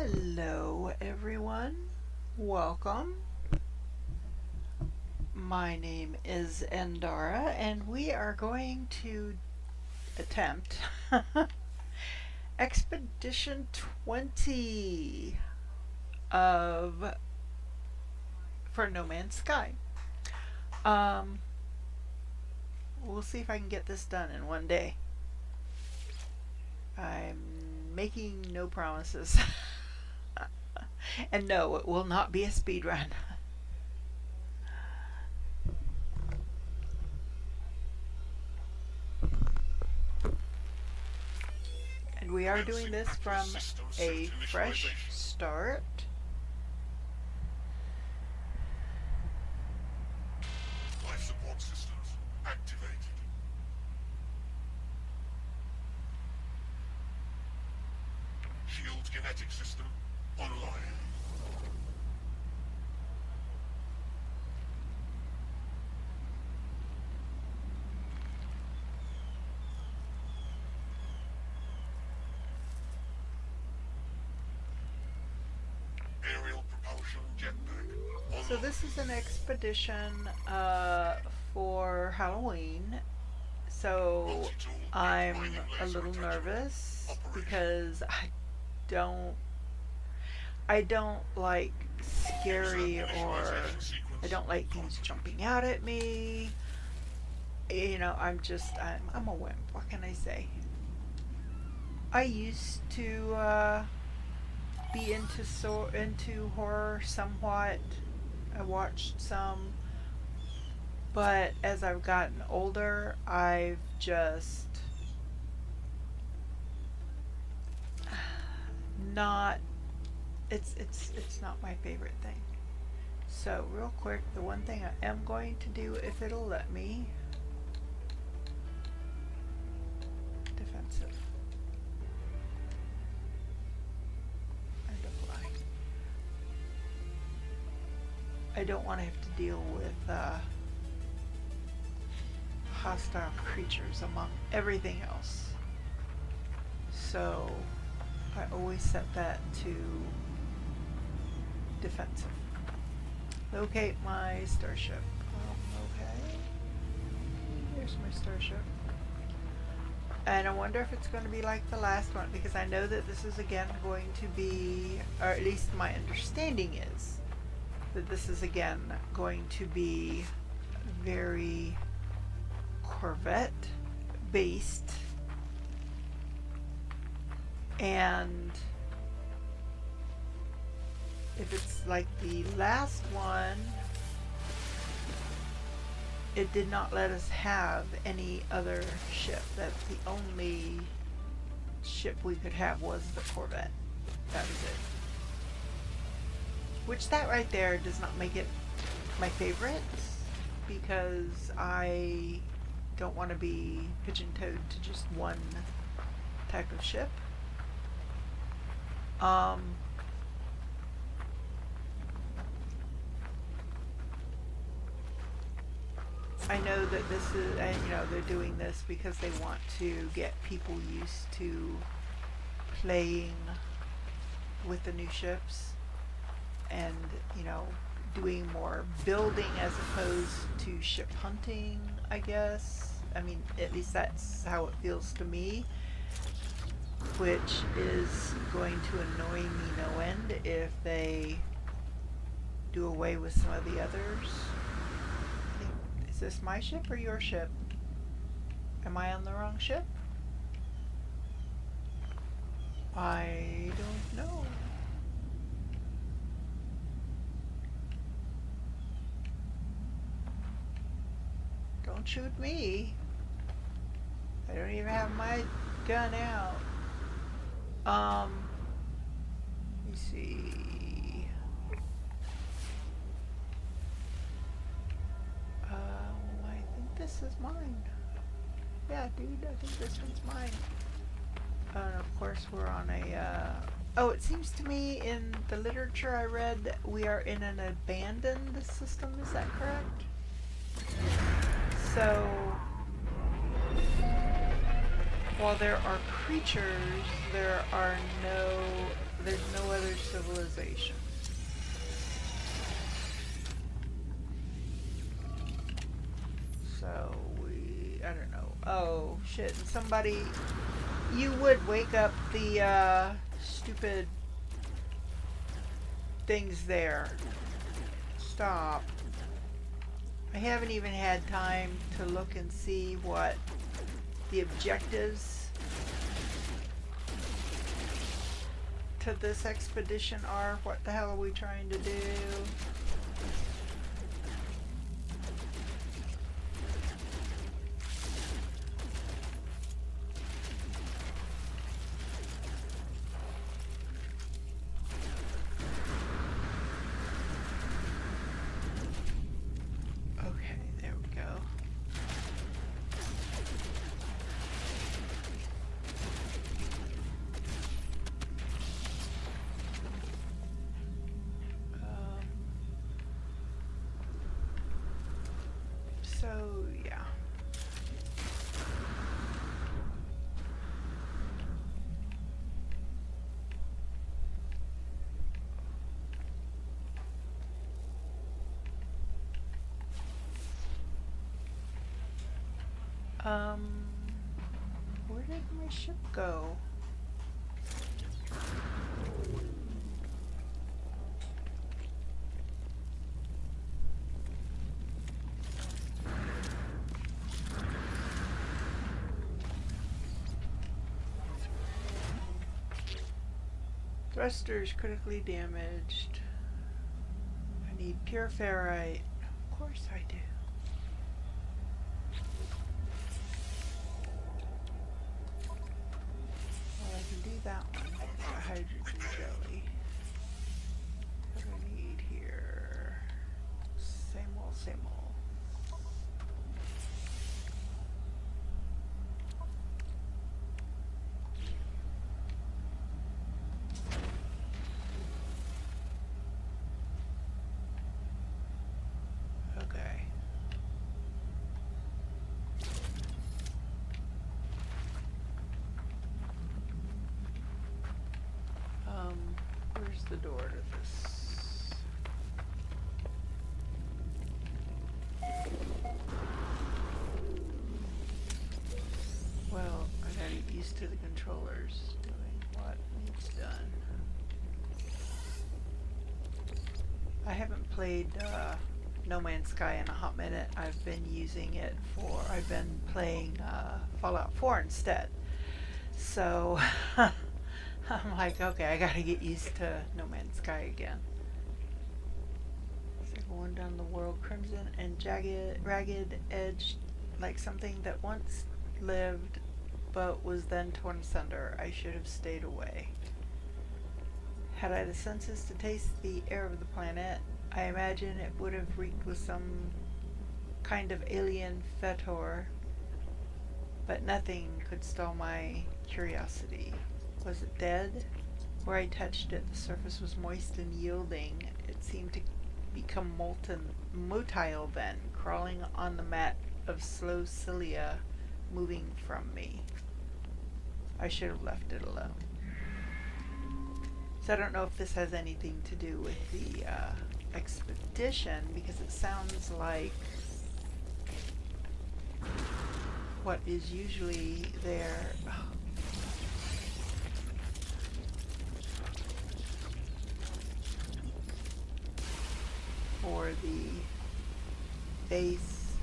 Hello everyone, welcome. My name is Endara and we are going to attempt Expedition 20 of for No Man's Sky. Um, we'll see if I can get this done in one day. I'm making no promises. And no, it will not be a speed run. And we are doing this from a fresh start. Life support systems activated. Shield kinetic system online. Aerial propulsion jetpack online. So this is an expedition for Halloween. So I'm a little nervous because don't I don't like scary or I don't like things jumping out at me. You know, I'm a wimp. What can I say? I used to be into horror somewhat. I watched some, but as I've gotten older, I've just not. It's not my favorite thing. So real quick, the one thing I am going to do, if it'll let me, defensive. And apply. I don't want to have to deal with hostile creatures among everything else. So I always set that to defensive. Locate my starship. Okay. Here's my starship. And I wonder if it's going to be like the last one, because I know that this is again going to be, or at least my understanding is, that this is again going to be very Corvette based. And if it's like the last one, it did not let us have any other ship. That's the only ship we could have was the Corvette. That was it. Which that right there does not make it my favorite, because I don't want to be pigeon-toed to just one type of ship. I know that this is, and you know, they're doing this because they want to get people used to playing with the new ships and, you know, doing more building as opposed to ship hunting, I guess. I mean, at least that's how it feels to me, which is going to annoy me no end if they do away with some of the others. Is this my ship or your ship? Am I on the wrong ship? I don't know. Don't shoot me. I don't even have my gun out. Let me see. I think this is mine. Yeah, dude, I think this one's mine. And of course we're on a, oh, it seems to me in the literature I read that we are in an abandoned system, is that correct? So, while there are creatures, there are no there's no other civilization. So I don't know. Oh shit! And somebody, you would wake up the stupid things there. Stop. I haven't even had time to look and see what the objectives to this expedition are. What the hell are we trying to do? Okay, there we go. So yeah. Where did my ship go? Thrusters critically damaged. I need pure ferrite. Of course I do. Well, I can do that one. A hydrogen jelly. What do I need here? Same old, same old. Okay. Where's the door to this? Well, I gotta get used to the controllers doing what needs done. I haven't played No Man's Sky in a hot minute. I've been playing Fallout 4 instead. So I'm like, okay, I gotta get used to No Man's Sky again. So going down the world, crimson and ragged edge, like something that once lived but was then torn asunder. I should have stayed away. Had I the senses to taste the air of the planet, I imagine it would have reeked with some kind of alien fetor, but nothing could stall my curiosity. Was it dead? Where I touched it, the surface was moist and yielding. It seemed to become motile then, crawling on the mat of slow cilia, moving from me. I should have left it alone. So I don't know if this has anything to do with the expedition, because it sounds like what is usually there. For the base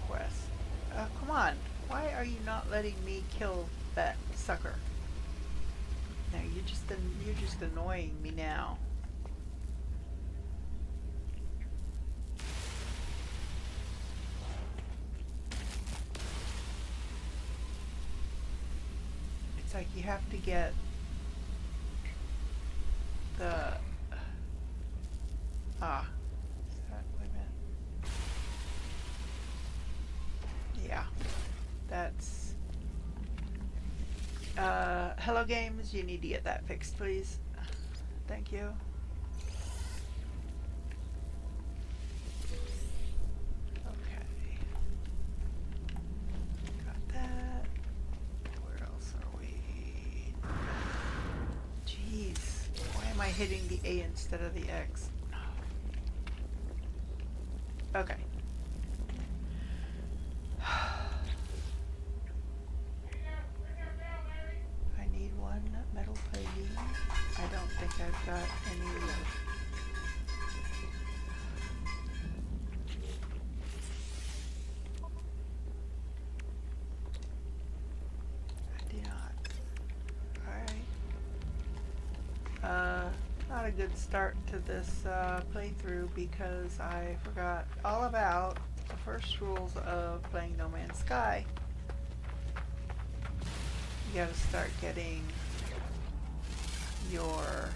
quest. Come on. Why are you not letting me kill that sucker? No, you're just annoying me now. It's like you have to get the is that, wait a minute. Yeah. That's Hello Games, you need to get that fixed, please. Thank you. Okay. Got that. hitting the A instead of the X. Okay. I need one metal plating. I don't think I've got any left. I do not. Alright. Not a good start to this playthrough because I forgot all about the first rules of playing No Man's Sky. You gotta start getting your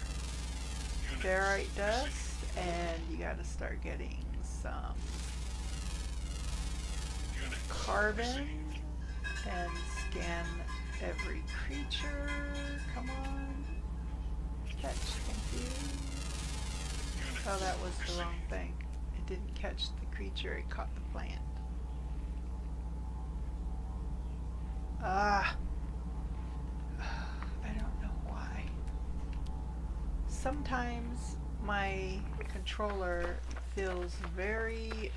ferrite dust, and you gotta start getting some carbon and scan every creature. Come on. Catch, thank you. Oh, that was the wrong thing. It didn't catch the creature, it caught the plant. Ah. I don't know why. Sometimes my controller feels very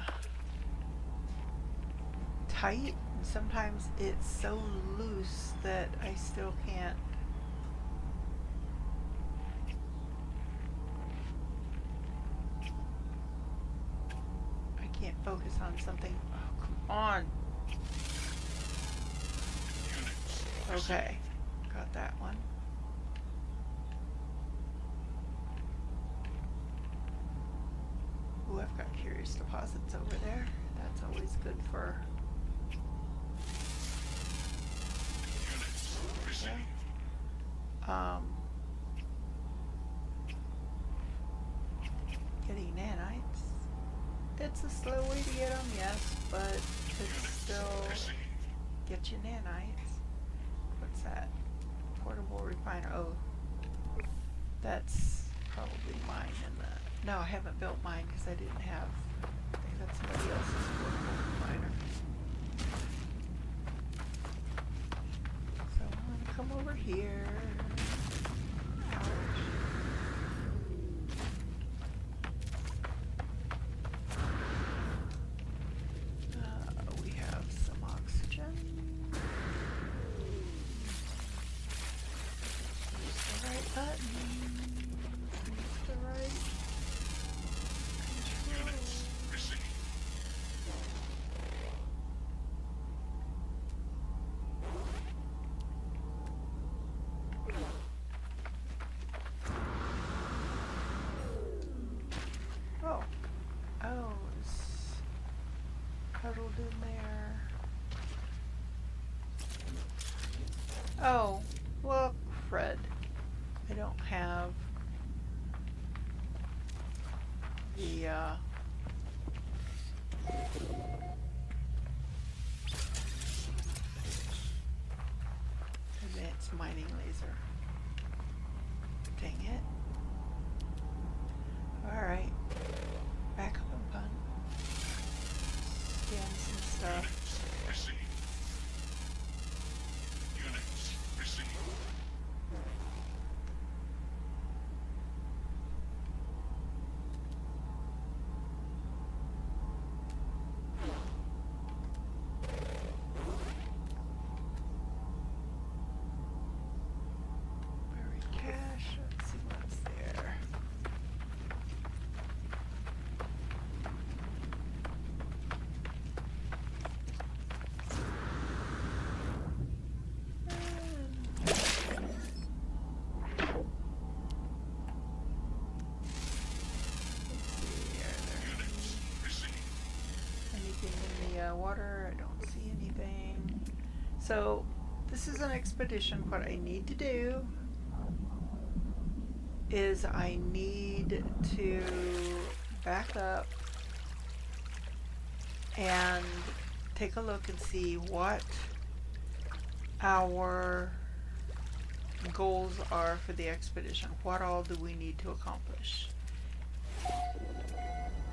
tight, and sometimes it's so loose that I still can't. I can't focus on something. Oh, come on. Okay, got that one. Ooh, I've got curious deposits over there. That's always good for. Yeah. Getting nanites. It's a slow way to get them, yes, but it's still get you nanites. What's that? Portable refiner. Oh, that's probably mine in the. No, I haven't built mine because I didn't have. I think that's somebody else's portable refiner. So I'm gonna come over here. Ouch. We have some oxygen. Use the right button. Use the right control. Oh. Oh, it's huddled in there. Oh, well, crud. I don't have the, advanced mining laser. Dang it. Alright. Back up and punt. Scan some stuff. Buried cache. Let's see what's there. Anything in the water? I don't see anything. So this is an expedition. What I need to do is I need to back up and take a look and see what our goals are for the expedition. What all do we need to accomplish?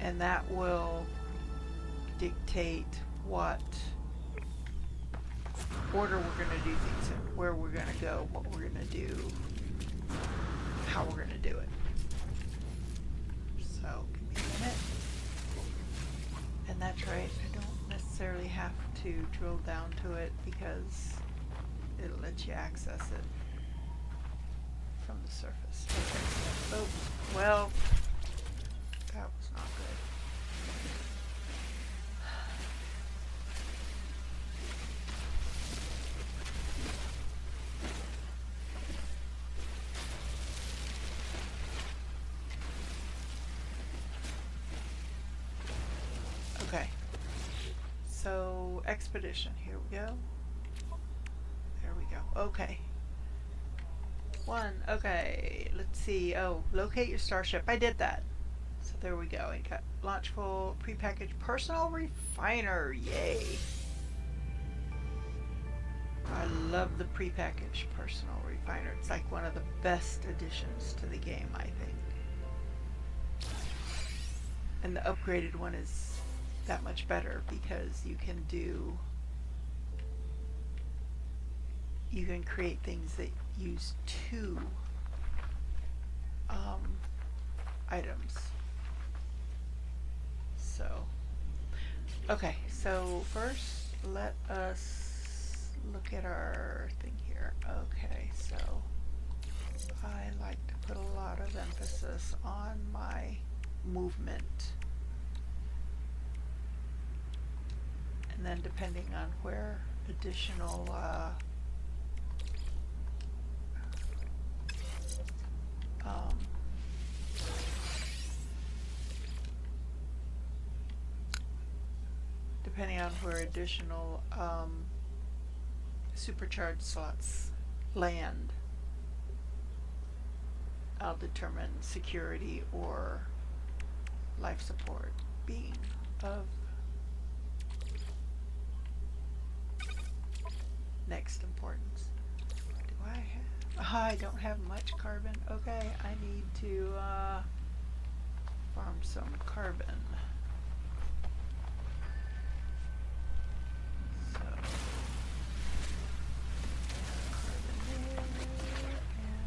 And that will dictate what order we're going to do things in, where we're going to go, what we're going to do, how we're going to do it. And that's right, I don't necessarily have to drill down to it because it'll let you access it from the surface. Okay. Oh, well, that was not good. Okay. So, expedition, here we go. There we go. Okay. Okay, let's see. Oh, locate your starship. I did that. So there we go. I got launch full prepackaged personal refiner. Yay. I love the prepackaged personal refiner. It's like one of the best additions to the game, I think. And the upgraded one is that much better because you can create things that use two items. So, okay, so first let us look at our thing here. Okay, so I like to put a lot of emphasis on my movement. And then depending on where additional supercharged slots land, I'll determine security or life support being of next importance. Do I have? I don't have much carbon. Okay, I need to farm some carbon. So carbon there and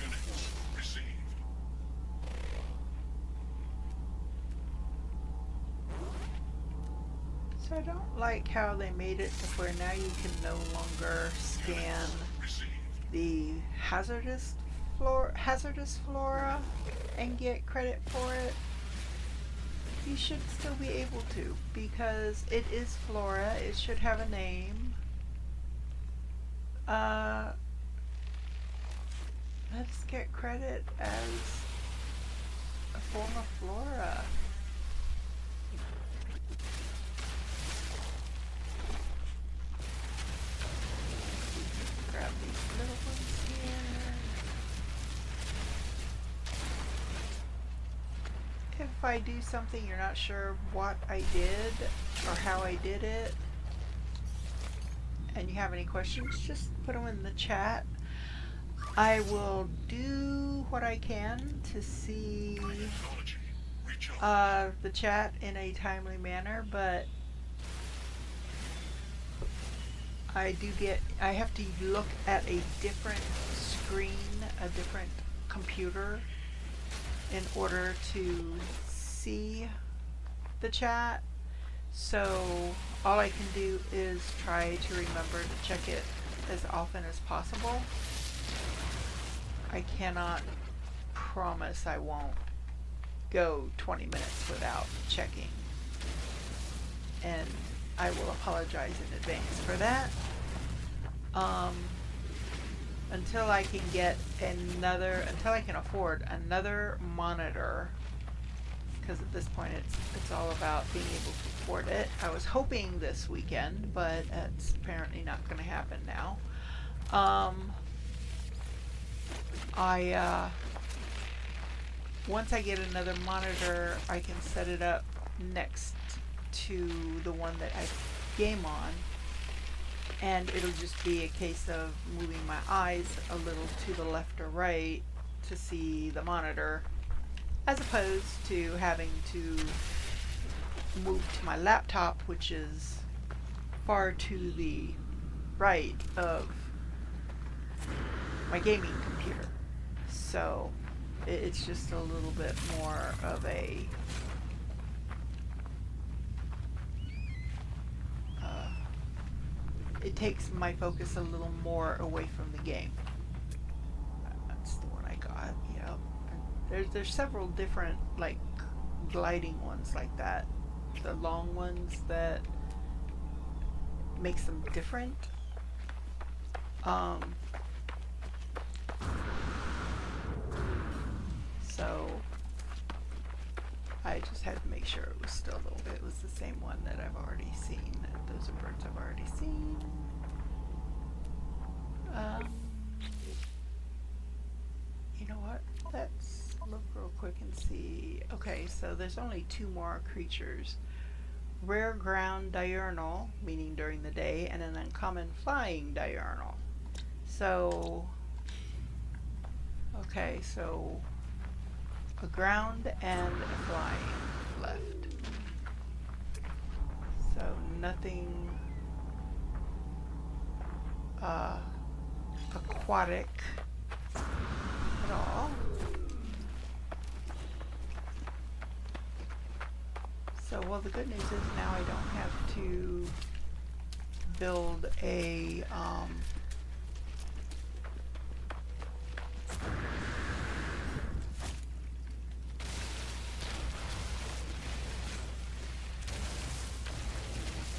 Units received. Units received. So I don't like how they made it to where now you can no longer scan Received. the hazardous flora and get credit for it. You should still be able to because it is flora. It should have a name. Let's get credit as a form of flora. Grab these little ones here. If I do something you're not sure what I did or how I did it, and you have any questions, just put them in the chat. I will do what I can to see Technology recharge. the chat in a timely manner, but I have to look at a different screen, a different computer in order to see the chat. So all I can do is try to remember to check it as often as possible. I cannot promise I won't go 20 minutes without checking. And I will apologize in advance for that. Until I can afford another monitor, because at this point it's all about being able to afford it. I was hoping this weekend, but it's apparently not going to happen now. I once I get another monitor, I can set it up next to the one that I game on, and it'll just be a case of moving my eyes a little to the left or right to see the monitor, as opposed to having to move to my laptop, which is far to the right of my gaming computer. So it's just a little bit more of a it takes my focus a little more away from the game. That's the one I got. Yep. There's several different like gliding ones like that. The long ones that makes them different. So I just had to make sure it was still it was the same one that I've already seen. Those are birds I've already seen. You know what? Let's look real quick and see. Okay, so there's only 2 more creatures. Rare ground diurnal, meaning during the day, and an uncommon flying diurnal. So, okay, so a ground and a flying left. So nothing aquatic at all. So, well, the good news is now I don't have to build a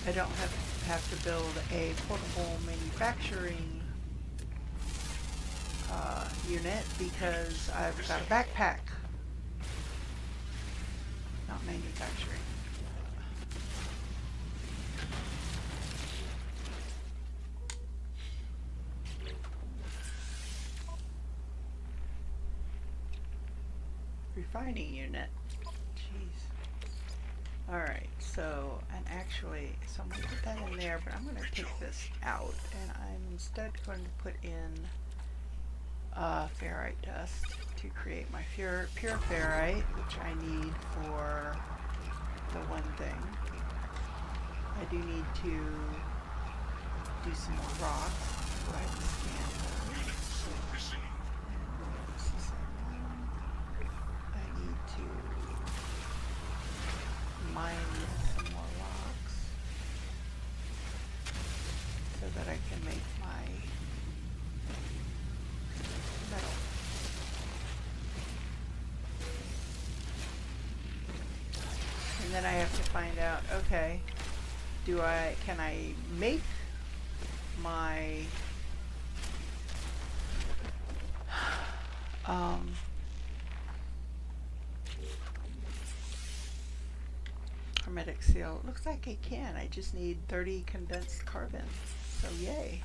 I don't have to build a portable manufacturing unit, because I've got a backpack. Not manufacturing. Refining unit. Jeez. Alright, so, and actually, so I'm going to put that in there, but I'm going to take this out, and I'm instead going to put in ferrite dust to create my pure ferrite, which I need for the one thing. I do need to do some more rocks. So I can scan those. I need to mine some more rocks so that I can make my metal. And then I have to find out, okay, can I make my hermetic seal? It looks like I can. I just need 30 condensed carbon. So yay.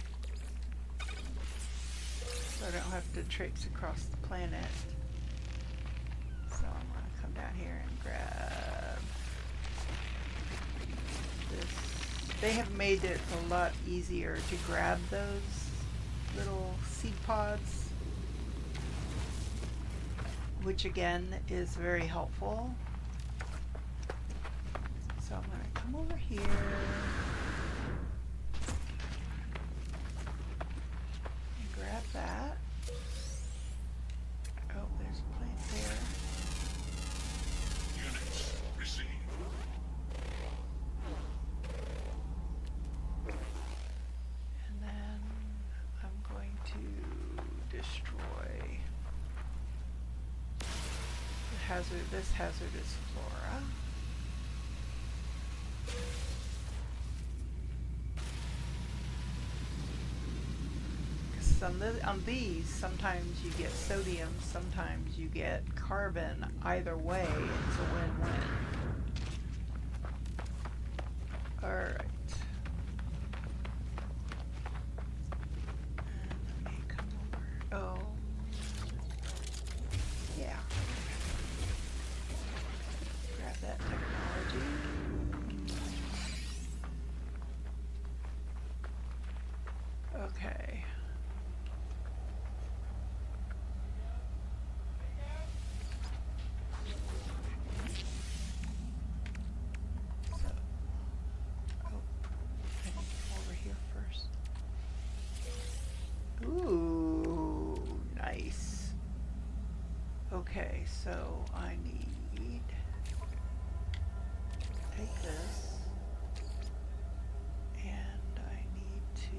So I don't have to traipse across the planet. So I'm going to come down here and grab this. They have made it a lot easier to grab those little seed pods, which again is very helpful. So I'm going to come over here. Grab that. Oh, there's a plant there. Units received. And then I'm going to destroy this hazardous flora. on these, sometimes you get sodium, sometimes you get carbon. Either way, it's a win-win. Alright. And let me come over. Oh. Yeah. Grab that technology. Okay. So, oh, I need to go over here first. Ooh, nice. Okay, so I need to take this, and I need to.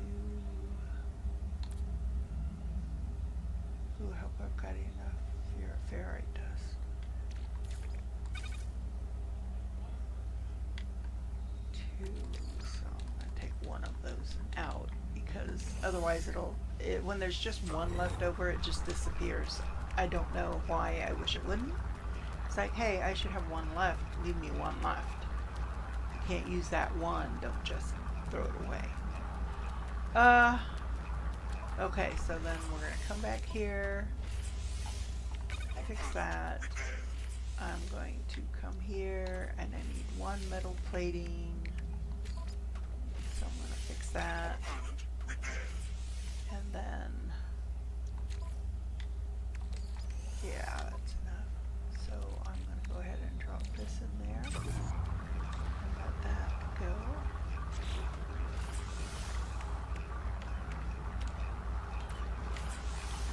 Ooh, I hope I've got enough ferrite dust. So I'm gonna take one of those out because otherwise when there's just one left over, it just disappears. I don't know why. I wish it wouldn't. It's like, hey, I should have one left. Leave me one left. If you can't use that one, don't just throw it away. Okay, so then we're gonna come back here, fix that. I'm going to come here, and I need one metal plating. So I'm gonna fix that. And then, yeah, that's enough. So I'm gonna go ahead and drop this in there. And let that go.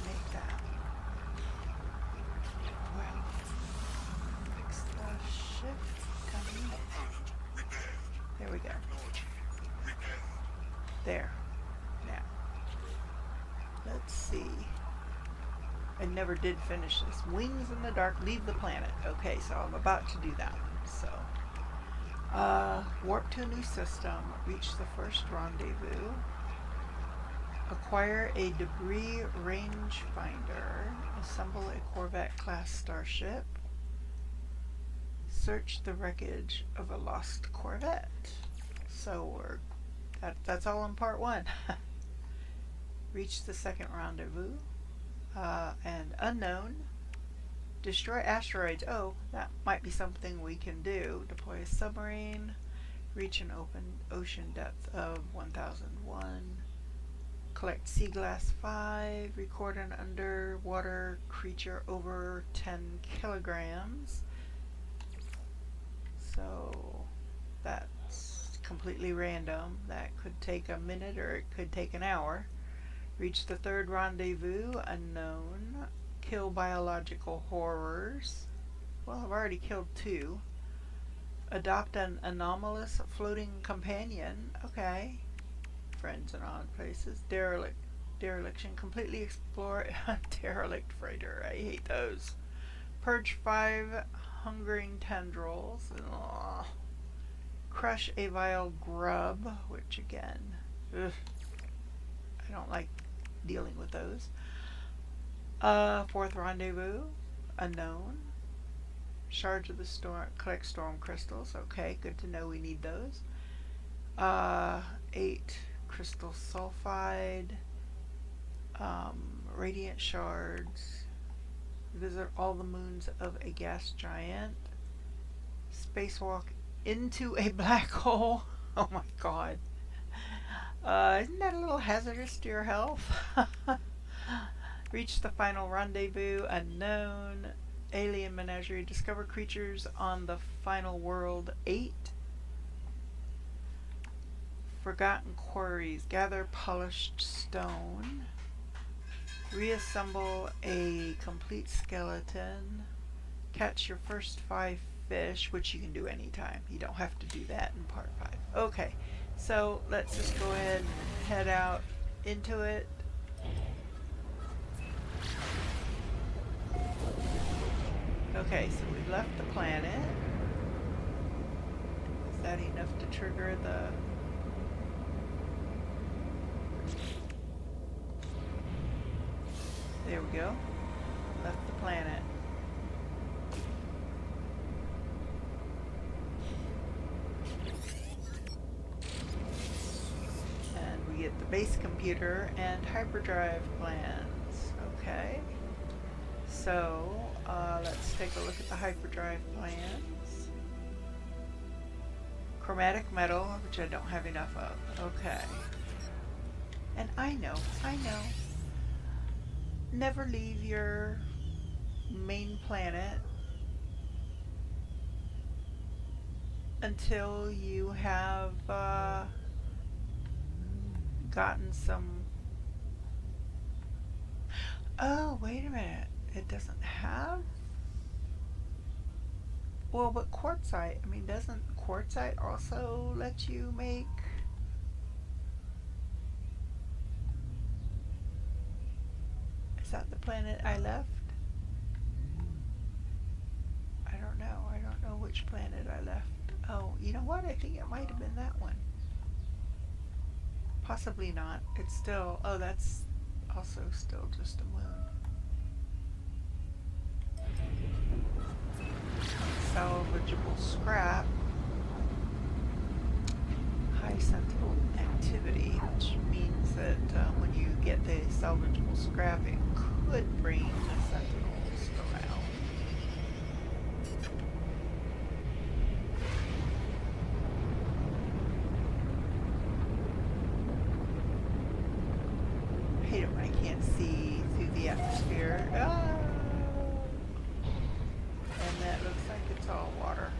Make that. Well, fix the shift coming. There we go. There. Now, let's see. I never did finish this. Wings in the dark, leave the planet. Okay, so I'm about to do that one. So, warp to a new system, reach the first rendezvous, acquire a debris rangefinder, assemble a Corvette-class starship, search the wreckage of a lost Corvette. So that's all in part one. Reach the second rendezvous. And unknown. Destroy asteroids. Oh, that might be something we can do. Deploy a submarine. Reach an open ocean depth of 1001. Collect sea glass 5. Record an underwater creature over 10 kilograms. So that's completely random. That could take a minute or it could take an hour. Reach the third rendezvous, unknown. Kill biological horrors. Well, I've already killed 2. Adopt an anomalous floating companion. Okay. Friends in odd places. Dereliction. Completely explore derelict freighter. I hate those. Purge 5 hungering tendrils. Ugh. Crush a vile grub, which again, ugh, I don't like dealing with those. Fourth rendezvous, unknown. Shards of the storm, collect storm crystals. Okay, good to know we need those. 8 crystal sulfide. Radiant shards. Visit all the moons of a gas giant. Spacewalk into a black hole. Oh my god. Isn't that a little hazardous to your health? Reach the final rendezvous, unknown. Alien menagerie. Discover creatures on the final world 8. Forgotten quarries. Gather polished stone. Reassemble a complete skeleton. Catch your first 5 fish, which you can do anytime. You don't have to do that in part 5. Okay, so let's just go ahead and head out into it. Okay, so we've left the planet. Is that enough to trigger the... There we go. Left the planet. And we get the base computer and hyperdrive plans. Okay. So, let's take a look at the hyperdrive plans. Chromatic metal, which I don't have enough of. Okay. And I know. Never leave your main planet until you have gotten some... Oh, wait a minute. It doesn't have... Well, but quartzite, I mean, doesn't quartzite also let you make... Is that the planet I left? I don't know. I don't know which planet I left. Oh, you know what? I think it might have been that one. Possibly not. It's still... Oh, that's also still just a moon. Salvageable scrap. High sentinel activity, which means that when you get the salvageable scrap, it could bring the sentinels around. I hate it when I can't see through the atmosphere. Ah! And that looks like it's all water.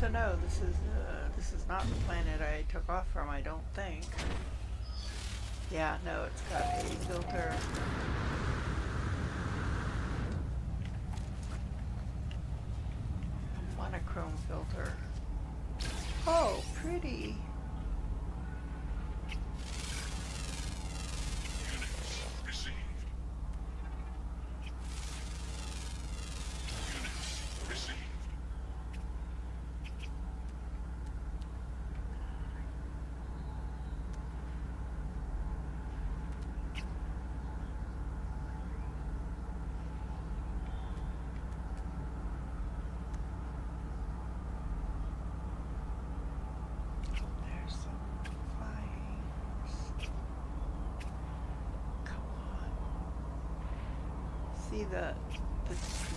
So no, this is not the planet I took off from, I don't think. Yeah, no, it's got a filter. A monochrome filter. Oh, pretty. Units received. Units received. There's some flying. Come on. See the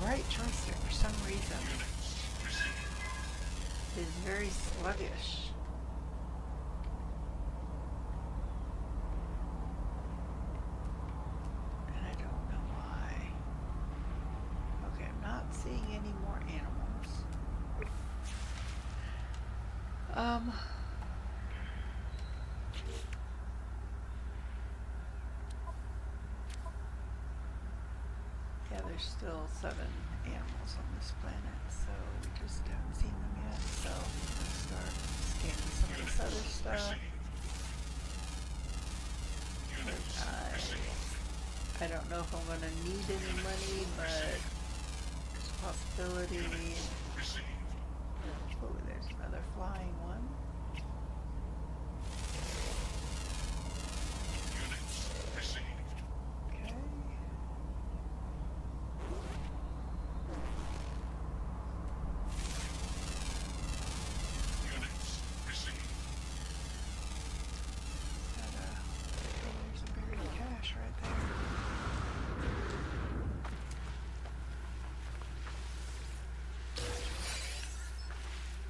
right joystick for some reason Units received. is very sluggish. And I don't know why. Okay, I'm not seeing any more animals. Yeah, there's still 7 animals on this planet, so we just haven't seen them yet. So let's start scanning some of this other stuff. Units received. I don't know if I'm gonna need any money, but there's a possibility. Received. Oh, there's another flying one. Units received. Okay. Units received. There's a buried cache right there.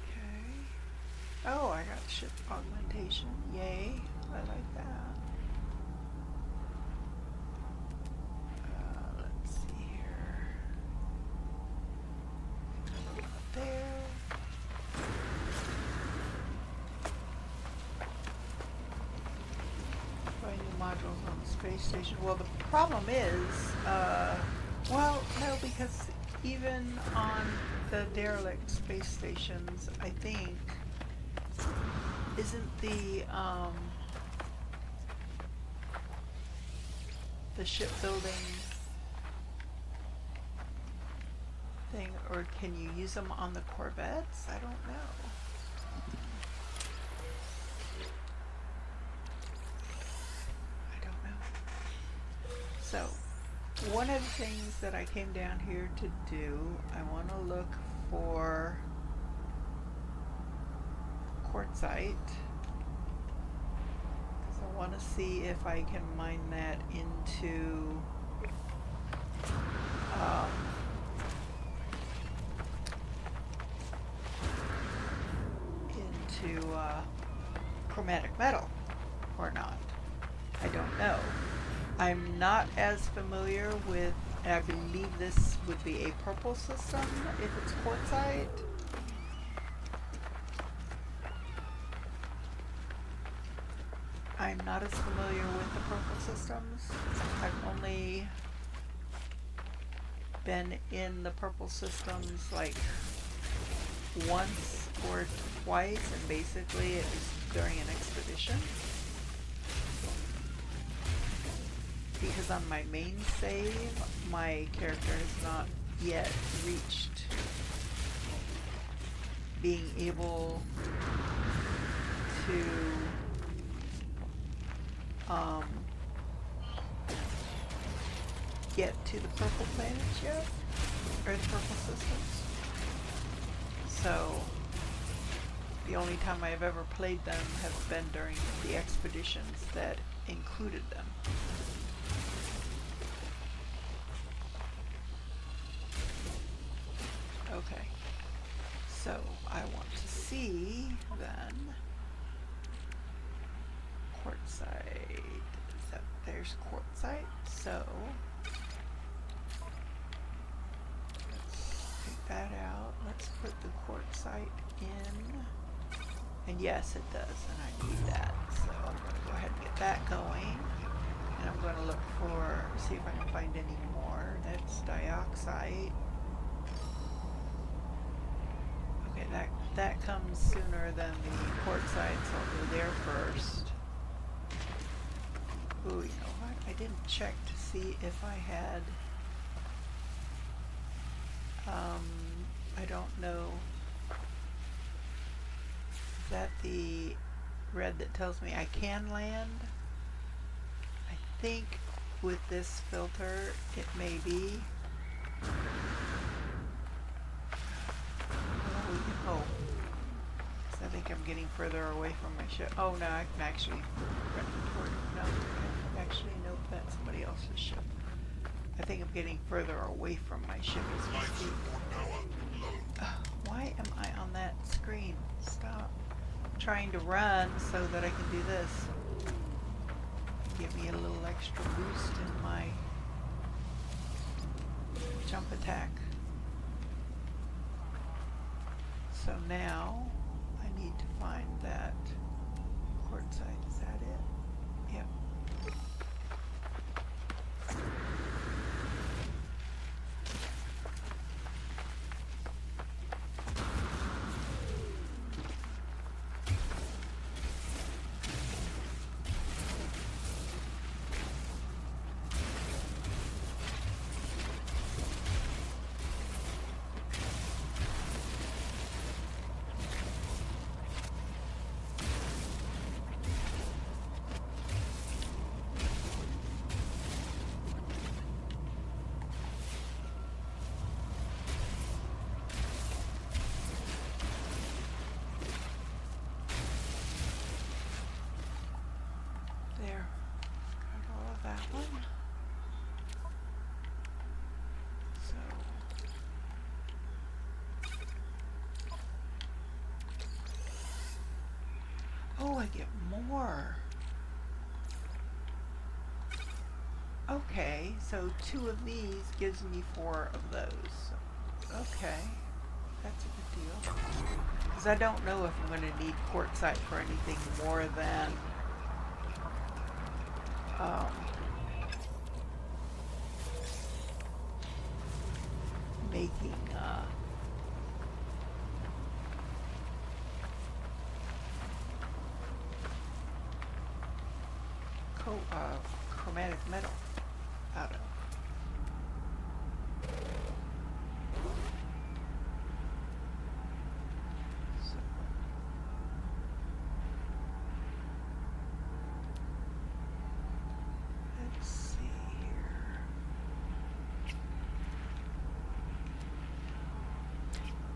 Okay. Oh, I got ship augmentation. Yay. I like that. Let's see here. Up there. Do I need space station. Well, the problem is, well, no, because even on the derelict space stations, I think, isn't the shipbuilding thing, or can you use them on the Corvettes? I don't know. I don't know. So, one of the things that I came down here to do, I want to look for quartzite. Because I want to see if I can mine that into chromatic metal or not. I don't know. I'm not as familiar with, I believe this would be a purple system if it's quartzite. I'm not as familiar with the purple systems. I've only been in the purple systems like once or twice, and basically it was during an expedition. Because on my main save, my character has not yet reached being able to get to the purple planets yet, or the purple systems. So the only time I've ever played them has been during the expeditions that included them. Okay, so I want to see then quartzite. So there's quartzite. So let's take that out. Let's put the quartzite in. And yes, it does, and I need that. So I'm going to go ahead and get that going. And I'm going to look for, see if I can find any more. That's dioxide. Okay, that comes sooner than the quartzite, so I'll go there first. Ooh, you know what? I didn't check to see if I had, I don't know. Is that the red that tells me I can land? I think with this filter it may be. Oh, so I think I'm getting further away from my ship. Oh no, I can actually run toward, no, actually nope, that's somebody else's ship. I think I'm getting further away from my ship as we speak. Why am I on that screen? Stop. I'm trying to run so that I can do this. Give me a little extra boost in my jump attack. So now I need to find that quartzite. Is that it? Yep. There. Got all of that one. So oh, I get more. Okay, so 2 of these gives me 4 of those. Okay, that's a good deal. Because I don't know if I'm going to need quartzite for anything more than making chromatic metal out of. So, let's see here.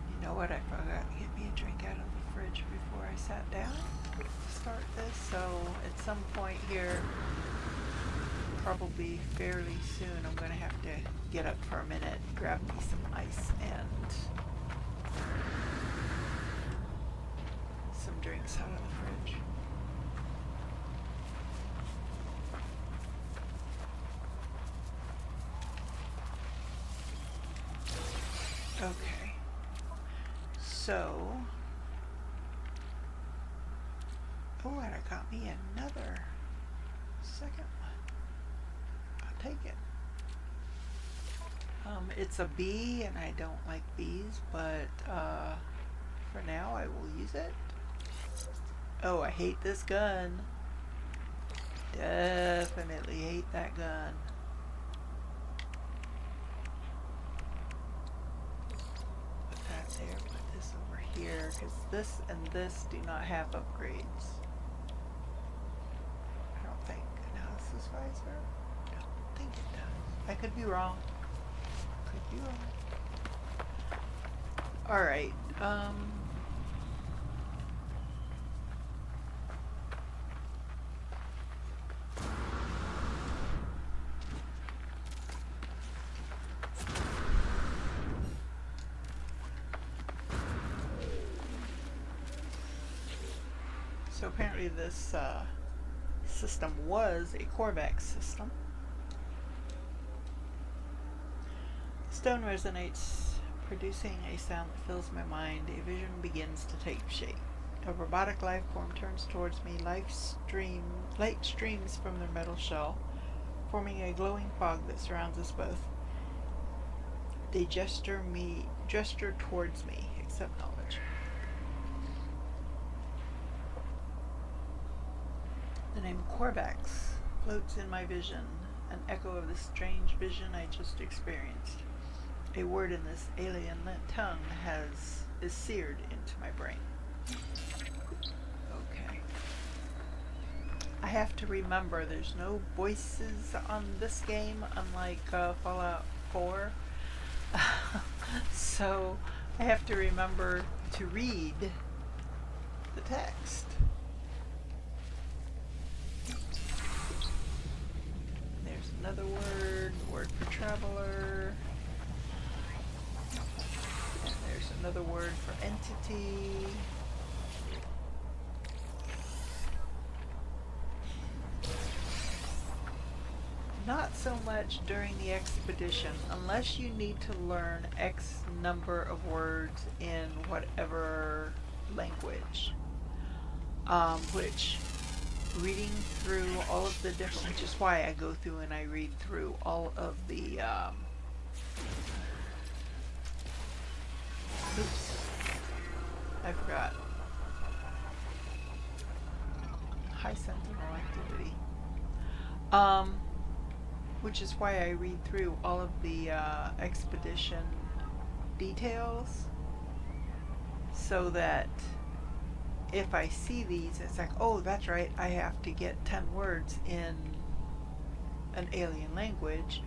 You know what? I forgot to get me a drink out of the fridge before I sat down to start this. So at some point here, probably fairly soon, I'm gonna have to get up for a minute, grab me some ice and some drinks out of the fridge. Okay. So, oh, and I got me another second one. I'll take it. It's a bee, and I don't like bees, but for now I will use it. Oh, I hate this gun. Definitely hate that gun. Put that there, put this over here, because this and this do not have upgrades. I don't think. Analysis visor? I don't think it does. I could be wrong. Could be wrong. Alright, so apparently this system was a Korvax system. Stone resonates, producing a sound that fills my mind. A vision begins to take shape. A robotic life form turns towards me. Light streams from their metal shell, forming a glowing fog that surrounds us both. They gesture towards me. Accept knowledge. The name Korvax floats in my vision, an echo of the strange vision I just experienced. A word in this alien tongue is seared into my brain. Okay. I have to remember there's no voices on this game, unlike Fallout 4. So I have to remember to read the text. There's another word for traveler. And there's another word for entity. Not so much during the expedition, unless you need to learn X number of words in whatever language. Which reading through all of the different, which is why I go through and I read through all of the oops, I forgot. High sentinel activity. Which is why I read through all of the expedition details, so that if I see these, it's like, oh, that's right, I have to get 10 words in an alien language.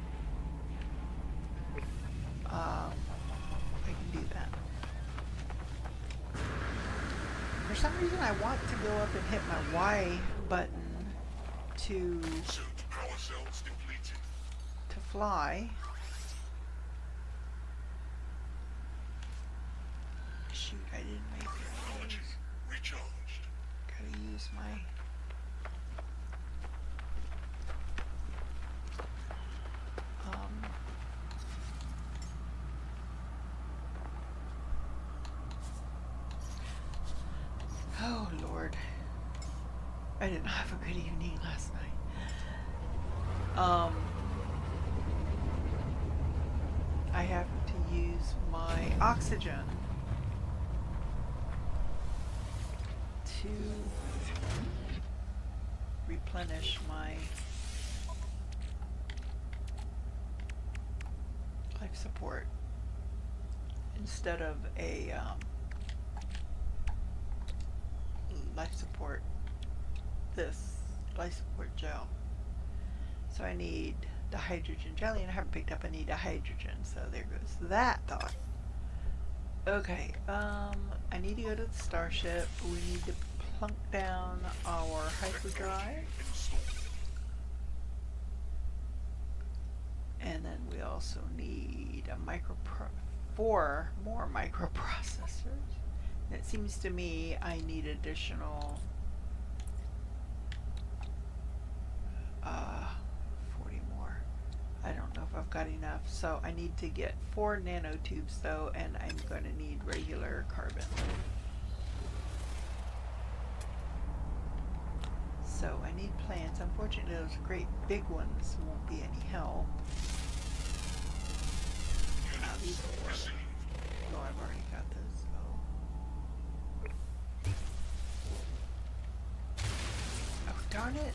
I can do that. For some reason, I want to go up and hit my Y button to Power cells depleted. fly. Shoot, I didn't make it. Technology recharged. Gotta use my... Oh, Lord. I didn't have a good evening last night. I have to use my oxygen to replenish my life support instead of a life support gel. So I need dihydrogen jelly, and I haven't picked up any dihydrogen, so there goes that thought. Okay, I need to go to the starship. We need to plunk down our hyperdrive. And then we also need a 4 more microprocessors. And it seems to me I need additional 40 more. I don't know if I've got enough. So I need to get 4 nanotubes though, and I'm going to need regular carbon. So I need plants. Unfortunately, those great big ones won't be any help. These will work. Oh, I've already got those. Oh, darn it.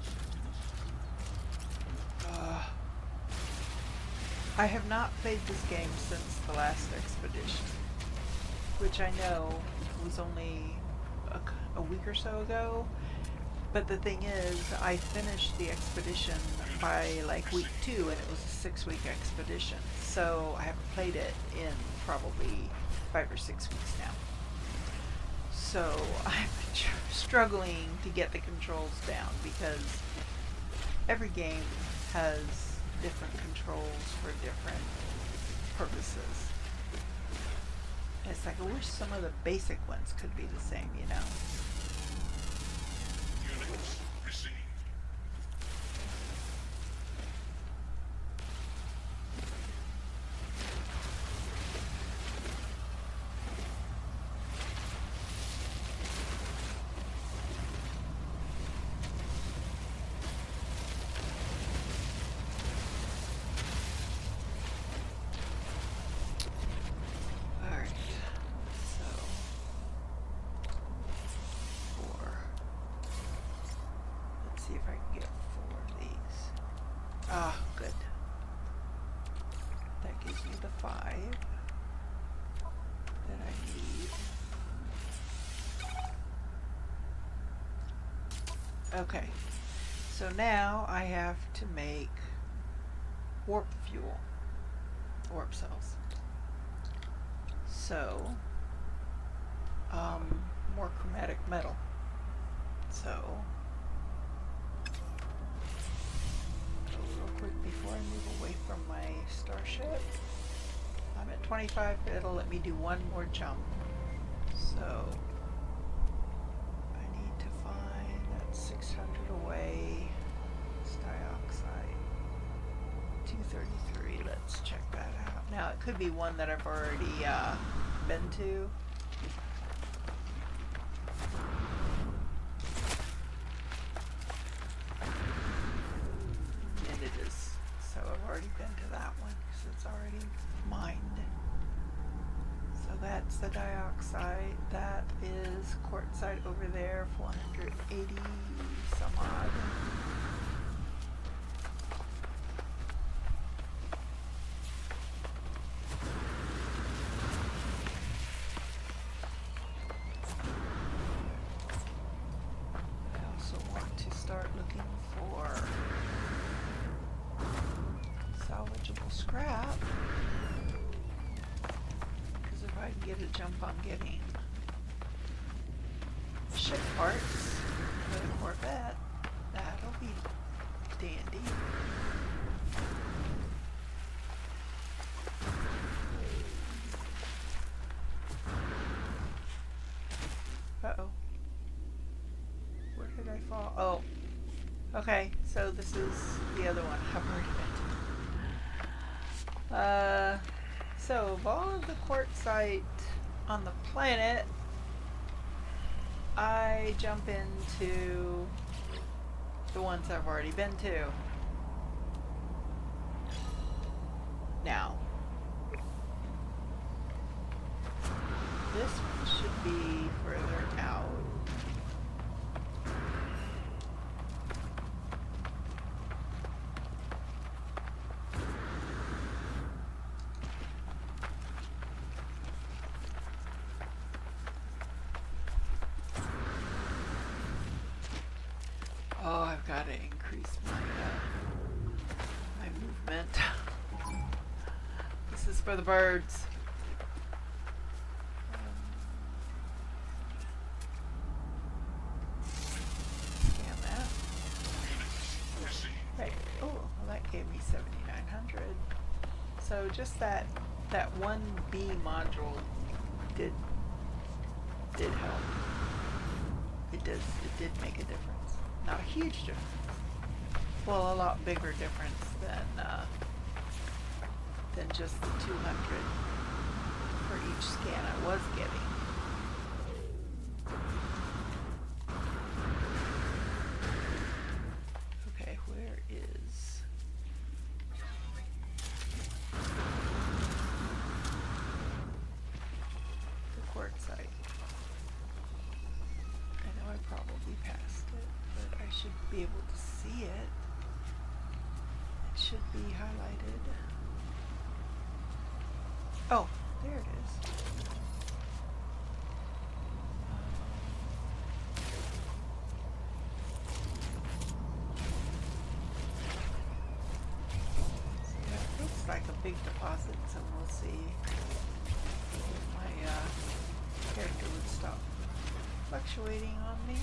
I have not played this game since the last expedition, which I know was only a week or so ago. But the thing is, I finished the expedition by like week 2, and it was a 6-week expedition. So I haven't played it in probably 5 or 6 weeks now. So I'm struggling to get the controls down because every game has different controls for different purposes. And it's like, I wish some of the basic ones could be the same, you know? Units received. Alright, so 4. Let's see if I can get 4 of these. Ah, good. That gives me the 5 that I need. Okay, so now I have to make warp fuel, warp cells. So, more chromatic metal. So, real quick before I move away from my starship, I'm at 25, it'll let me do one more jump. So, I need to find that 600 away, it's dioxide, 233, let's check that out. Now it could be one that I've already been to. And it is. So I've already been to that one because it's already mined. So that's the dioxide. That is quartzite over there, 480 some odd. I also want to start looking for salvageable scrap, because if I can get a jump on getting ship parts for the Corvette, that'll be dandy. Uh-oh. Where did I fall? Oh. Okay, so this is the other one I've already been to. So of all of the quartzite on the planet, I jump into the ones I've already been to. Now, This one should be further out. Oh, I've got to increase my movement. This is for the birds. Scan that. Received. Right. Oh, well, that gave me 7,900. So just that one B module did help. It did make a difference. Not a huge difference. Well, a lot bigger difference than just the 200 for each scan I was getting. Okay, where is the quartzite? I know I probably passed it, but I should be able to see it. It should be highlighted. Oh, there it is. So that looks like a big deposit, so we'll see if my character would stop fluctuating on me.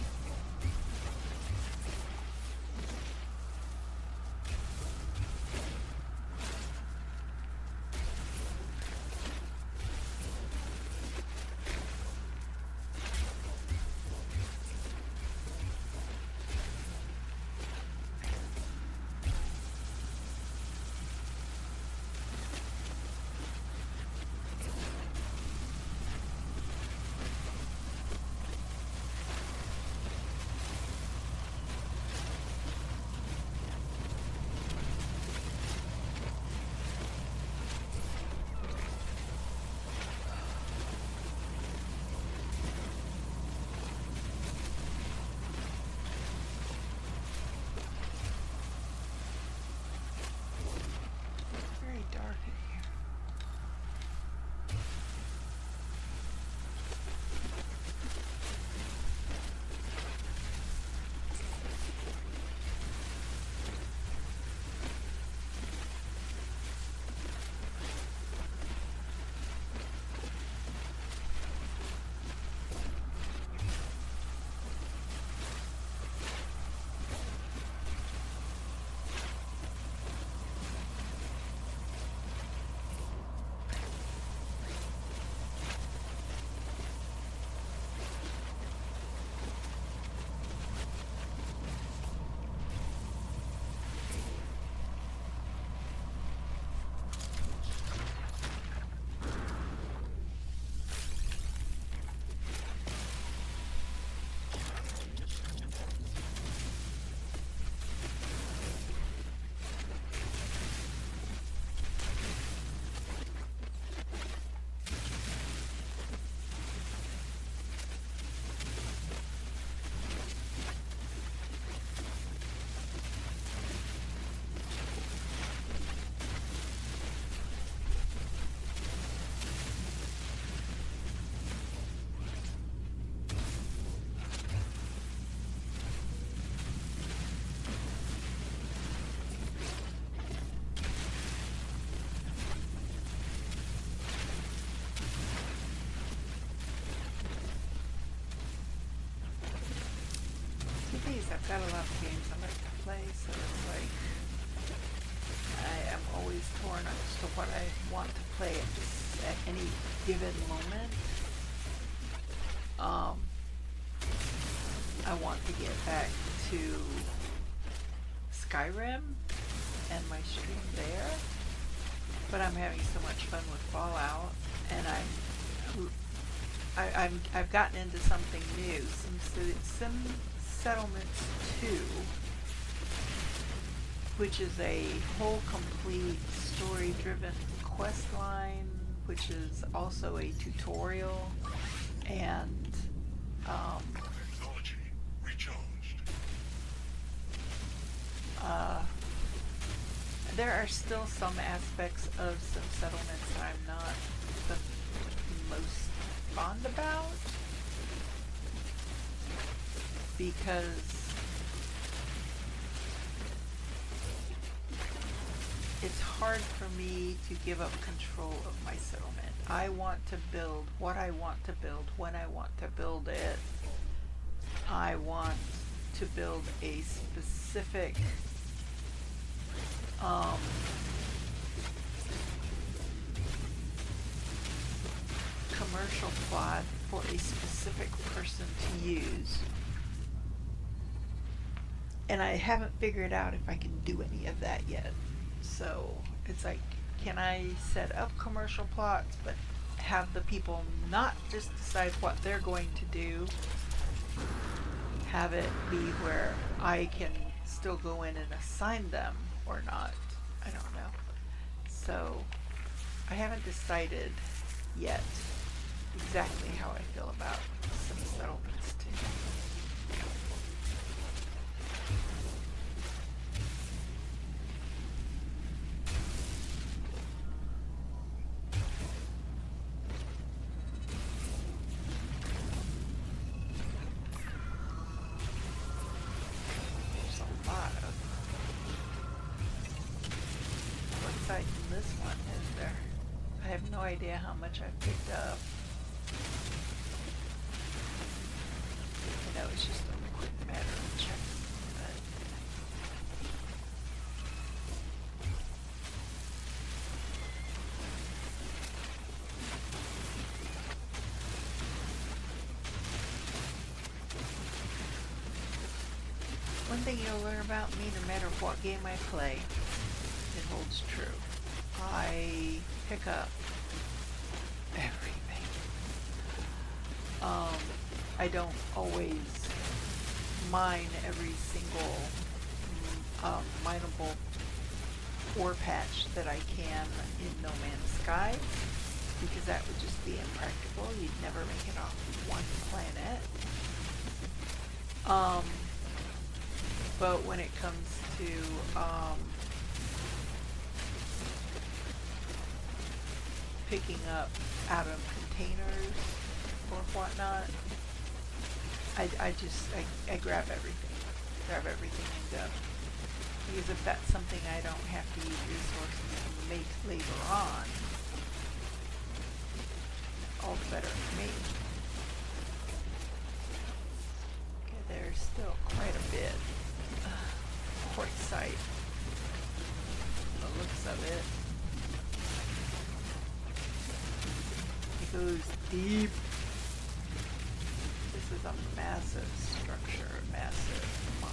Very dark in here. These, I've got a lot of games I like to play, so it's like I am always torn as to what I want to play at any given moment. I want to get back to Skyrim and my stream there, but I'm having so much fun with Fallout, and I've gotten into something new, Sim Settlements 2, which is a whole complete story-driven quest line which is also a tutorial, and Technology recharged. uh, there are still some aspects of some settlements that I'm not the most fond about, because it's hard for me to give up control of my settlement. I want to build what I want to build when I want to build it. I want to build a specific commercial plot for a specific person to use. And I haven't figured out if I can do any of that yet. So it's like, can I set up commercial plots but have the people not just decide what they're going to do, have it be where I can still go in and assign them or not? I don't know. So I haven't decided yet exactly how I feel about some settlements too. There's a lot of website in this one, is there? I have no idea how much I've picked up. I know it's just a quick matter of checking, but one thing you'll learn about me, no matter what game I play, it holds true. I pick up everything. I don't always mine every single mineable ore patch that I can in No Man's Sky, because that would just be impractical. You'd never make it off one planet. But when it comes to picking up out of containers or whatnot, I grab everything. Grab everything and go. Because if that's something I don't have to use resources to make later on, all the better for me. Okay, there's still quite a bit. Quartzite. The looks of it. It goes deep. This is a massive structure, massive mine.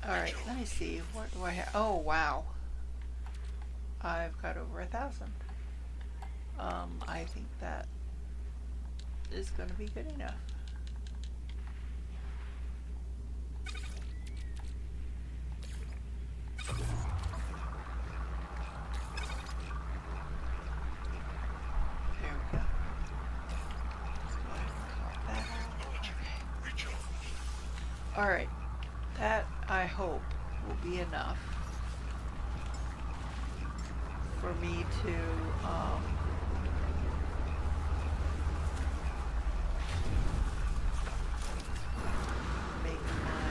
Alright, let me see. What do I have? Oh, wow. I've got over 1,000. I think that is going to be good enough. There we go. So go ahead and call that out. Okay. Alright. That, I hope, will be enough for me to make my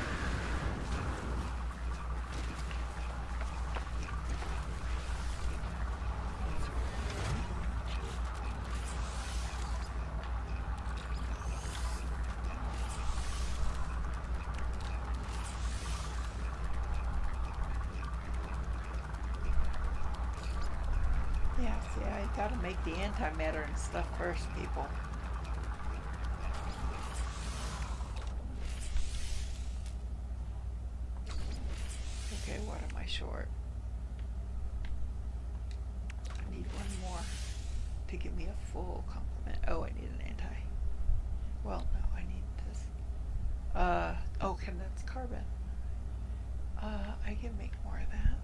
yeah, see, I gotta make the antimatter and stuff first, people. what am I short? I need one more to give me a full complement. Oh, I need an anti. Well, no, I need this. Oh, condensed carbon. I can make more of that.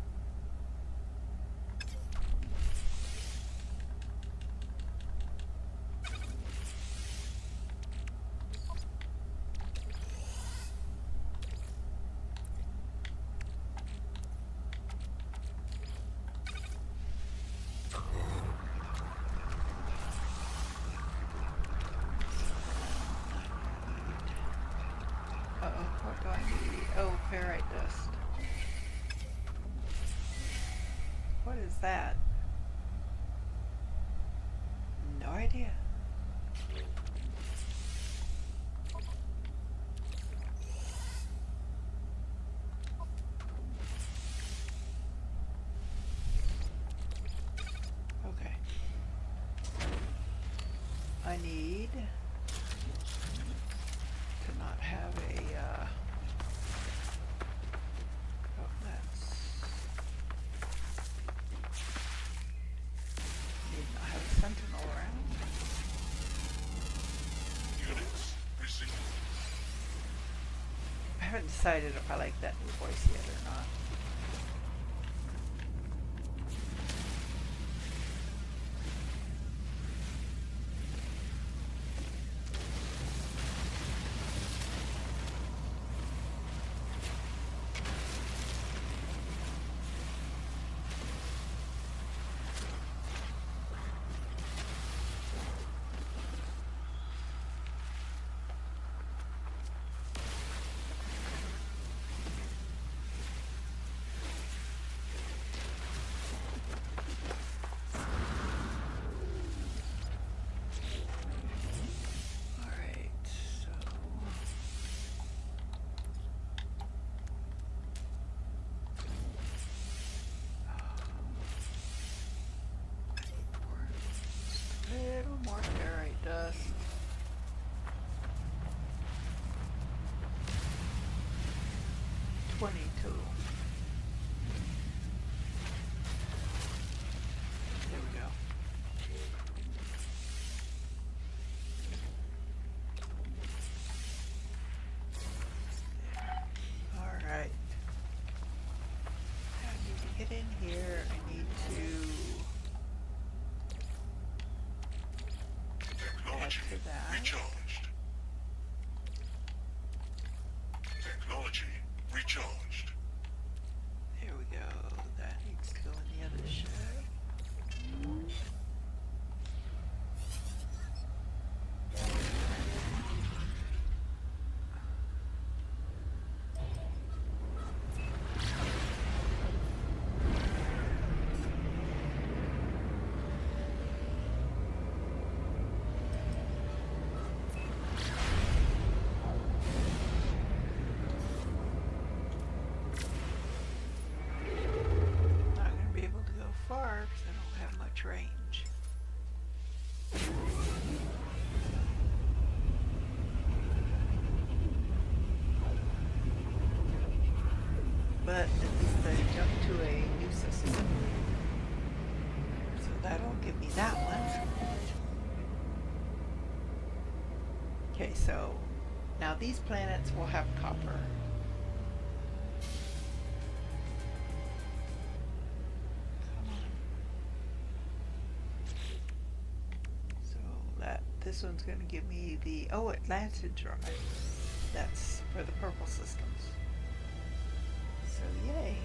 Uh-oh, what do I need? Oh, ferrite dust. What is that? No idea. Okay. I need to not have a, oh, that's, need not have a sentinel around. Units received. I haven't decided if I like that new voice yet or not. Alright, so I need more, just a little more ferrite dust. $22. There we go. Alright. I need to get in here. I need to add Technology to that. recharged. Technology recharged. There we go. That needs to go in the other ship. Not gonna be able to go far because I don't have much range. But at least I jumped to a new system. So that'll give me that one. Okay, so now these planets will have copper. Come on. So this one's gonna give me the, oh, Atlantid drive. That's for the purple systems. So yay.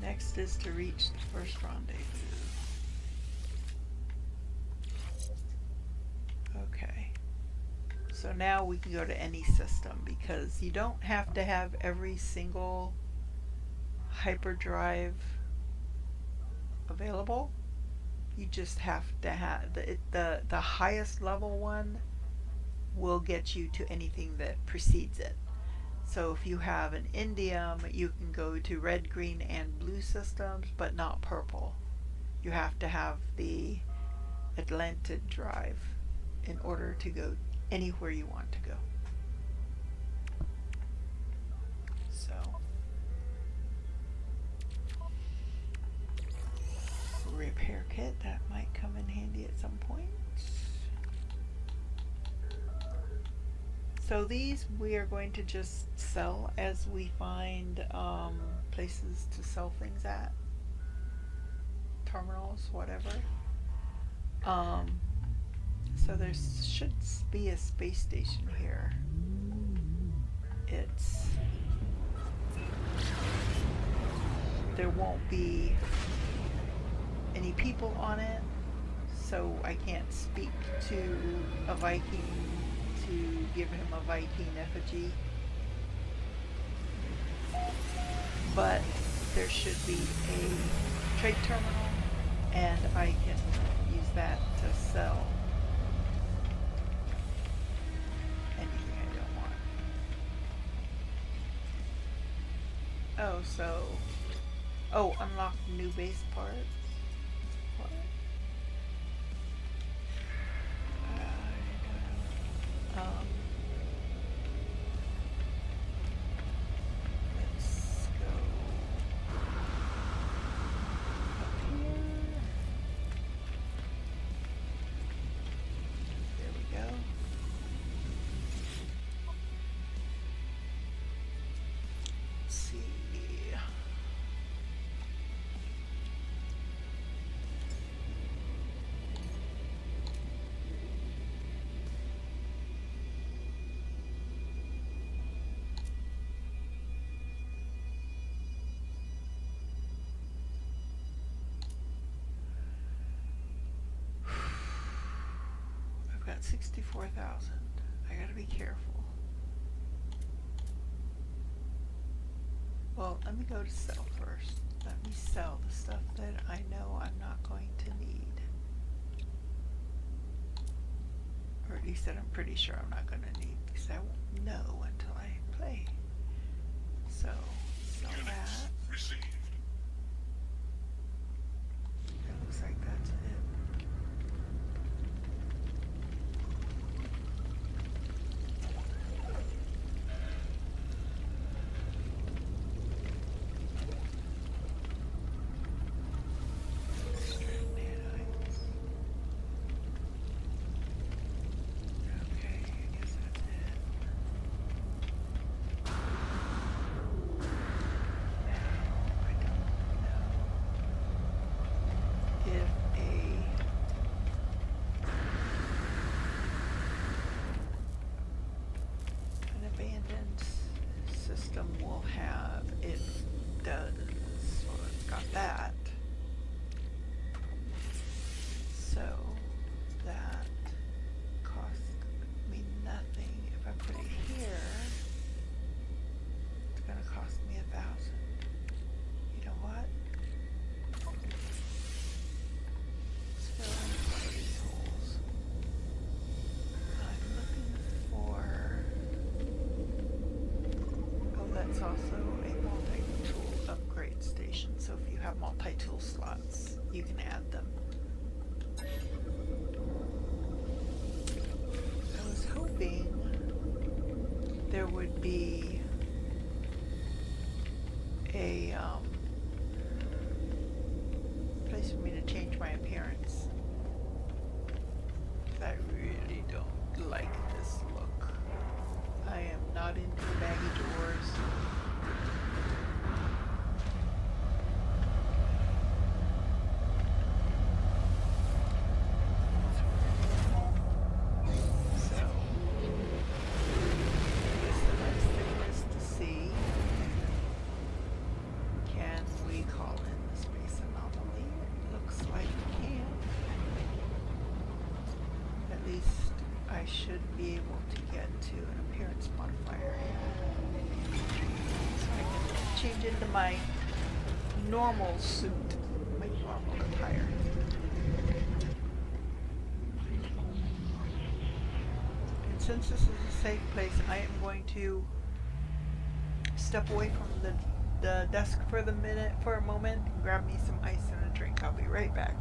Next is to reach the first rendezvous. Okay. So now we can go to any system because you don't have to have every single hyperdrive available. You just have to have the highest level one will get you to anything that precedes it. So if you have an indium, you can go to red, green, and blue systems, but not purple. You have to have the Atlantid drive in order to go anywhere you want to go. repair kit that might come in handy at some point. So these we are going to just sell as we find places to sell things at. Terminals, whatever. So there should be a space station here. There won't be any people on it, so I can't speak to a Viking to give him a Viking effigy. But there should be a trade terminal, and I can use that to sell anything I don't want. Unlock new base parts. What? I don't know. Let's go up here. There we go. Let's see. I've got 64,000. I gotta be careful. Well, let me go to sell first. Let me sell the stuff that I know I'm not going to need. Or at least that I'm pretty sure I'm not going to need, because I won't know until I play. So, sell Units that. received. It looks like that's it. Will have it does well, it's got that, so that costs me nothing. If I put it here, it's gonna cost me 1,000. You know what, let's fill in some of these holes. I'm looking for that's also a multi-tool upgrade station, so if you have multi-tool slots, you can add them. I was hoping there would be a place for me to change my appearance. I really don't like this look. I am not into baggy doors. So, I guess the next thing is to see, can we call in the space anomaly? It looks like we can. At least I should be able to get to an appearance modifier here. So I can change into my normal suit, my normal attire. And since this is a safe place, I am going to step away from the desk for a moment, and grab me some ice and a drink. I'll be right back.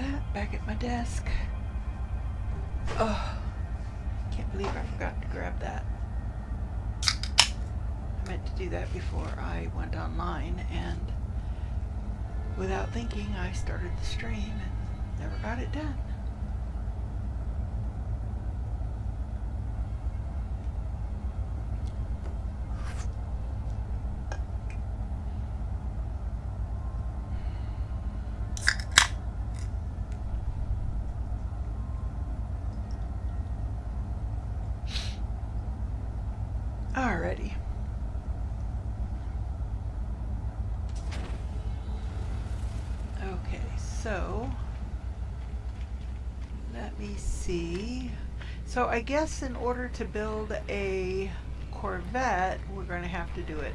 that back at my desk. Oh, can't believe I forgot to grab that. I meant to do that before I went online, and without thinking, I started the stream and never got it done. Alrighty. Okay, so let me see. So I guess in order to build a Corvette, we're going to have to do it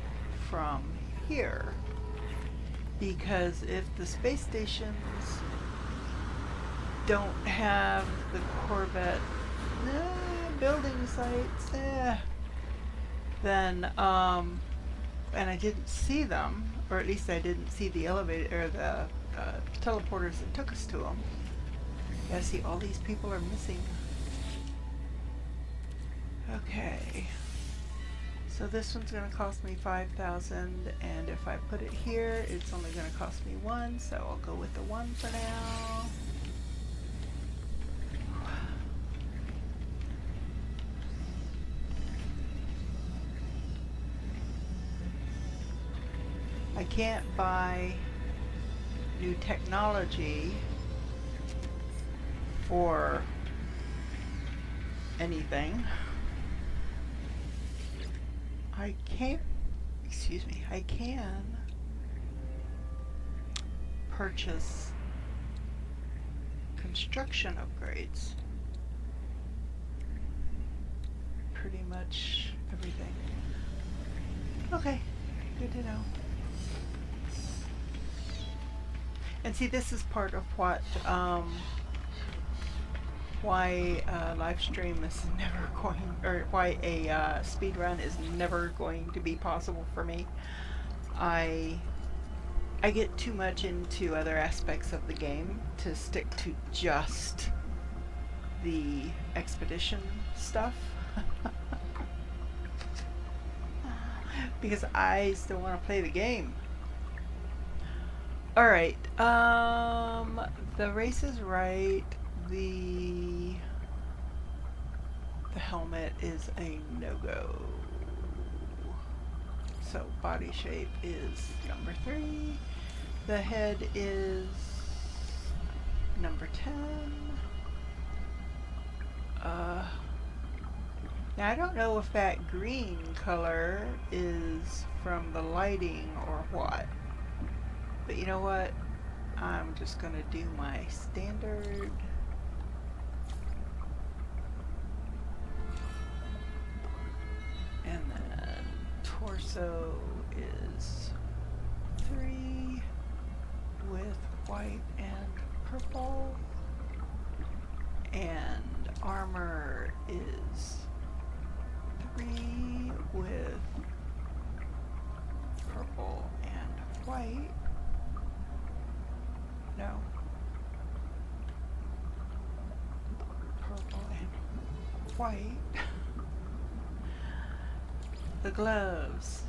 from here. Because if the space stations don't have the Corvette building sites, then, and I didn't see them, or at least I didn't see the elevator, or the teleporters that took us to them. Yeah, see, all these people are missing. Okay. So this one's going to cost me 5,000, and if I put it here, it's only going to cost me 1, so I'll go with the 1 for now. I can't buy new technology or anything. I can purchase construction upgrades. Pretty much everything. Okay, good to know. And see, this is part of what, why live stream is never going, or why a speed run is never going to be possible for me. I get too much into other aspects of the game to stick to just the expedition stuff. Because I still want to play the game. Alright, the race is right. The helmet is a no-go. So body shape is number 3. The head is number 10. Now I don't know if that green color is from the lighting or what. But you know what? I'm just gonna do my standard. And then torso is 3 with white and purple. And armor is 3 with purple and white. No. Purple and white. The gloves,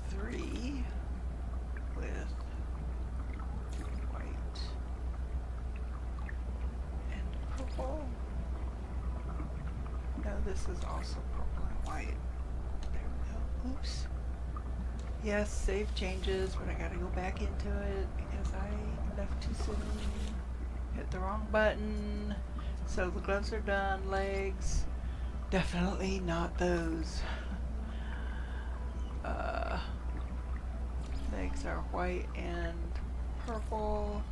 3 with white and purple. No, this is also purple and white. There we go. Oops. Yes, save changes, but I gotta go back into it because I left too soon. Hit the wrong button. So the gloves are done. Legs, definitely not those. Legs are white and purple.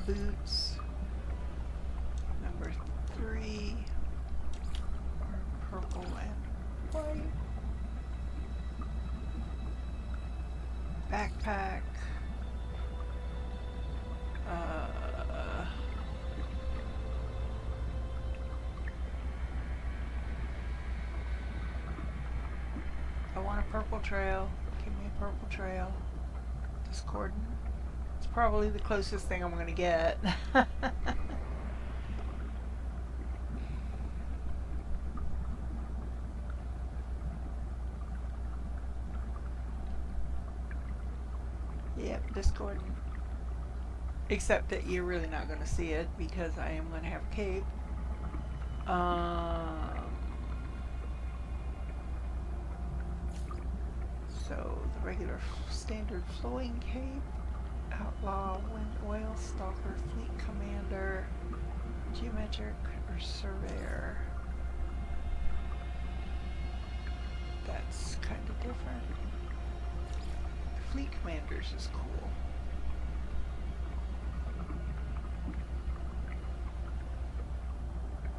Boots, number 3. Purple and white. Backpack. I want a purple trail. Give me a purple trail. Discordant. It's probably the closest thing I'm gonna get. Yep, Discordant. Except that you're really not gonna see it because I am gonna have a cape. So the regular standard flowing cape, outlaw, wind oil, stalker, fleet commander, geometric or surveyor. That's kind of different. The fleet commanders is cool.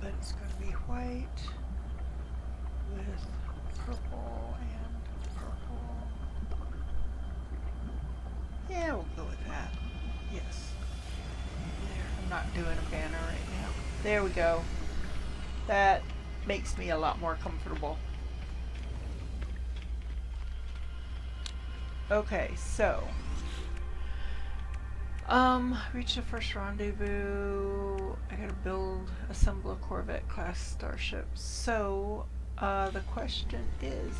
But it's going to be white with purple and purple. Yeah, we'll go with that. Yes. There. I'm not doing a banner right now. There we go. That makes me a lot more comfortable. Okay, so reach the first rendezvous. I gotta assemble a Corvette class starship. So, the question is,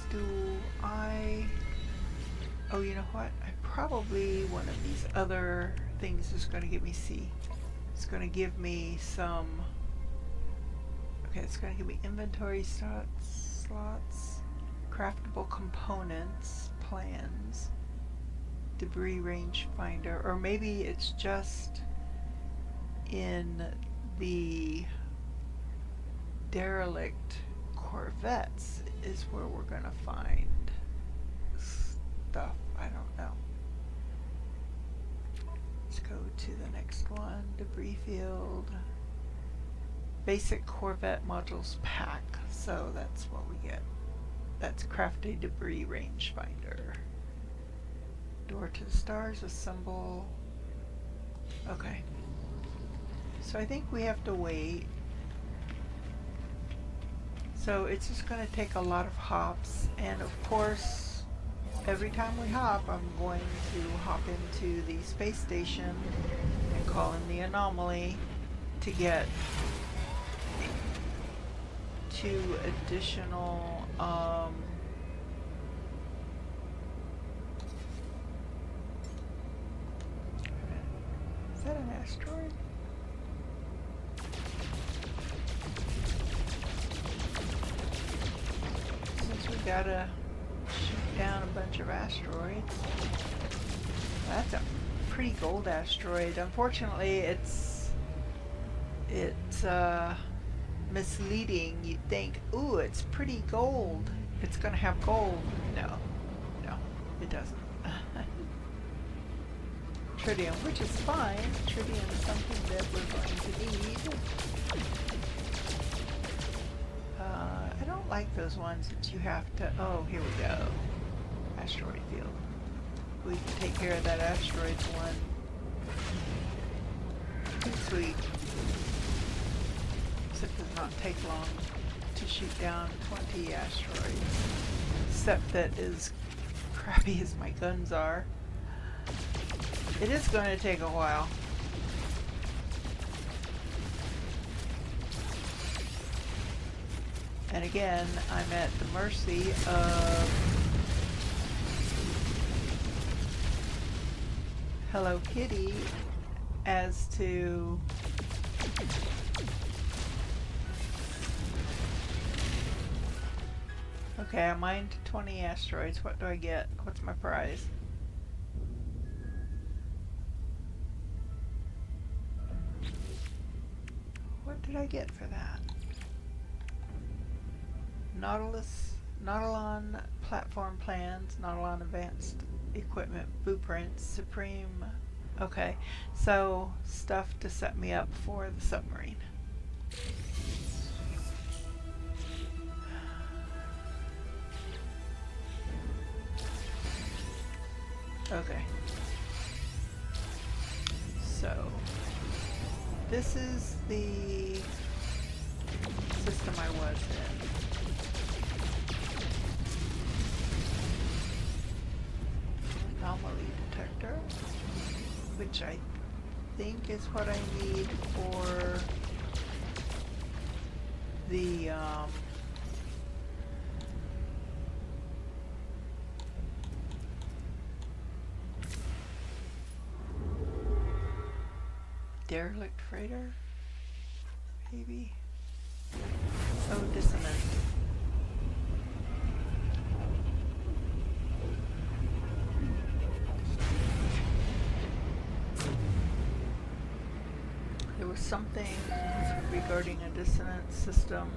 oh, you know what? Probably one of these other things is gonna give me C. It's gonna give me some, okay, it's gonna give me inventory slots, craftable components, plans, debris range finder, or maybe it's just in the derelict Corvettes is where we're gonna find stuff. I don't know. Let's go to the next one. Debris field. Basic Corvette modules pack. So that's what we get. That's craft a debris range finder. Door to the stars, assemble. Okay. So I think we have to wait. So it's just going to take a lot of hops, and of course, every time we hop, I'm going to hop into the space station and call in the anomaly to get 2 additional is that an asteroid? Since we gotta shoot down a bunch of asteroids. That's a pretty gold asteroid. Unfortunately, it's misleading. You'd think, ooh, it's pretty gold. It's gonna have gold. No, it doesn't. Tritium, which is fine. Tritium is something that we're going to need. I don't like those ones that you have to, oh, here we go. Asteroid field. We can take care of that asteroid one. Sweet. Except it does not take long to shoot down 20 asteroids. Except that as crappy as my guns are, it is going to take a while. And again, I'm at the mercy of Hello Kitty as to okay, I mined 20 asteroids. What do I get? What's my prize? What did I get for that? Nautilon platform plans, Nautilon advanced equipment blueprints, Supreme. Okay, so stuff to set me up for the submarine. Okay. So this is the system I was in. Anomaly detector. which I think is what I need for the derelict freighter, maybe. Oh, dissonance. There was something regarding a dissonance system.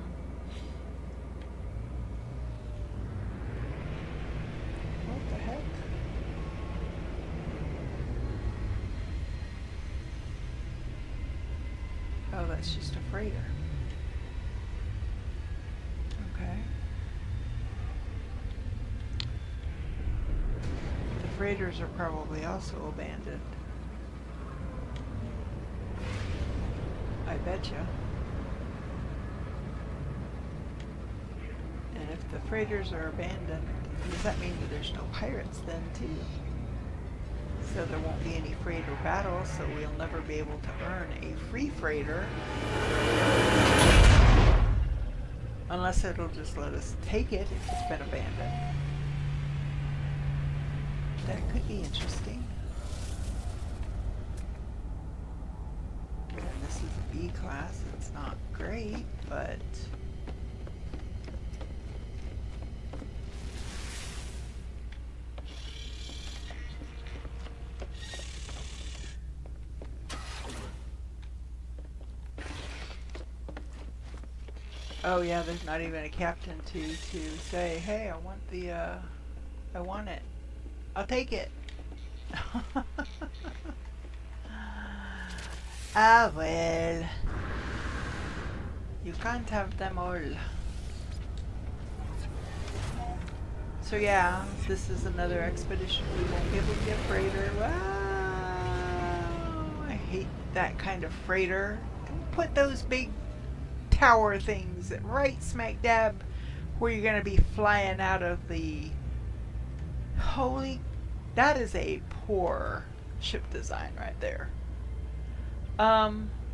What the heck? Oh, that's just a freighter. Okay. The freighters are probably also abandoned. I betcha. And if the freighters are abandoned, does that mean that there's no pirates then too? So there won't be any freighter battles, so we'll never be able to earn a free freighter. Unless it'll just let us take it if it's been abandoned. That could be interesting. And this is a B class, it's not great, but oh yeah, there's not even a captain to say, hey, I want the, I want it. I'll take it. Ah, well. You can't have them all. So yeah, this is another expedition. We won't be able to get freighter. Wow. I hate that kind of freighter. Put those big tower things right smack dab where you're going to be flying out of the... Holy... That is a poor ship design right there.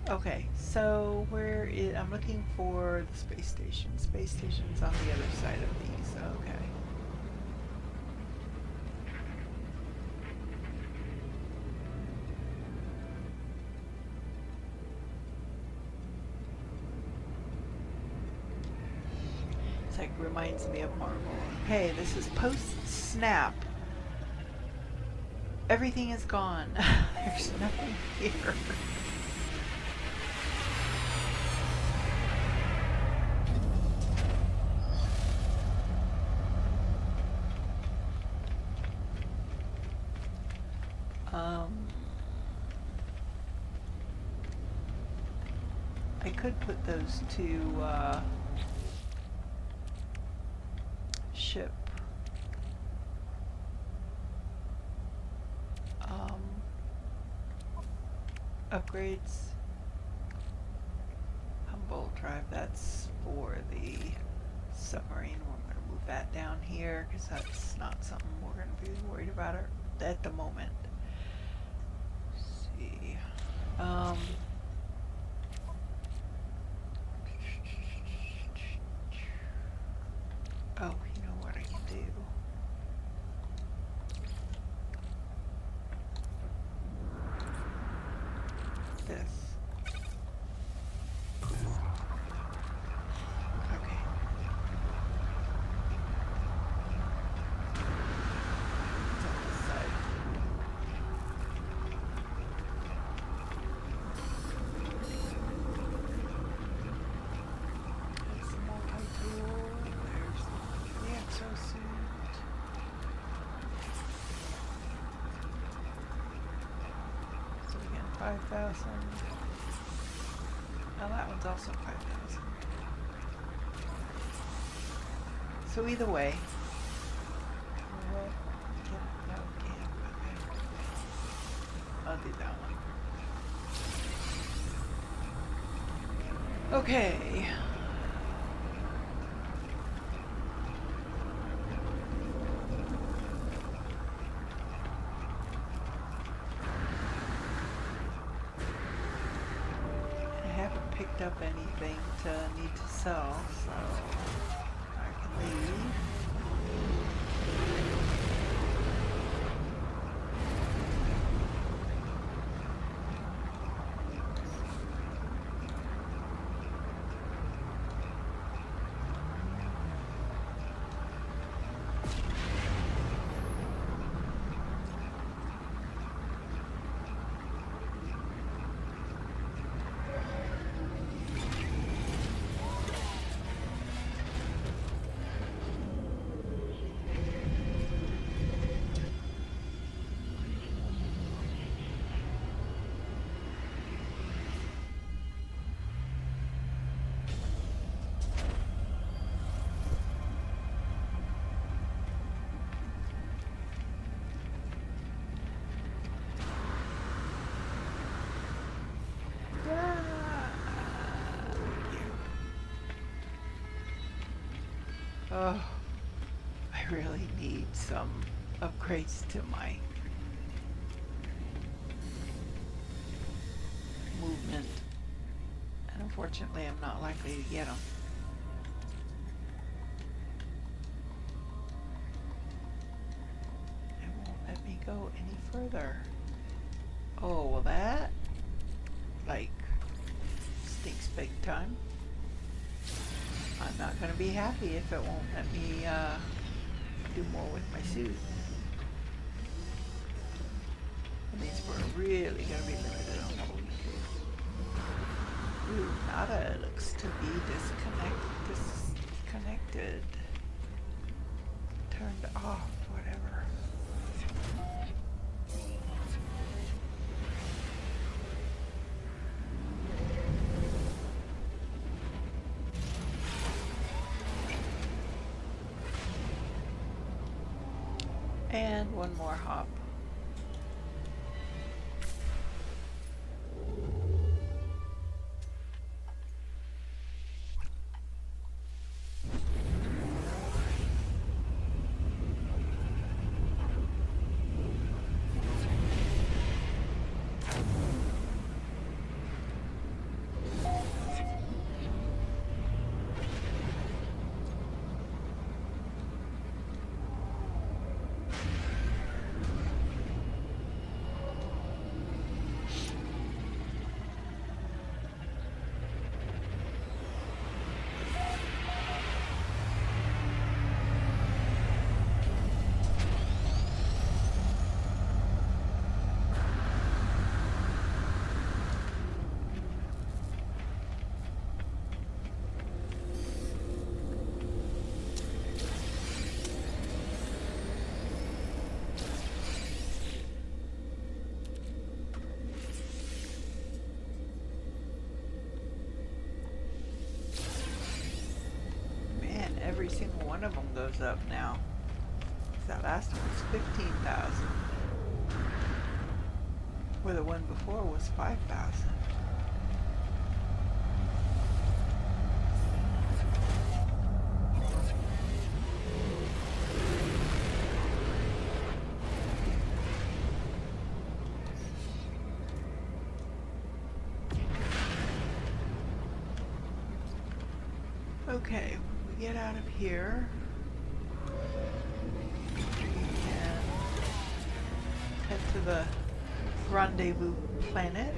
Okay, so where is... I'm looking for the space station. Space station's on the other side of these. Okay. It's like reminds me of Marvel. Hey, this is post-snap. Everything is gone. There's nothing here. I could put those two ship upgrades. Humboldt Drive, that's for the submarine. We're going to move that down here because that's not something we're going to be worried about at the moment. Let's see. Oh, you know what I can do? This. Okay. It's on this side. There's the multi-tool. There's the exosuit. So again, 5,000. Now that one's also 5,000. So either way. I'll do that one. Okay. need to sell, so I can leave. Oh, I really need some upgrades to my movement, and unfortunately I'm not likely to get them. It won't let me go any further. Oh, well that, like, stinks big time. I'm not going to be happy if it won't let me do more with my suit. That means we're really going to be limited on what we can do. Ooh, Nada looks to be disconnected. Turned off, whatever. And one more hop. Every single one of them goes up now. That last one was 15,000. Where the one before was 5,000. Okay, when we get out of here, we can head to the rendezvous planet.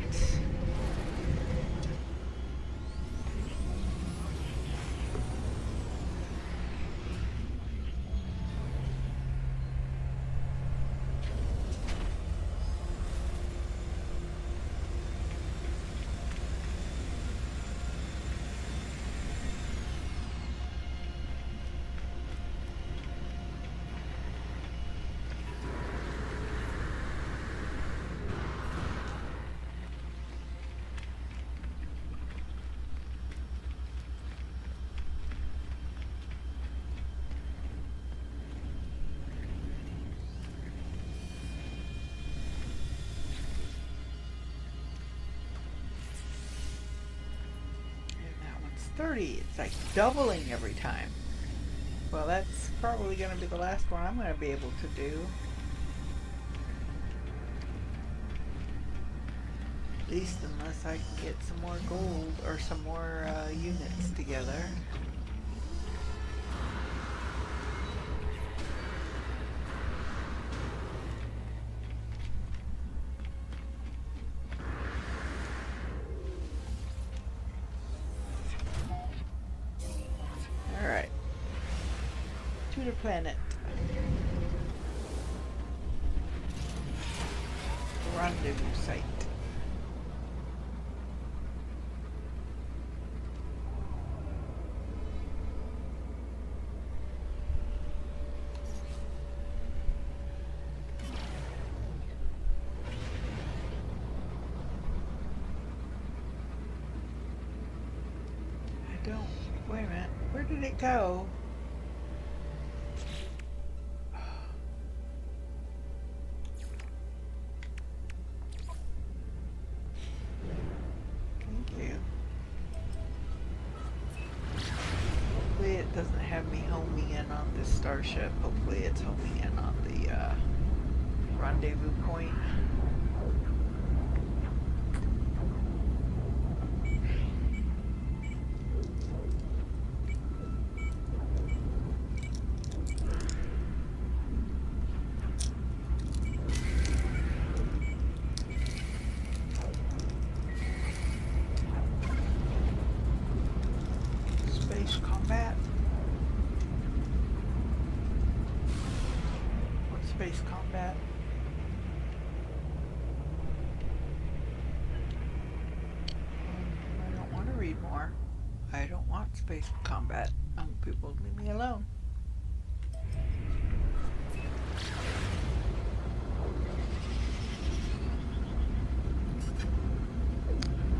And that one's 30. It's like doubling every time. Well, that's probably going to be the last one I'm going to be able to do. At least unless I can get some more gold or some more units together. Alright. To the planet. Rendezvous site. Wait a minute. Where did it go? Thank you. Hopefully it doesn't have me homing in on this starship. Hopefully it's homing in on the rendezvous point. Space combat. I don't want to read more. I don't want space combat. I want people to leave me alone.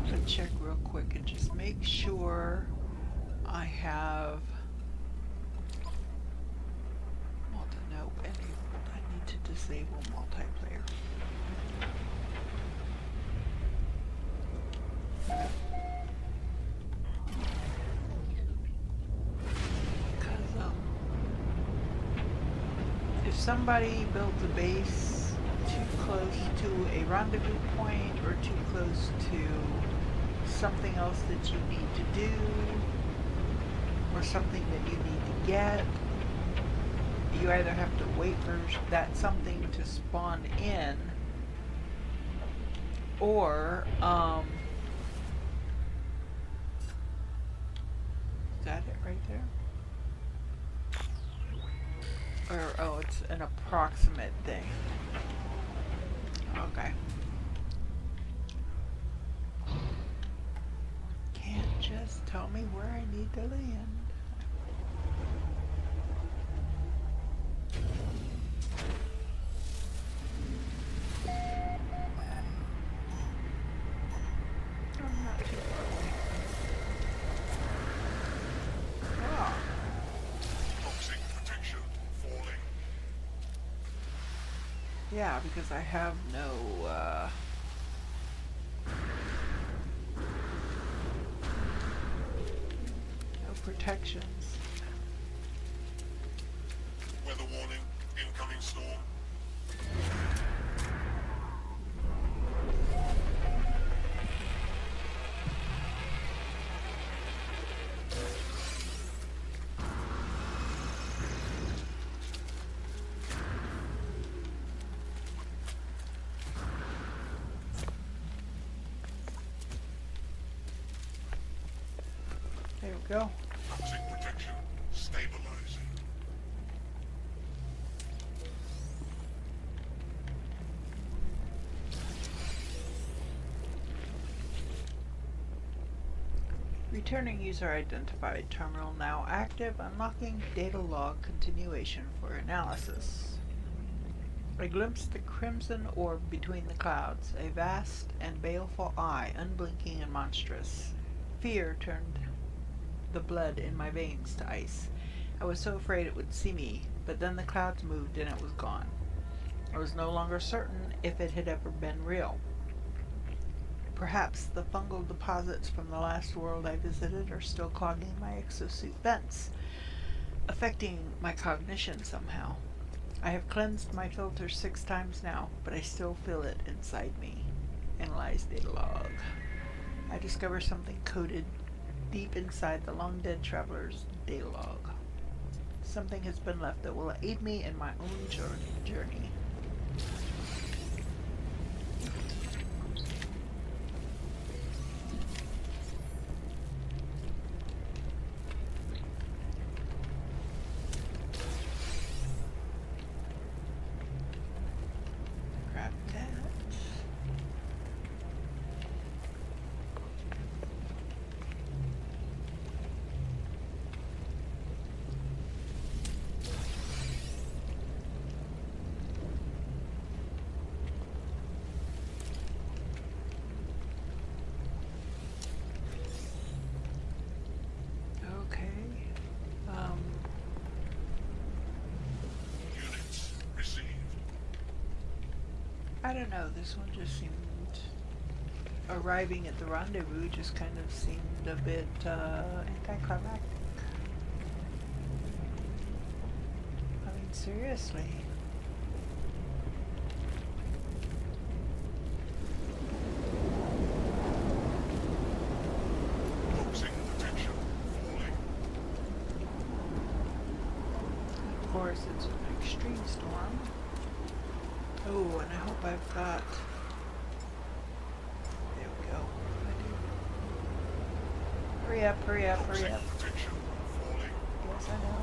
Let's check real quick and just make sure I have nope, enabled. I need to disable multiplayer. Because if somebody builds a base too close to a rendezvous point or too close to something else that you need to do or something that you need to get, you either have to wait for that something to spawn in, or is that it right there? Or oh, it's an approximate thing. Okay. Can't just tell me where I need to land. Yeah, because I have no protections. Weather warning, incoming storm. There we go. Toxic protection stabilizing. Returning user identified. Terminal now active. Unlocking data log continuation for analysis. I glimpsed the crimson orb between the clouds, a vast and baleful eye, unblinking and monstrous. Fear turned the blood in my veins to ice. I was so afraid it would see me, but then the clouds moved and it was gone. I was no longer certain if it had ever been real. Perhaps the fungal deposits from the last world I visited are still clogging my exosuit vents, affecting my cognition somehow. I have cleansed my filter 6 times now, but I still feel it inside me. Analyze data log. I discover something coded deep inside the long dead traveler's data log. Something has been left that will aid me in my own journey. Grab that. Okay. Units received. I don't know, this one just seemed, arriving at the rendezvous just kind of seemed a bit, anticlimactic. I mean, seriously. Toxic protection falling. Of course, it's an extreme storm. Oh, and I hope I've got... There we go. I do. Hurry up, hurry up, hurry Toxic up. protection falling. Yes, I know.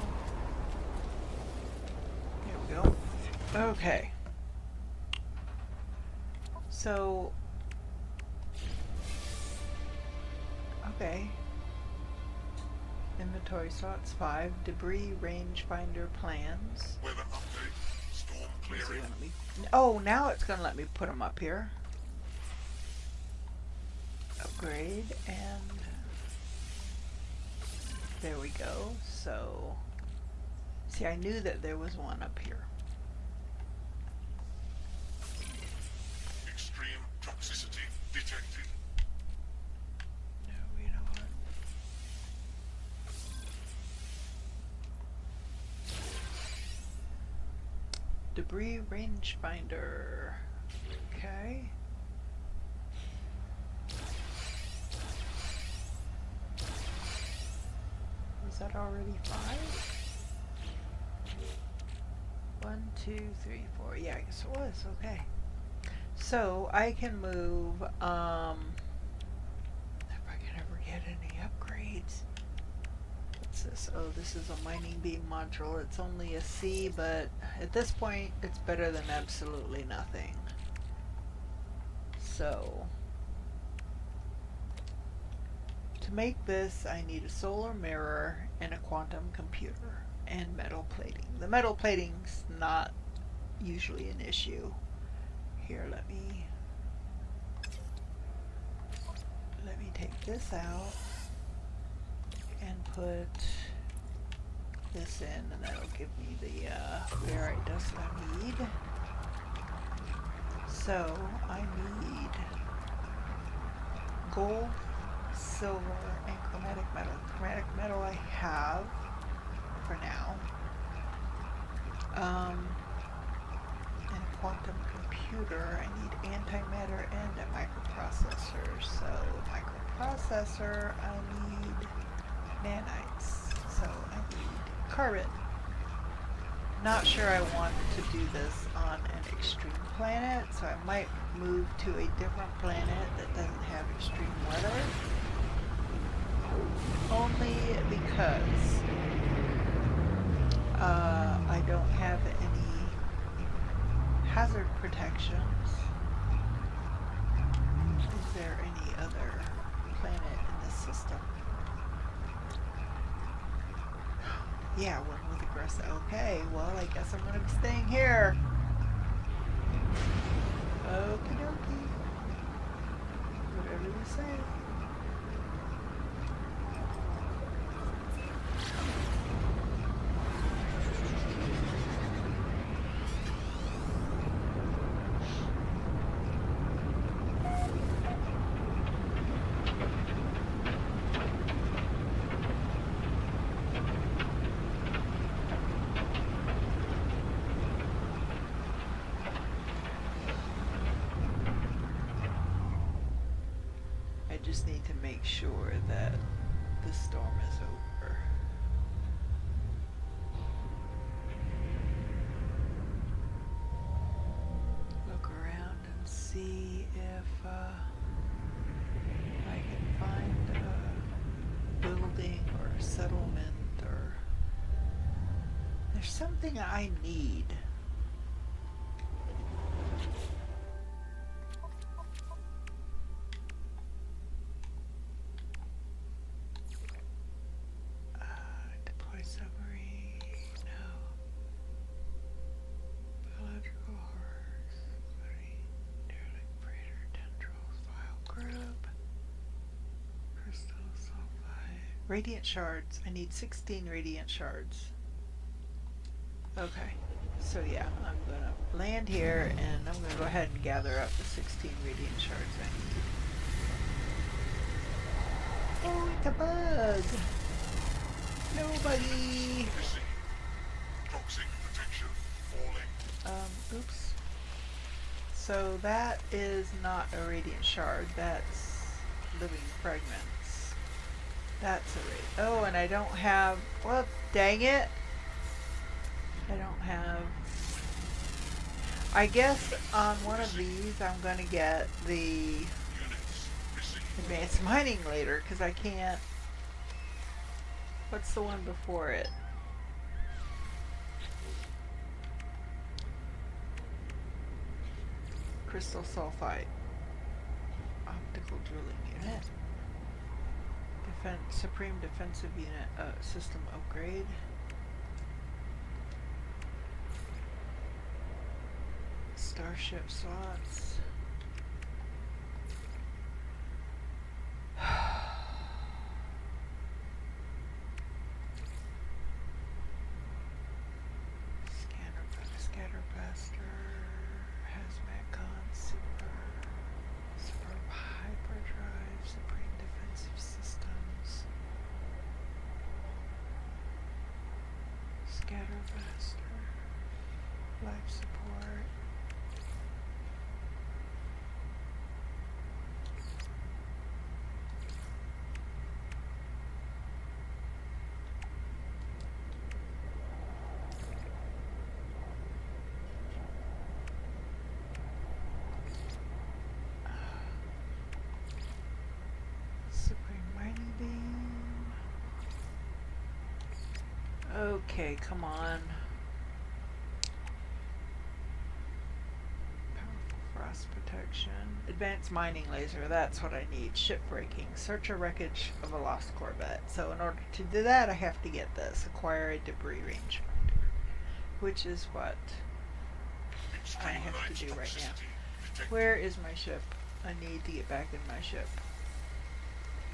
There we go. Okay. So... Okay. Inventory slots 5. Debris rangefinder plans. Weather update. Storm Is it clearing. gonna let me- Oh, now it's gonna let me put them up here. Upgrade and there we go. So, see, I knew that there was one up here. Extreme toxicity detected. No, you know what? Debris rangefinder. Okay. Is that already 5? 1, 2, 3, 4. Yeah, I guess it was. Okay. So I can move, if I can ever get any upgrades. What's this? Oh, this is a mining beam module. It's only a C, but at this point, it's better than absolutely nothing. So, to make this, I need a solar mirror and a quantum computer and metal plating. The metal plating's not usually an issue. Here, let me take this out and put this in, and that'll give me the ferrite dust I need. So I need gold, silver, and chromatic metal. Chromatic metal I have for now. And a quantum computer. I need antimatter and a microprocessor. So microprocessor, I need nanites. So I need carbon. Not sure I want to do this on an extreme planet, so I might move to a different planet that doesn't have extreme weather. Only because I don't have any hazard protections. Is there any other planet in this system? Yeah, one with aggressive. Okay, well, I guess I'm gonna be staying here. Okie dokie. Whatever you say. sure that the storm is over. Look around and see if I can find a building or a settlement or there's something I need. Deploy submarine. No. Biological horrors. Derelict freighter. Tendrils. File group. Crystal sulfide. Radiant shards. I need 16 radiant shards. Okay. So yeah, I'm gonna land here and I'm gonna go ahead and gather up the 16 radiant shards I need. Oh, it's a bug! Nobody! Missing. Toxic detection. Falling. Oops. So that is not a radiant shard, that's living fragments. That's a oh, and I don't have, well, dang it! I don't have, I guess on one of these I'm gonna get the Units. Missing. advanced mining later, because I can't, what's the one before it? Crystal sulfide. Optical drilling unit. Supreme defensive unit, system upgrade. Starship slots. Scatter blaster, hazmat con, super hyperdrive, supreme defensive systems, scatter blaster, life support. Supreme mighty beam. Okay, come on. Powerful frost protection. Advanced mining laser, that's what I need. Ship breaking. Search a wreckage of a lost Corvette. So in order to do that, I have to get this. Acquire a debris range finder. Which is what I have to do right now. Detected. Where is my ship? I need to get back in my ship.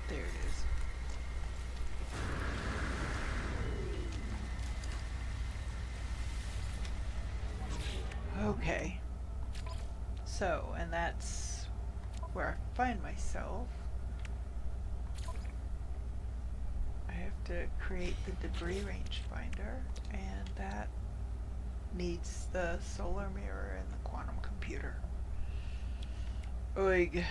There it is. Okay. So, and that's where I find myself. I have to create the debris rangefinder, and that needs the solar mirror and the quantum computer. Oig.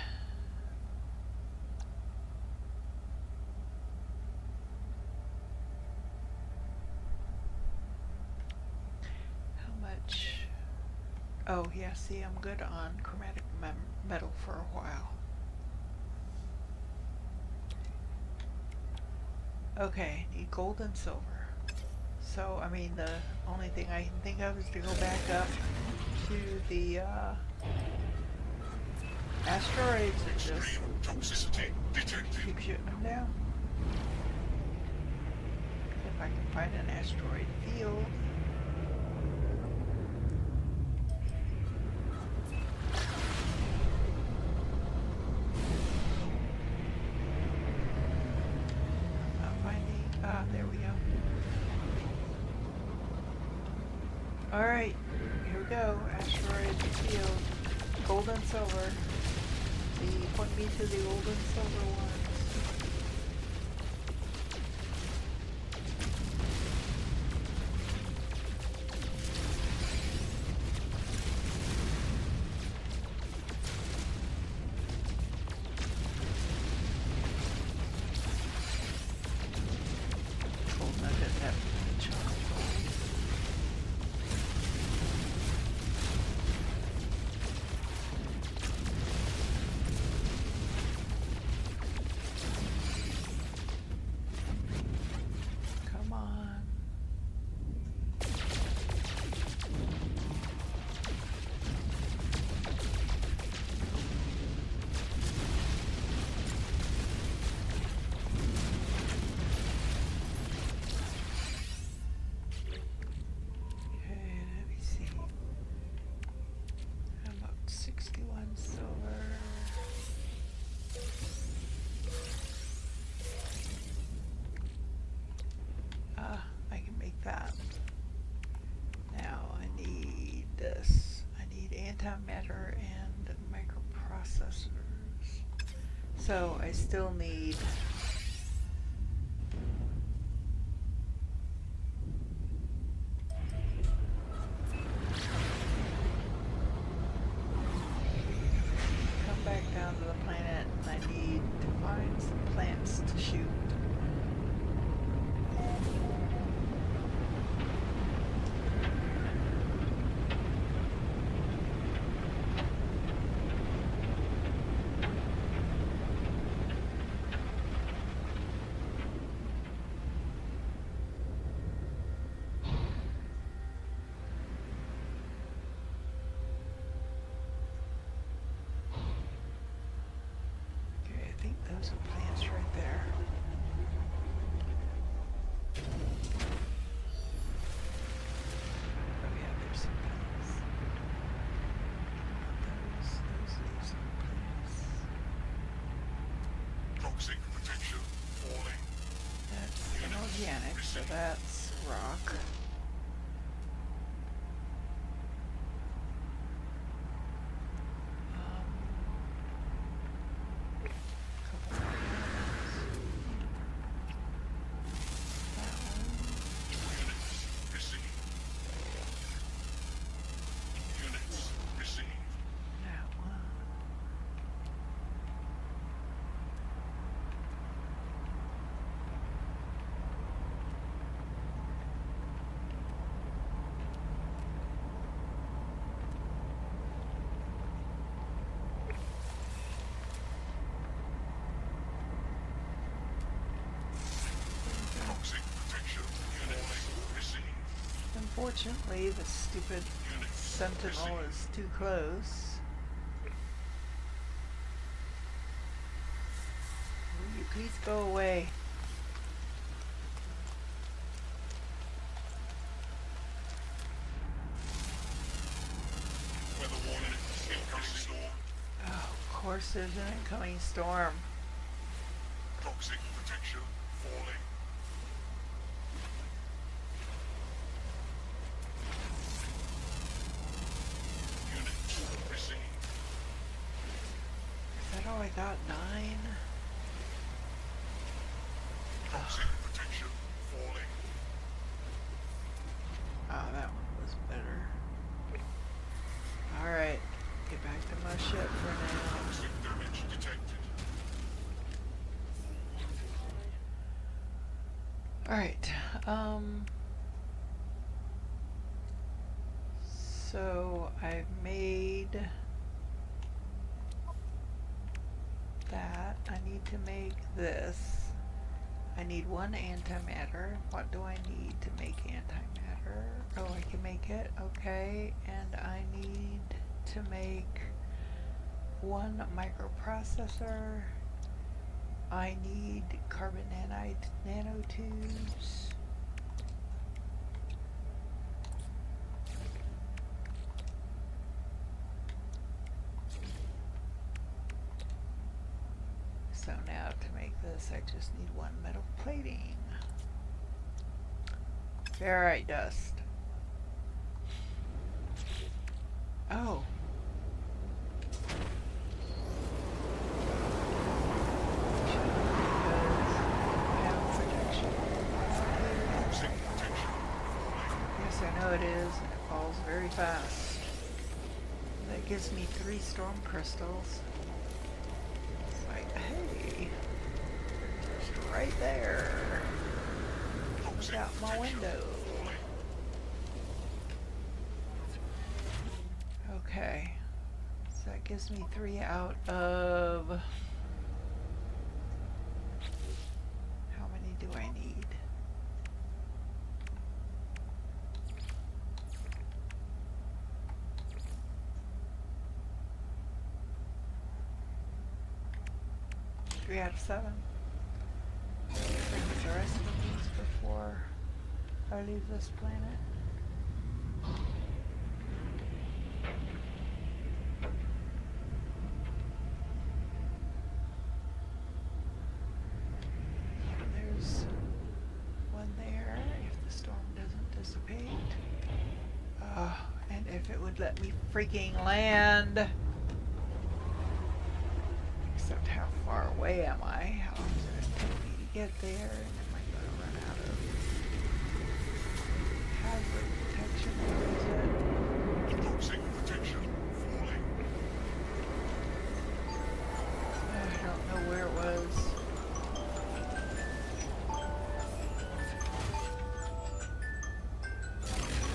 How much? Oh, yeah, see, I'm good on chromatic metal for a while. Okay, need gold and silver. So, I mean, the only thing I can think of is to go back up to the asteroids and just Extreme toxicity detected. keep shooting them down. If I can find an asteroid field. Not finding. Ah, there we go. Alright, here we go. Asteroid field. Gold and silver. Point me to the gold and silver ones. that chocolate gold. Come on. Okay, let me see. I'm up 61 silver. I can make that. Now I need this. I need antimatter and microprocessors. So I still need come back down to the planet and I need to find some plants to shoot. Okay, I think those are plants right there. Oh yeah, there's some plants. Those leaves are plants. Toxic protection falling. That's inorganic, so that's rock. Couple more diamonds. That one. Units received. Units received. That one. Toxic protection units received. Unfortunately, the stupid Units sentinel received. is too close. Will you please go away? Weather warning. Incoming storm. Oh, of course there's an incoming storm. Toxic protection falling. Units received. Is that all I got? 9? Toxic protection falling. Oh, that one was better. Alright, get back to my ship for now. Toxic damage detected. Alright, so I've made that. I need to make this. I need one antimatter. What do I need to make antimatter? Oh, I can make it. Okay, and I need to make one microprocessor. I need carbon nanotubes. So now to make this, I just need one metal plating. Ferrite dust. Oh. Toxic protection falling. Yes, I know it is, and it falls very fast. That gives me 3 storm crystals. It's like, hey, just right there. Look out my window. Okay. So that gives me 3 out of... How many do I need? Three out of 7. Finish the rest of these before I leave this planet. There's one there if the storm doesn't dissipate. And if it would let me freaking land. Except how far away am I? How long is it going to take me to get there? And am I going to run out of hazard protection? Where is it? Toxic protection falling. I don't know where it was.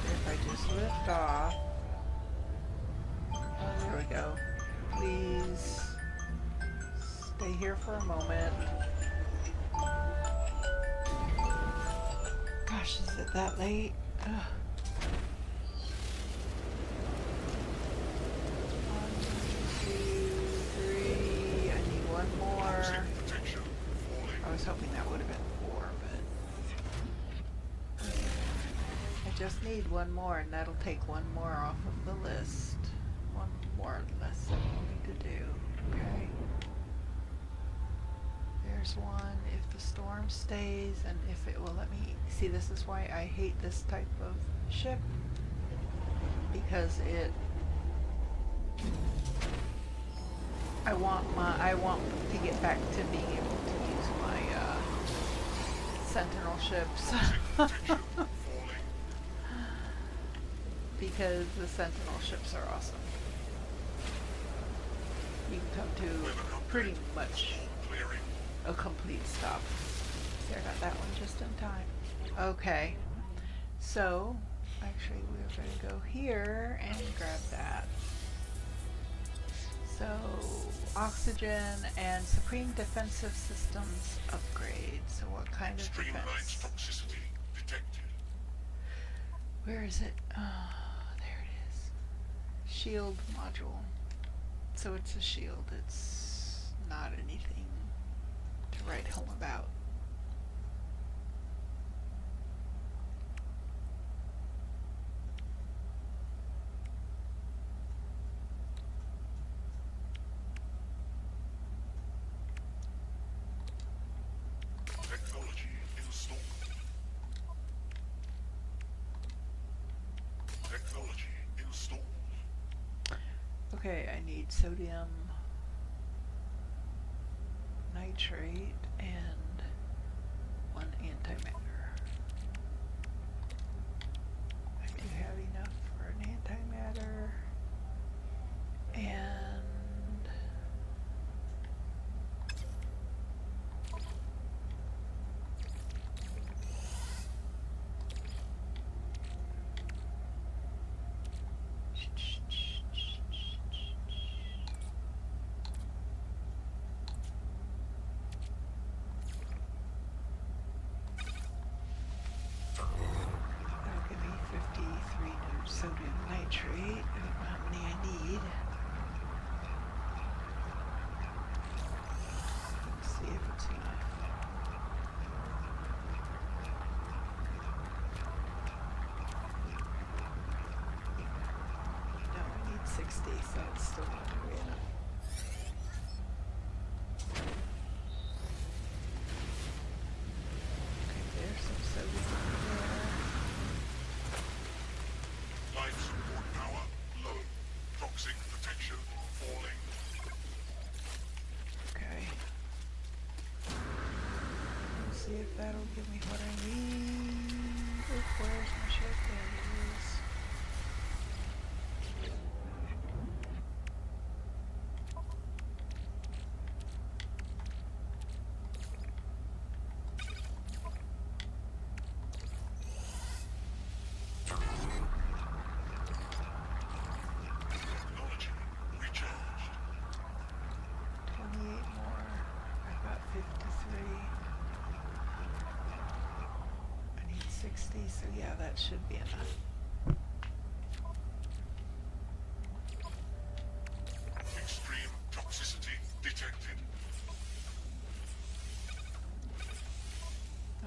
If I just lift off. Oh, there we go. Please stay here for a moment. Gosh, is it that late? Ugh. 1, 2, 3. I need one more. Toxic protection falling. I was hoping that would have been 4, but I just need one more, and that'll take one more off of the list. One more less that we'll need to do. Okay. There's one. If the storm stays, and if it will let me see, this is why I hate this type of ship, because I want to get back to being able to use my Sentinel ships. Protection falling. Because the Sentinel ships are awesome. You can come to pretty much Clearing. a complete stop. See, I got that one just in time. Okay. So, actually we're going to go here and grab that. So, oxygen and Supreme Defensive Systems upgrade. So what kind of Streamline defense? toxicity detected. Where is it? There it is. Shield module. So it's a shield. It's not anything to write home about. Technology installed. Technology installed. Okay, I need sodium nitrate and 1 antimatter. I do have enough for an antimatter and that'll give me 53 sodium nitrate. I don't know how many I need. Let's see if it's enough. No, I need 60, so it's still not going to be enough. Okay, there's some sodium over there. Life support power low. Toxic protection falling. Okay. Let's see if that'll give me what I need. Oh, where's my ship? There it is. so yeah, that should be enough. Extreme toxicity detected.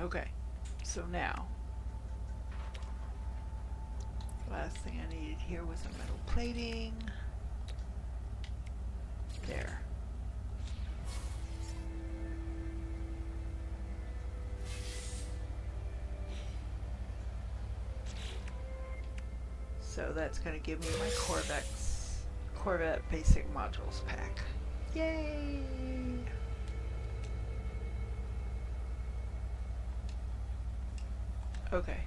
Okay, so now, last thing I needed here was a metal plating. There. So that's going to give me my Corvette basic modules pack. Yay! Okay.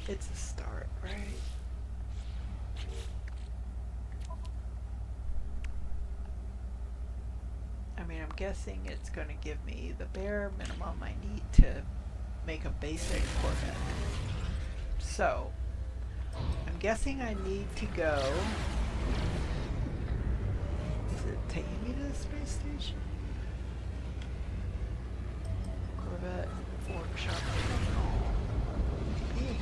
It's a start, right? I mean, I'm guessing it's going to give me the bare minimum I need to make a basic Corvette. So, I'm guessing I need to go. Is it taking me to the space station? Corvette workshop terminal. Yeah.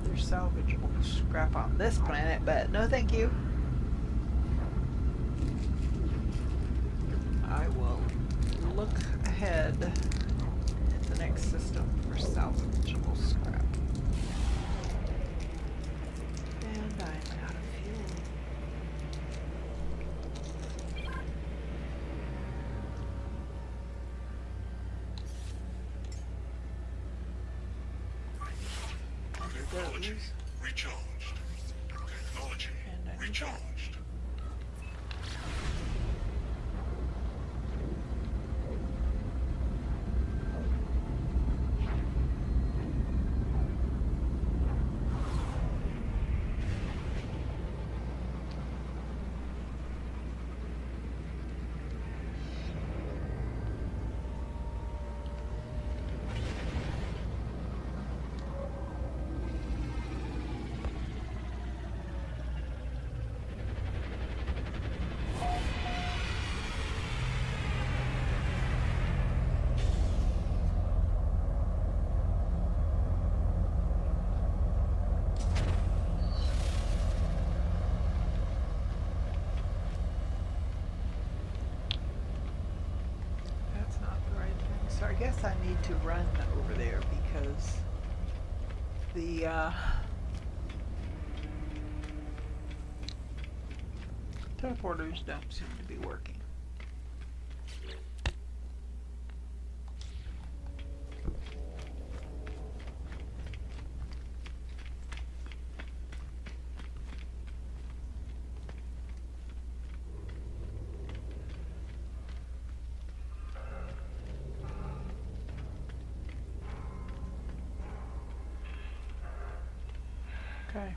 There's salvageable scrap on this planet, but no thank you. I will look ahead at the next system for salvageable scrap. And I'm out of fuel. Technology recharged. Technology And I need recharged. That's not the right thing. So I guess I need to run over there because the teleporters don't seem to be working. Okay.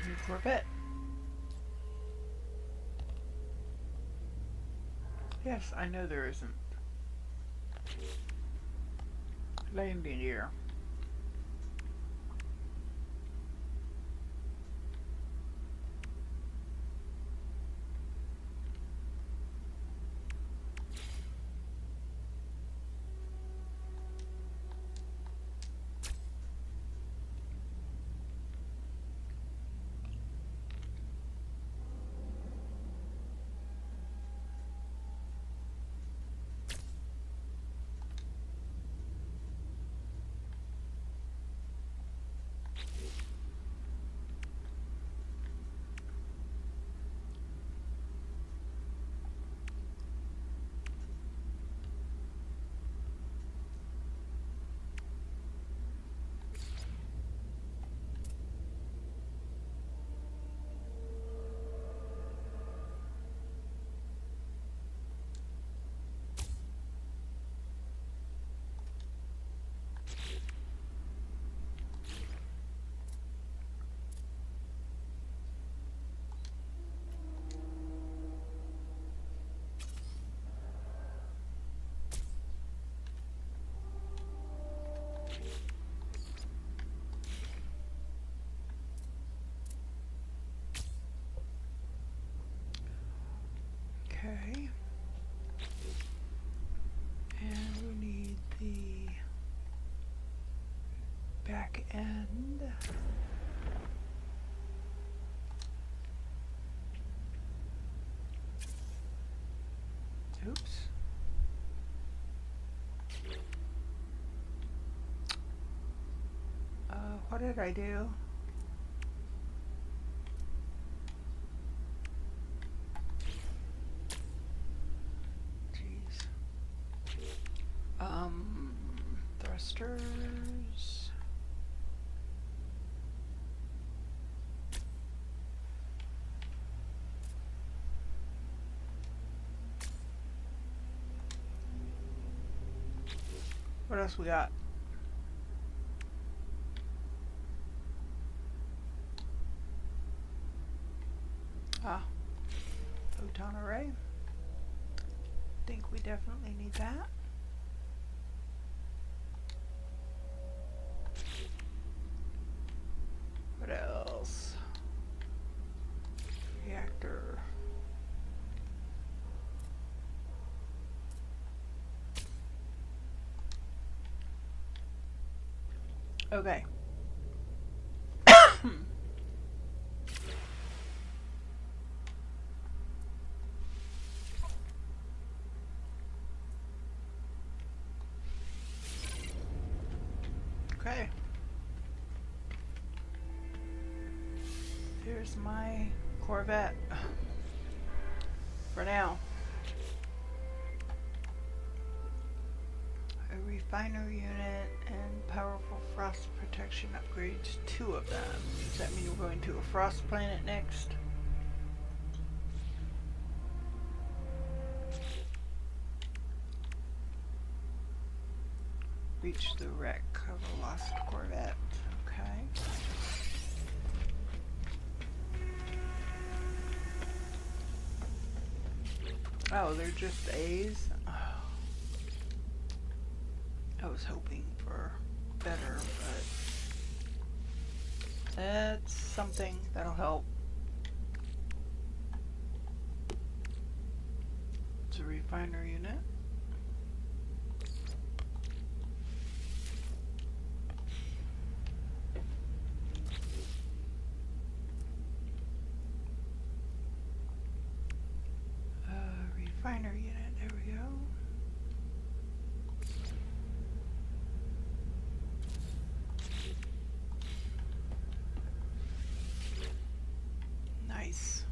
New Corvette. Yes, I know there isn't. Landing gear. Okay. And we need the back end. Oops. What did I do? Jeez. Thrusters. What else we got? Ah, photon array. Think we definitely need that. What else? Reactor. Okay. Okay. Here's my Corvette. For now. A refiner unit and powerful frost protection upgrades, 2 of them. Does that mean we're going to a frost planet next? Reach the wreck of a lost Corvette. Okay. Oh, they're just A's? Oh. I was hoping for better, but that's something that'll help. It's a refiner unit. Refiner unit, there we go. Nice.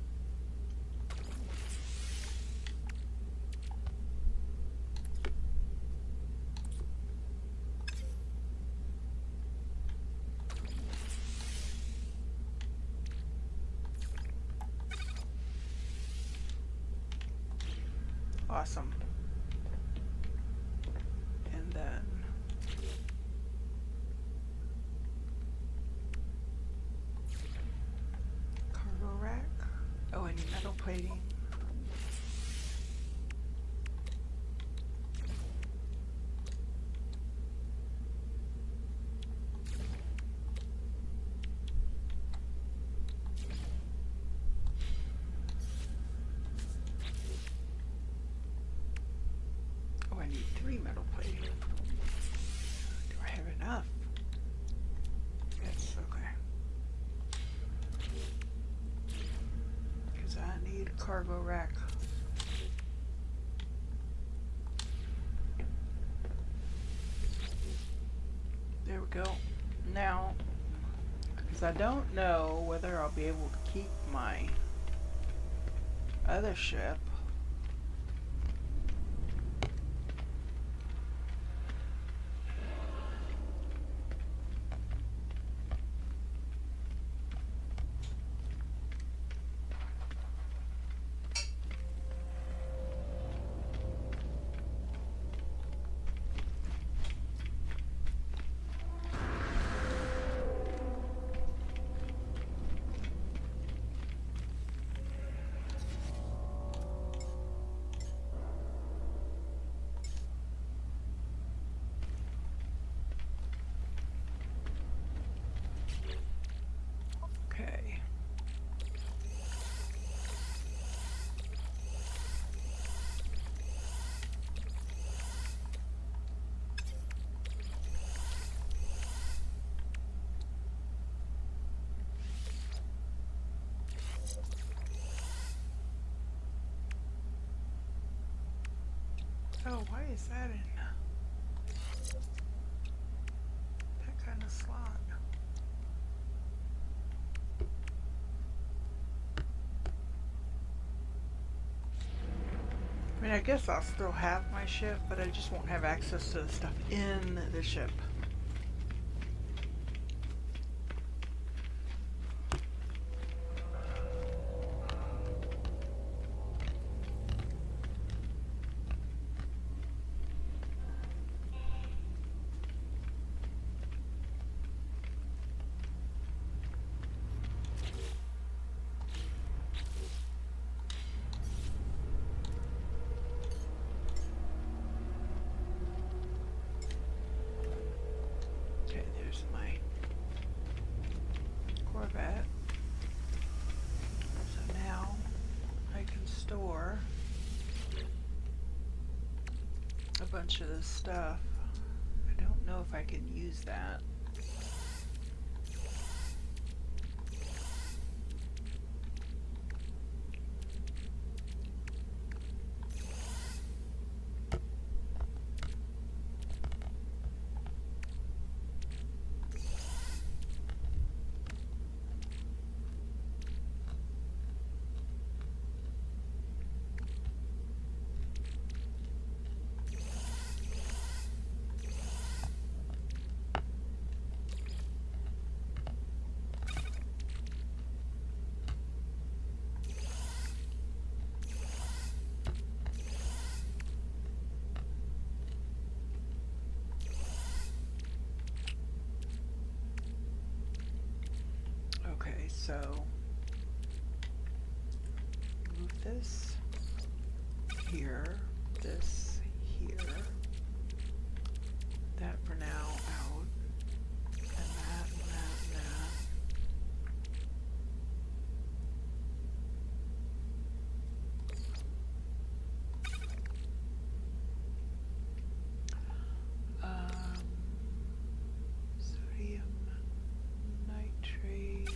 Awesome. And then cargo rack. Oh, I need metal plating. Oh, I need 3 metal plating. Do I have enough? Yes, okay. Because I need a cargo rack. There we go. Now, because I don't know whether I'll be able to keep my other ship. is that in? That kind of slot. I mean, I guess I'll still have my ship, but I just won't have access to the stuff in the ship. Okay, there's my Corvette. So now I can store a bunch of this stuff. I don't know if I can use that. Okay, so move this here, this here, that for now out, and that, and that, and that. Sodium nitrate,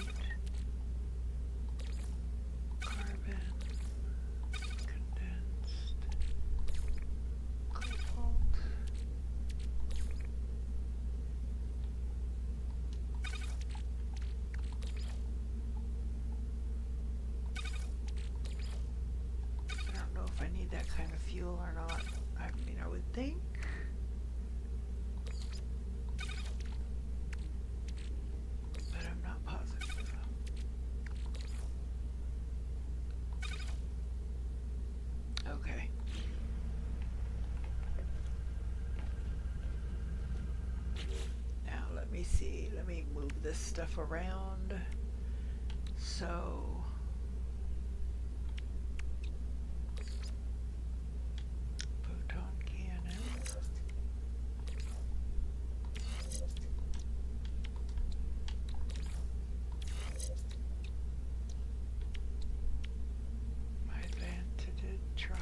carbon, condensed, cobalt. I don't know if I need that kind of fuel or not. I mean, I would think. But I'm not positive. Okay. Now let me see. Let me move this stuff around. So photon cannon. My advantage drive.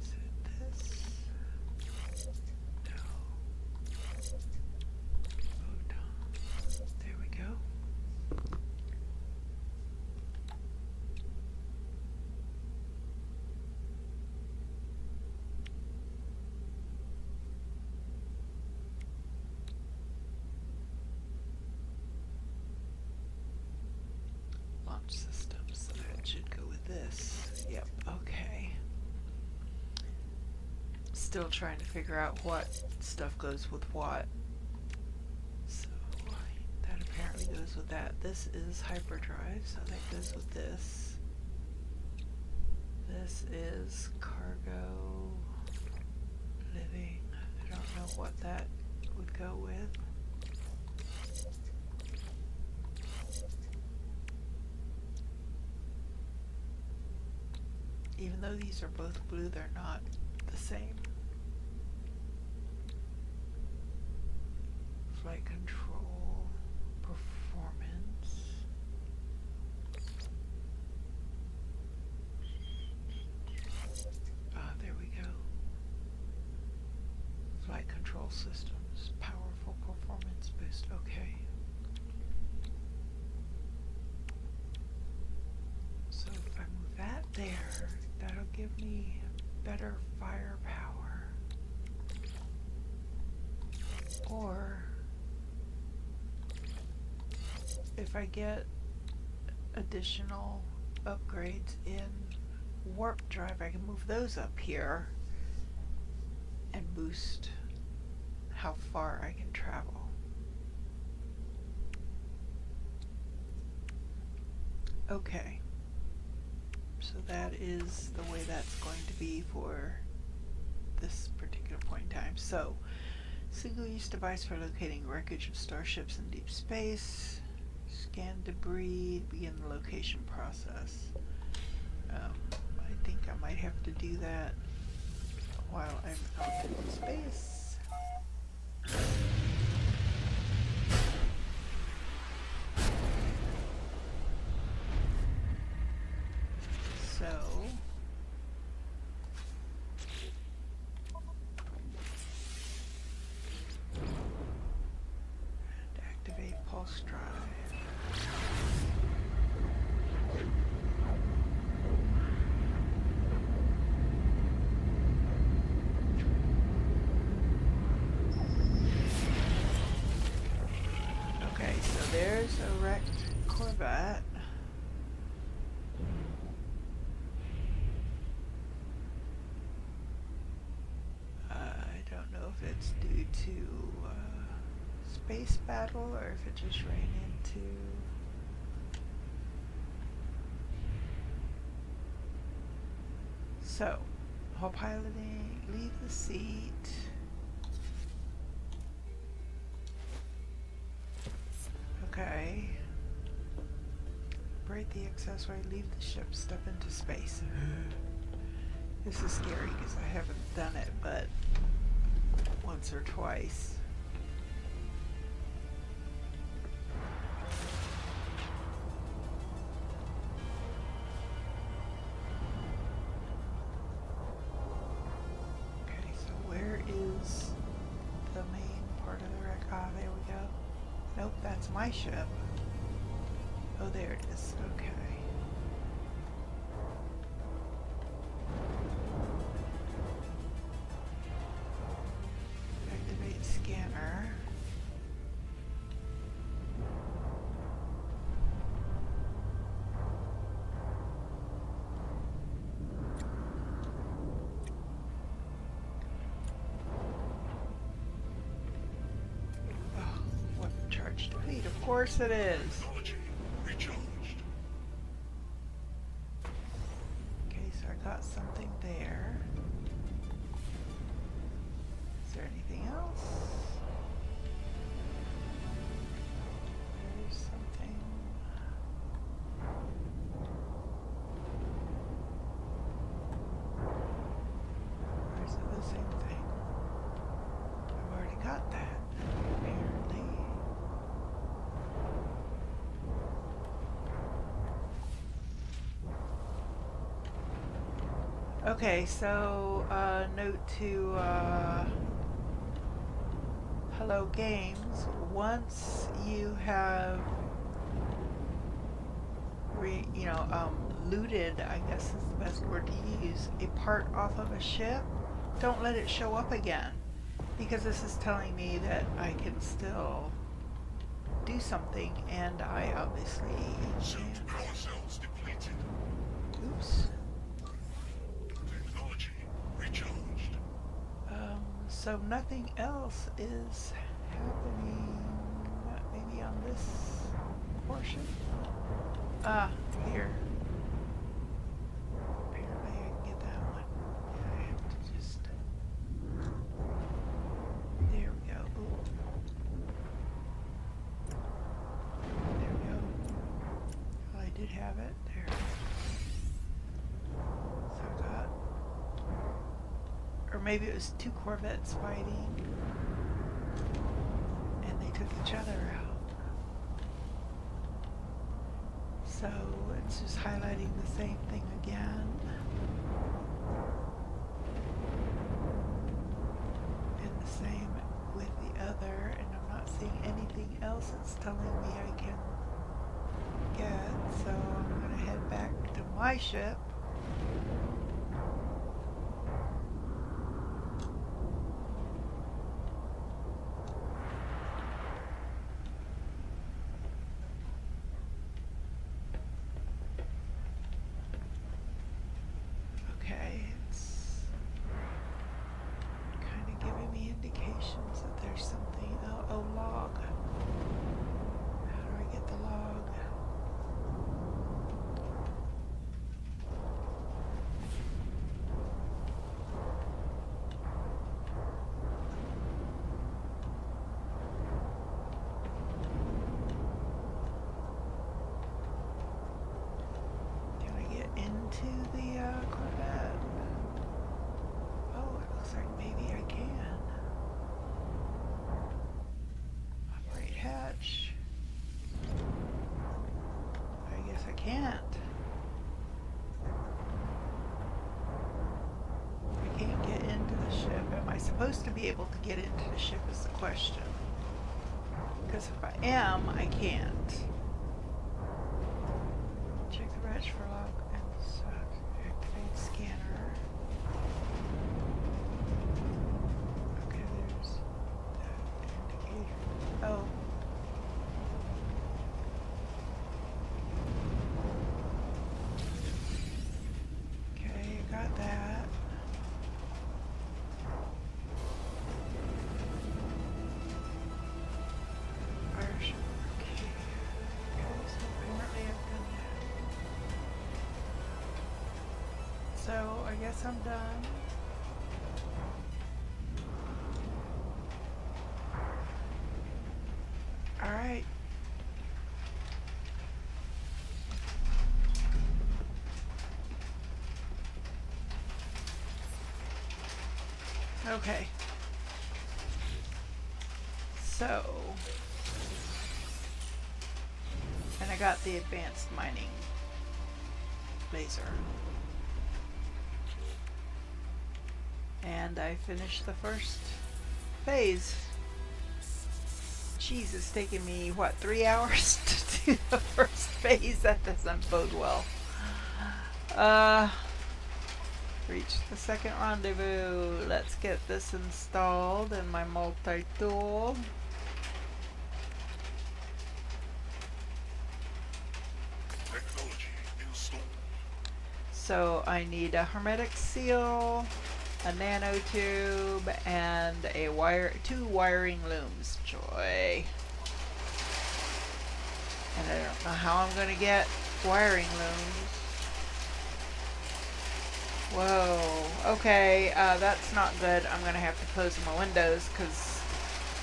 Is it this? No. Photon. There we go. Launch system, so that should go with this. Yep, okay. Still trying to figure out what stuff goes with what. So that apparently goes with that. This is hyperdrive, so that goes with this. This is cargo living. I don't know what that would go with. Even though these are both blue, they're not the same. Flight control, performance. Ah, there we go. Flight control systems. Powerful performance boost. Okay. So if I move that there, that'll give me better firepower. Or if I get additional upgrades in warp drive, I can move those up here and boost how far I can travel. Okay. So that is the way that's going to be for this particular point in time. So, single-use device for locating wreckage of starships in deep space. Scan debris, begin the location process. I think I might have to do that while I'm out in space. So, and activate pulse drive. Okay, so there's a wrecked Corvette. I don't know if it's due to space battle or if it just ran into so while piloting, leave the seat. Okay. Operate the accessory, leave the ship, step into space. This is scary because I haven't done it but once or twice. Okay, so where is the main part of the wreck? Ah, there we go. Nope, that's my ship. Oh, there it is. Okay. Activate scanner. Oh, weapon charge deplete. Of course it is. Technology recharged. Okay, so I got something there. Is there anything else? There's something. Or is it the same thing? I've already got that, apparently. Okay, so note to Hello Games, once you have looted, I guess is the best word to use, a part off of a ship, don't let it show up again, because this is telling me that I can still do something, and I obviously Suit can't. power cells depleted. Oops. Technology recharged. So nothing else is happening, maybe on this portion. Ah, here. Apparently I can get that one. Yeah, I have to just... There we go. Ooh. There we go. Oh, I did have it. There. So I got... Or maybe it was two Corvettes fighting, and they took each other out. So it's just highlighting the same thing again. And the same with the other, and I'm not seeing anything else it's telling me I can get, so I'm gonna head back to my ship. Okay, it's kind of giving me indications that there's something. Oh, log. How do I get the log? Can I get into the Corvette? Oh, it looks like maybe I can. Operate hatch. I guess I can't. I can't get into the ship. Am I supposed to be able to get into the ship is the question. Because if I am, I can't. Check the reg for log and activate scanner. Okay, there's that indicator. Oh. Okay, got that. Fire ship. Okay. Okay, so apparently I've done that. So I guess I'm done. Alright. Okay. So, and I got the advanced mining laser. And I finished the first phase. Jeez, it's taken me, what, 3 hours to do the first phase? That doesn't bode well. Reached the second rendezvous. Let's get this installed in my multi-tool. Technology installed. So I need a hermetic seal, a nanotube, and a two wiring looms. Joy. And I don't know how I'm gonna get wiring looms. Whoa, okay, that's not good. I'm gonna have to close my windows because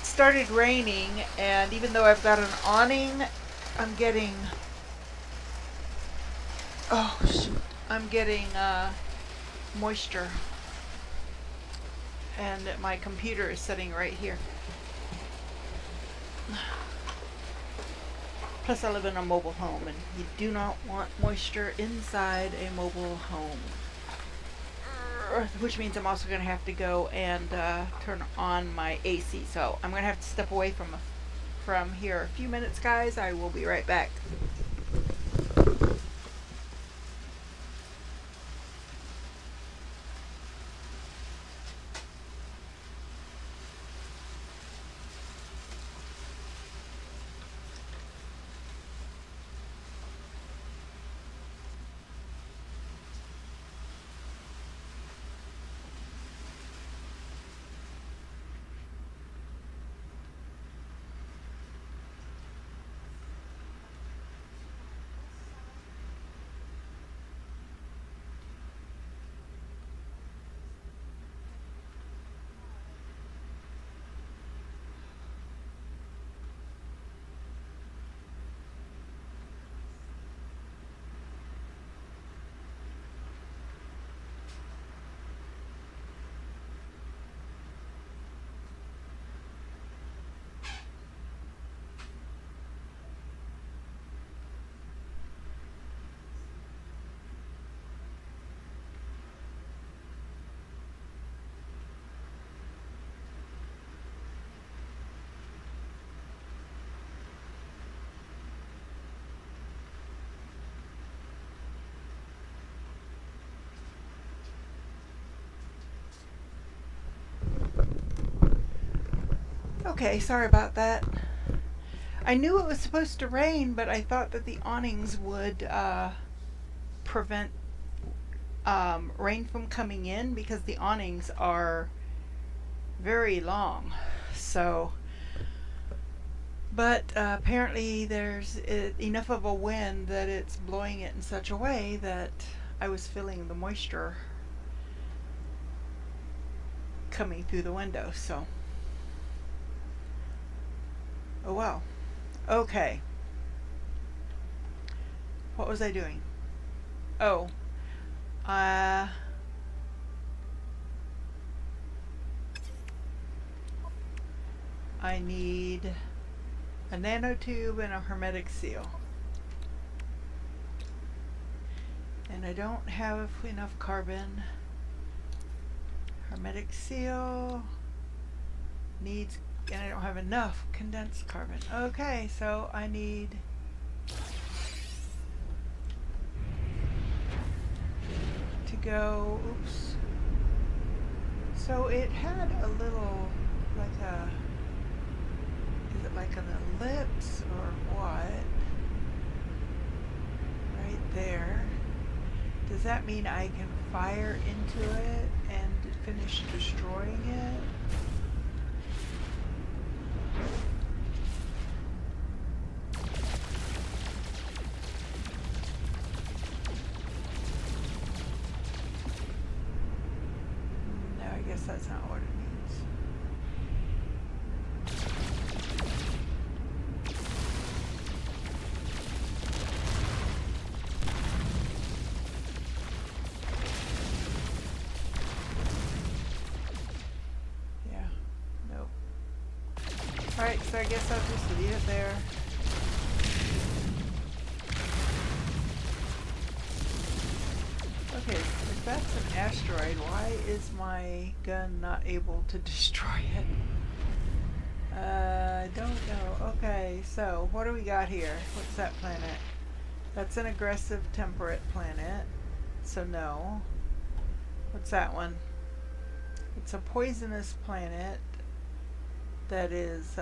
it started raining, and even though I've got an awning, I'm getting, oh shoot, I'm getting moisture. And my computer is sitting right here. Plus I live in a mobile home, and you do not want moisture inside a mobile home. Which means I'm also going to have to go and turn on my AC. So I'm going to have to step away from here a few minutes, guys. I will be right back. Okay, sorry about that. I knew it was supposed to rain, but I thought that the awnings would prevent rain from coming in because the awnings are very long. So, but apparently there's enough of a wind that it's blowing it in such a way that I was feeling the moisture coming through the window. So, oh well. Okay. What was I doing? Oh. I need a nanotube and a hermetic seal. And I don't have enough carbon. Hermetic seal needs, and I don't have enough condensed carbon. Okay, so I need to go, oops. So it had a little, like a, is it like an ellipse or what? Right there. Does that mean I can fire into it and finish destroying it? No, I guess that's not what it means. Yeah, nope. Alright, so I guess I'll just leave it there. Okay, if that's an asteroid, why is my gun not able to destroy it? I don't know. Okay, so what do we got here? What's that planet? That's an aggressive temperate planet, so no. What's that one? It's a poisonous planet that is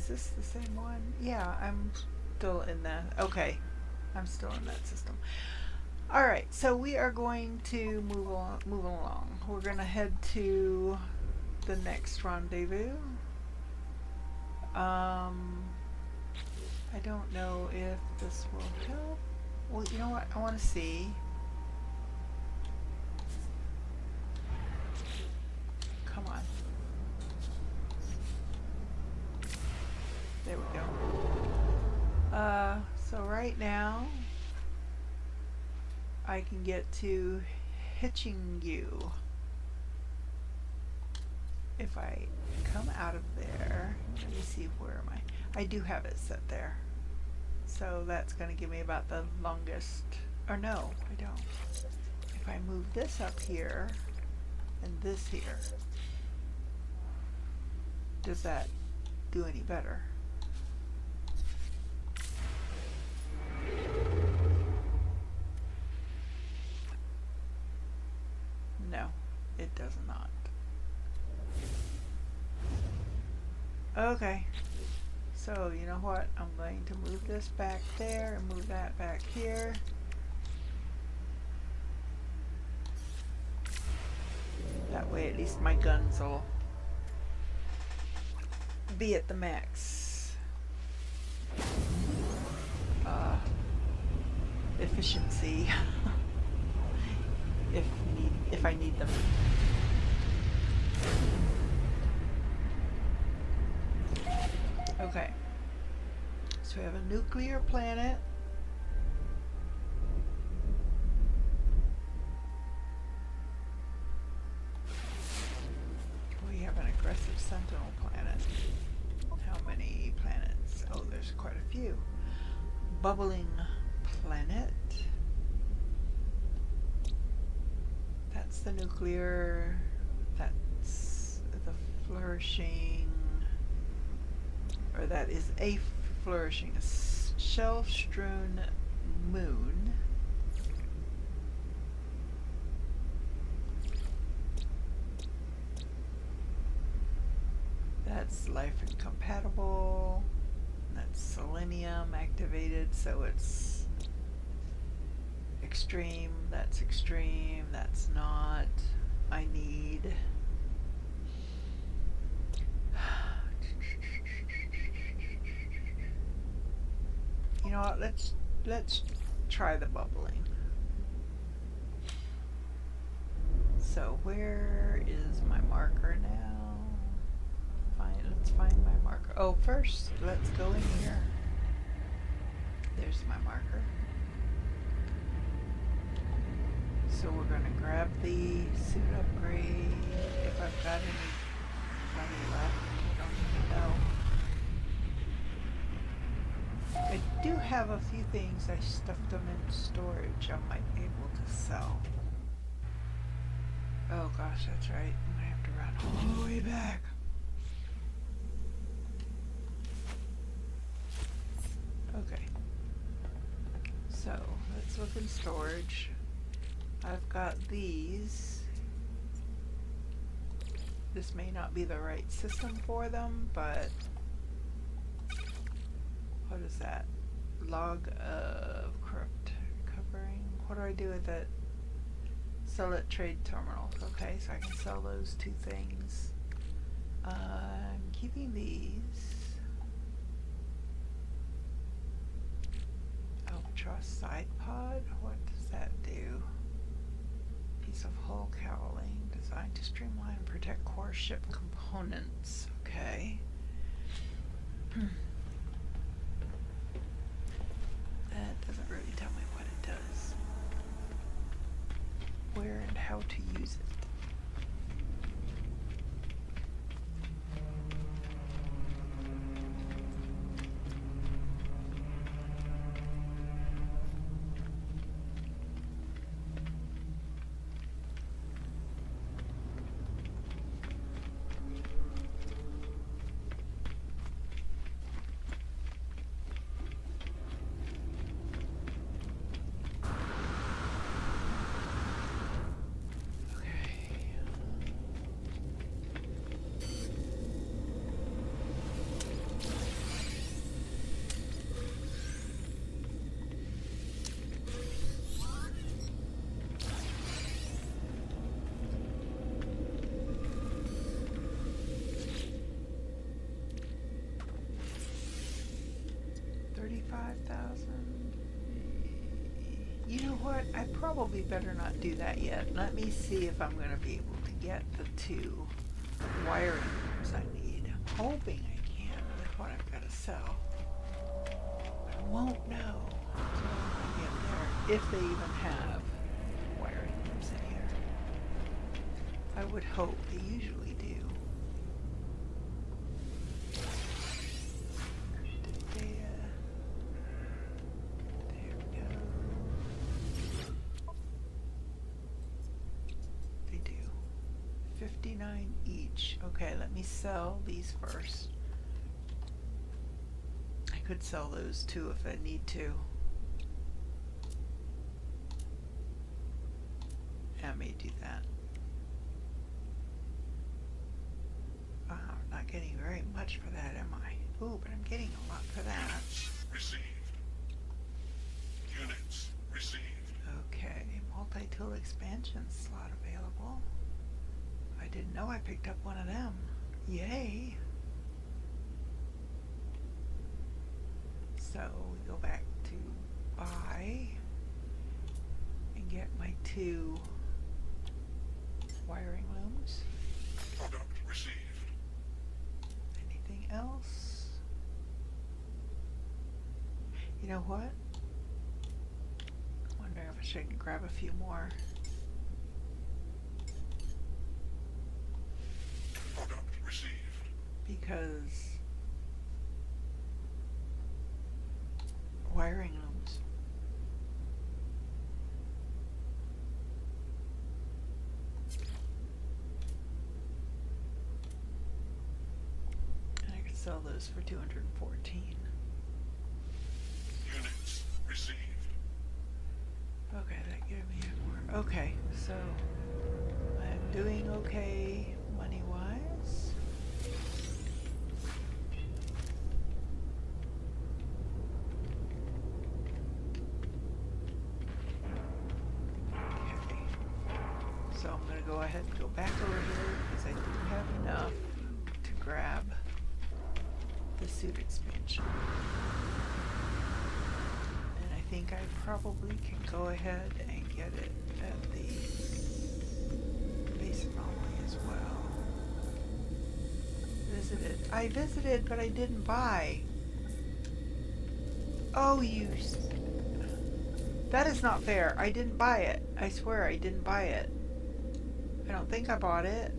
this the same one? Yeah, I'm still in that. Okay, I'm still in that system. Alright, so we are going to move along. We're going to head to the next rendezvous. I don't know if this will help. Well, you know what? I want to see. Come on. There we go. So right now, I can get to hitching you. If I come out of there, let me see, where am I? I do have it set there. So that's going to give me about the longest, or no, I don't. If I move this up here and this here, does that do any better? No, it does not. Okay, so you know what? I'm going to move this back there and move that back here. That way at least my guns will be at the max efficiency if I need them. Okay, so we have a nuclear planet. We have an aggressive sentinel planet. How many planets? Oh, there's quite a few. Bubbling planet. That's the nuclear. That's the flourishing. Or that is a flourishing shell-strewn moon. That That's life incompatible. That's selenium activated, so it's extreme. That's extreme. That's not. I need. You know what? Let's try the bubbling. So where is my marker now? Let's find my marker. Oh, first let's go in here. There's my marker. So we're gonna grab the suit upgrade if I've got any money left. I don't even know. I do have a few things. I stuffed them in storage. I might be able to sell. Oh gosh, that's right. I'm gonna have to run all the way back. Okay. So let's look in storage. I've got these. This may not be the right system for them, but what is that? Log of corrupt covering. What do I do with it? Sell at trade terminals. Okay, so I can sell those two things. I'm keeping these. Ultra side pod. What does that do? Piece of hull cowling designed to streamline and protect core ship components. Okay. That doesn't really tell me what it does. Where and how to use it. You know what? I probably better not do that yet. Let me see if I'm going to be able to get the two wiring rooms I need. I'm hoping I can with what I've got to sell. I won't know until I get there if they even have wiring rooms in here. I would hope they usually do. There we go. They do. 59 each. Okay, let me sell these first. I could sell those too if I need to. I may do that. I'm not getting very much for that, am I? Ooh, but I'm getting a lot for that. Received. Units received. Okay, multi-tool expansion slot available. I didn't know I picked up one of them. Yay! So we go back to buy and get my two wiring looms. Product received. Anything else? You know what? I wonder if I should grab a few more. Product received. Because wiring looms. And I could sell those for 214. Units received. Okay, that gave me more. Okay, so I'm doing okay money-wise. go ahead and go back over here because I do have enough to grab the suit expansion. And I think I probably can go ahead and get it at the base anomaly as well. Visited. I visited, but I didn't buy. Oh, that is not fair. I didn't buy it. I swear I didn't buy it. I don't think I bought it.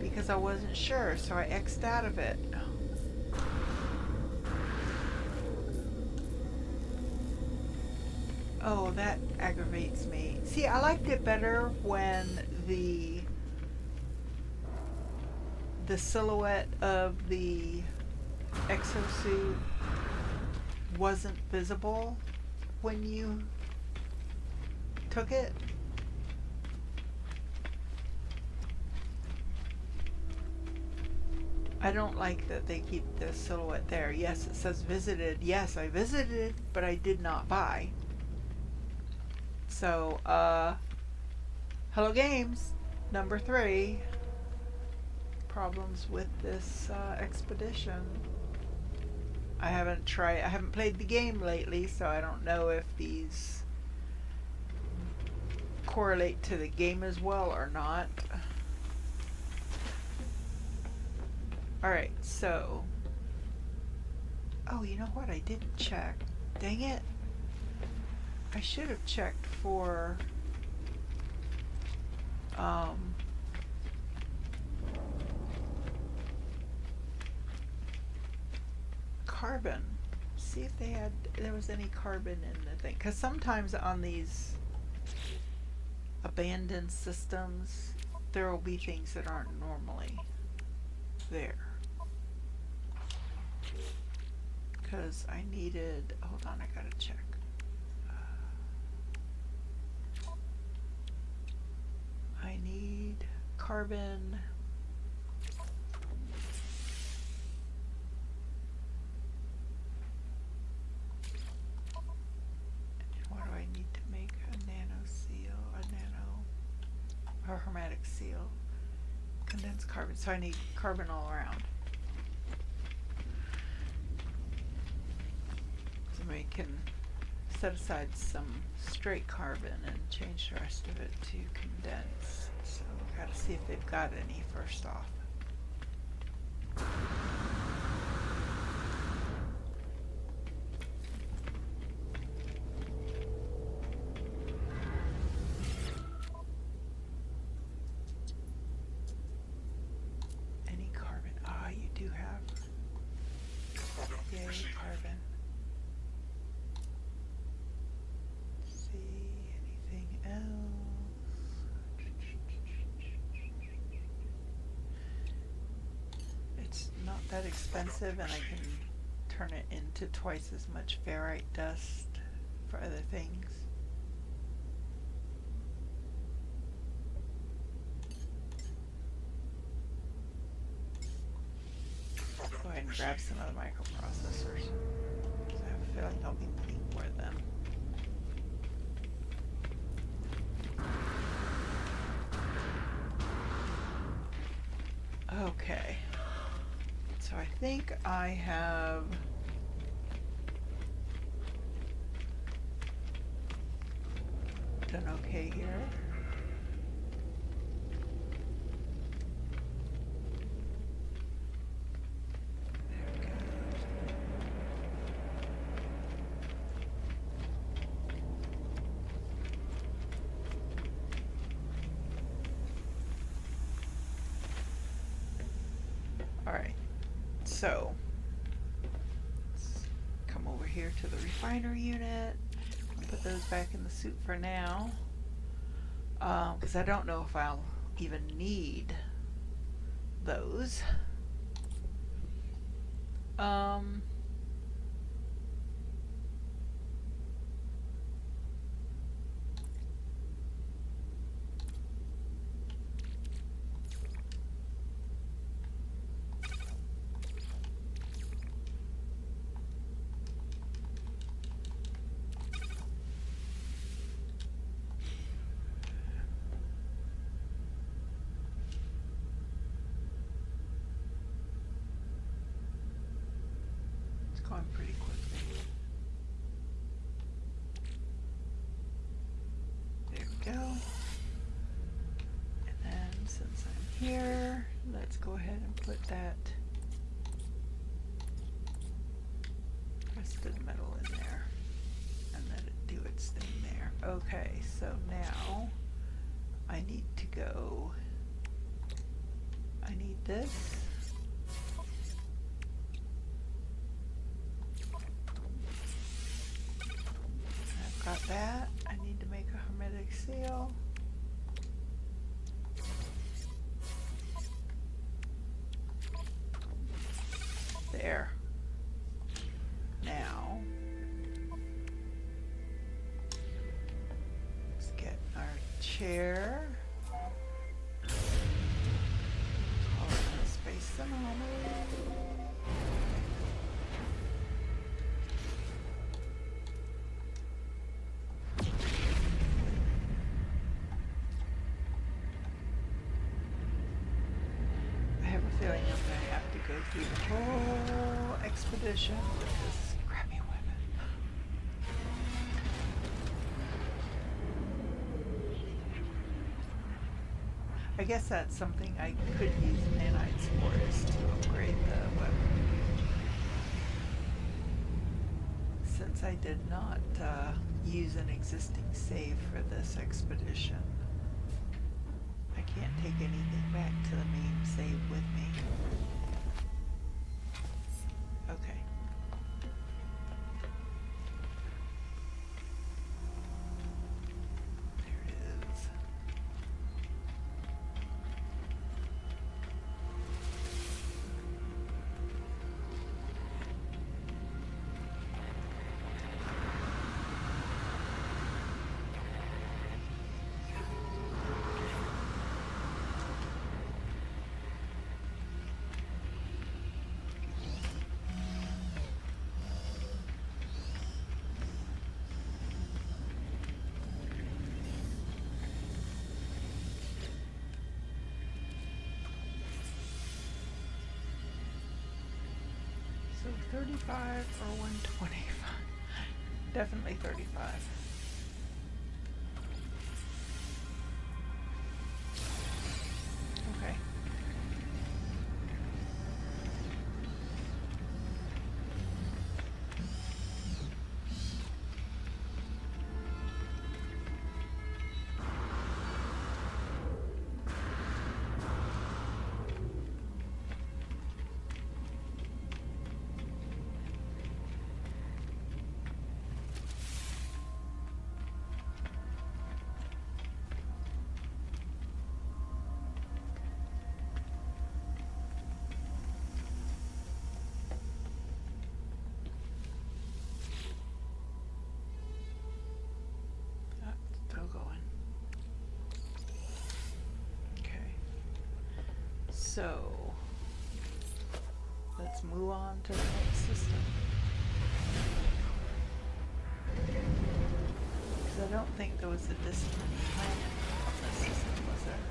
Because I wasn't sure, so I X'd out of it. Oh, that aggravates me. See, I liked it better when the silhouette of the exosuit wasn't visible when you took it. I don't like that they keep the silhouette there. Yes, it says visited. Yes, I visited, but I did not buy. So, Hello Games, number 3. Problems with this expedition. I haven't played the game lately, so I don't know if these correlate to the game as well or not. Alright, so... Oh, you know what? I didn't check. Dang it. I should have checked for... carbon. See if there was any carbon in the thing. Because sometimes on these abandoned systems, there will be things that aren't normally there. Because I needed... Hold on, I gotta check. I need carbon. What do I need to make a nano seal? Or hermetic seal. Condensed carbon. So I need carbon all around. So we can set aside some straight carbon and change the rest of it to condensed. So we gotta see if they've got any first off. Any carbon? Ah, you do have. Yay, carbon. That expensive, and I can turn it into twice as much ferrite dust for other things. Go ahead and grab some of the microprocessors. I have a feeling I'll be needing more of them. Okay. So I think I have done okay here. There we go. All right. So, let's come over here to the refiner unit. I'll put those back in the suit for now. Because I don't know if I'll even need those. here. Let's go ahead and put that twisted metal in there and let it do its thing there. Okay, so now I need to go, I need this. I've got that. I need to make a hermetic seal. There. Now, let's get our chair. Call it a space thermometer. I have a feeling I'm going to have to go through the whole expedition with this crappy weapon. I guess that's something I could use nanites for, is to upgrade the weapon. Since I did not use an existing save for this expedition, I can't take anything back to the main save with me. Okay. There it is. So 35 or 125? Definitely 35. Okay. Still going. Okay. So, let's move on to the next system. Because I don't think there was a distant planet on this system, was there?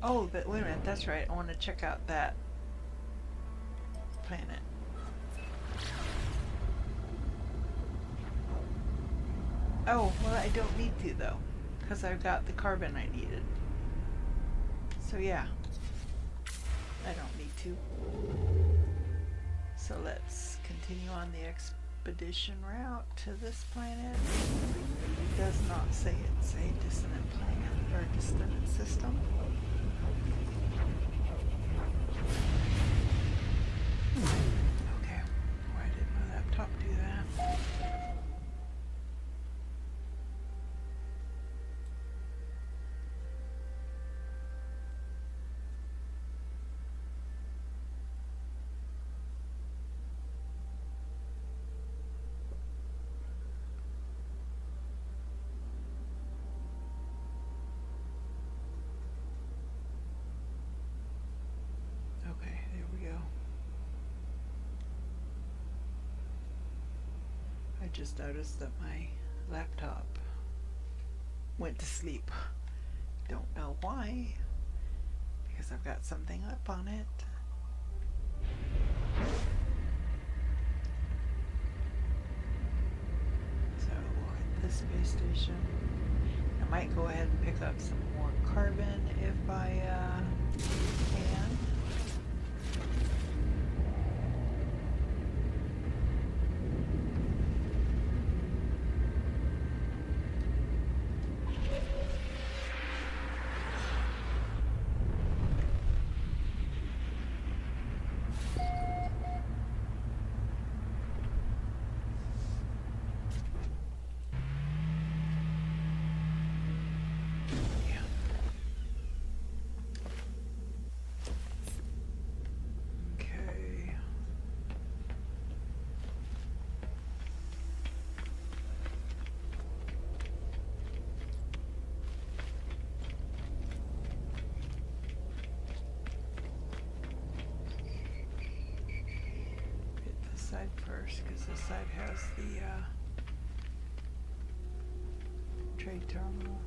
Oh, but wait a minute, that's right. I want to check out that planet. Oh, well, I don't need to, though, because I've got the carbon I needed. So, yeah, I don't need to. So, let's continue on the expedition route to this planet. It does not say it's a dissonant planet or dissonant system. Okay, why did my laptop do that? Okay, there we go. I just noticed that my laptop went to sleep. Don't know why, because I've got something up on it. So we'll hit the space station. And might go ahead and pick up some more carbon if I can. Okay. Hit this side first, because this side has the trade terminal.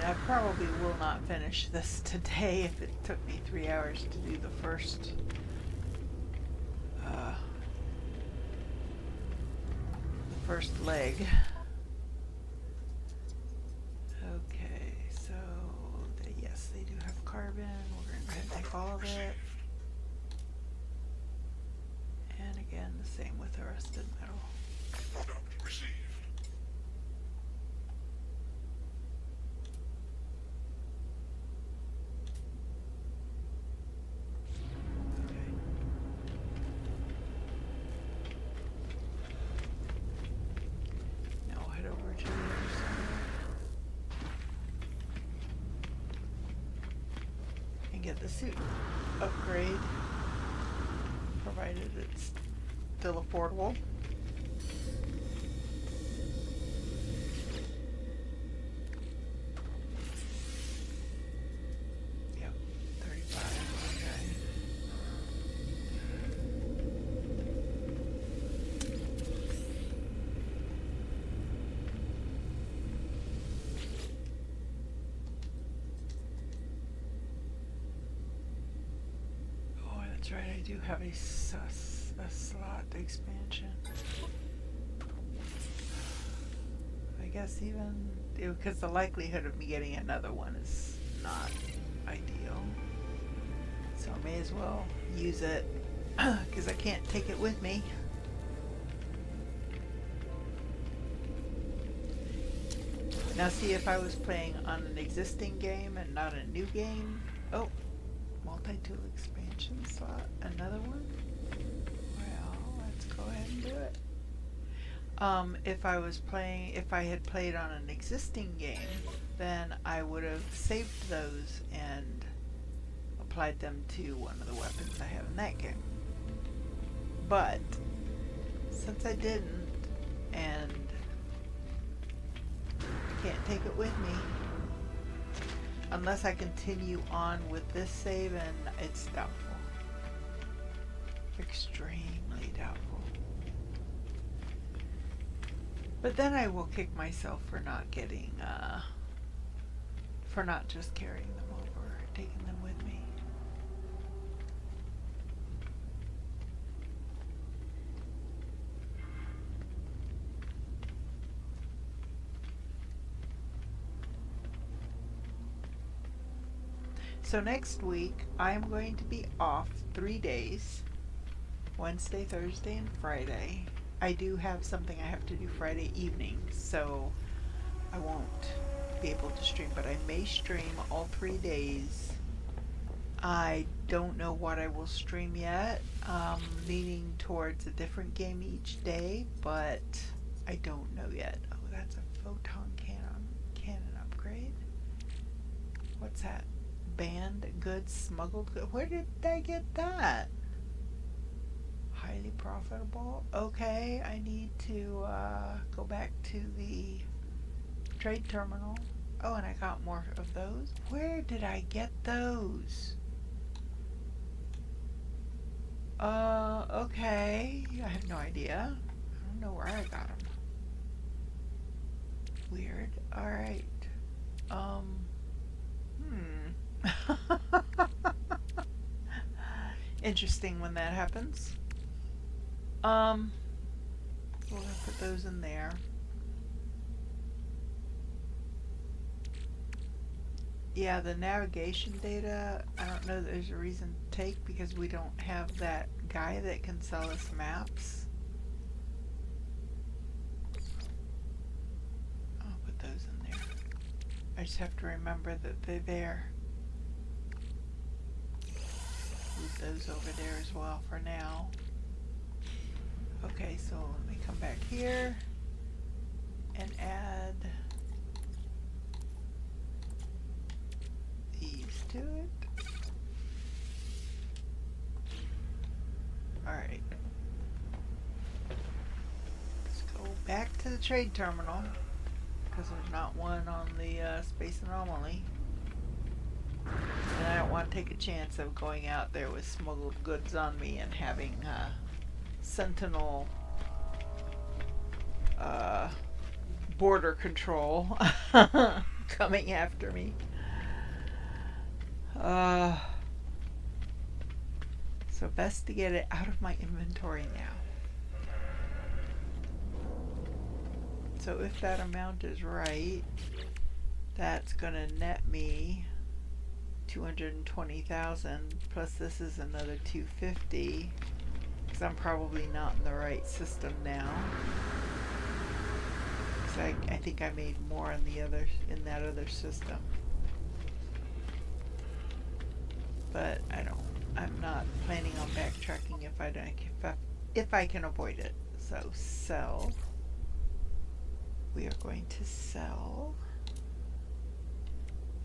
I probably will not finish this today if it took me 3 hours to do the first leg. Okay, so yes, they do have carbon. We're going to go ahead and take all of it. And again, the same with the rusted metal. Product received. Okay. Now we'll head over to the other side and get the suit upgrade, provided it's still affordable. Yep, 35, okay. Oh, that's right, I do have a slot expansion. I guess even because the likelihood of me getting another one is not ideal, so I may as well use it because I can't take it with me. Now see, if I was playing on an existing game and not a new game. Oh, multi-tool expansion slot, another one? Well, let's go ahead and do it. If I had played on an existing game, then I would have saved those and applied them to one of the weapons I have in that game. But since I didn't, and I can't take it with me unless I continue on with this save, and it's doubtful. Extremely doubtful. But then I will kick myself for not getting, for not just carrying them over, taking them with me. So next week, I am going to be off 3 days, Wednesday, Thursday, and Friday. I do have something I have to do Friday evening, so I won't be able to stream, but I may stream all 3 days. I don't know what I will stream yet, leaning towards a different game each day, but I don't know yet. Oh, that's a photon cannon upgrade. What's that? Banned goods, smuggled goods. Where did I get that? Highly profitable. Okay, I need to go back to the trade terminal. Oh, and I got more of those. Where did I get those? Okay. I have no idea. I don't know where I got them. Weird. Alright. Interesting when that happens. We'll put those in there. Yeah, the navigation data, I don't know that there's a reason to take because we don't have that guy that can sell us maps. I'll put those in there. I just have to remember that they're there. Move those over there as well for now. Okay, so let me come back here and add these to it. Alright. Let's go back to the trade terminal because there's not one on the Space Anomaly. And I don't want to take a chance of going out there with smuggled goods on me and having Sentinel border control coming after me. So best to get it out of my inventory now. So if that amount is right, that's gonna net me 220,000 plus this is another 250 because I'm probably not in the right system now. So I think I made more in that other system. But I'm not planning on backtracking if I can avoid it. So sell. We are going to sell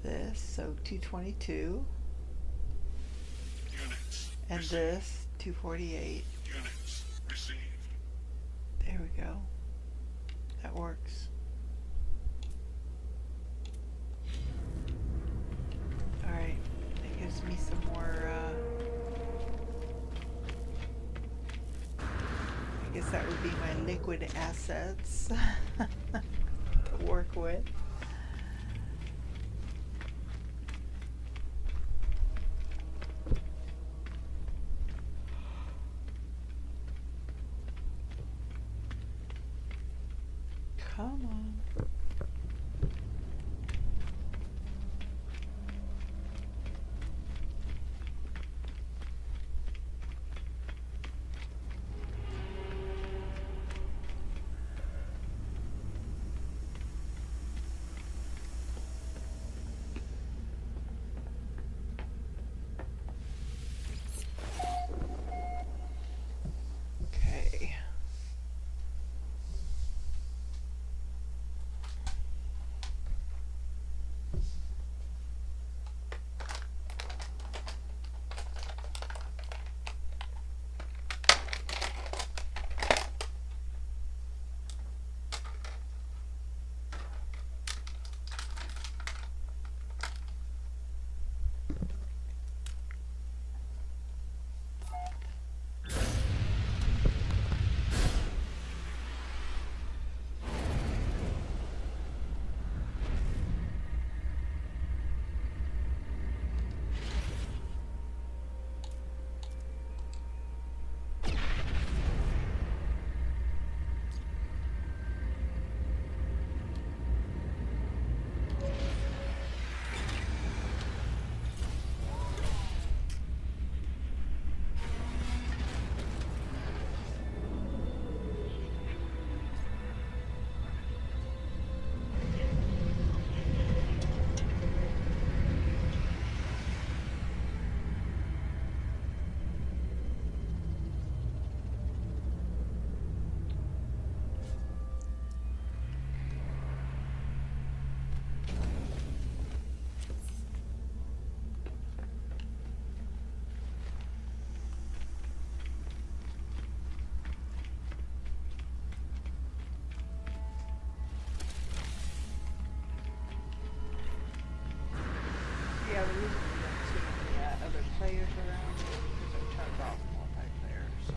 this, so 222. Units and received. This 248. Units received. There we go. That works. Alright, that gives me some more, I guess that would be my liquid assets to work with. Come on. Okay. Yeah, the reason we don't see any other players around is because I turned off multiplayer, so.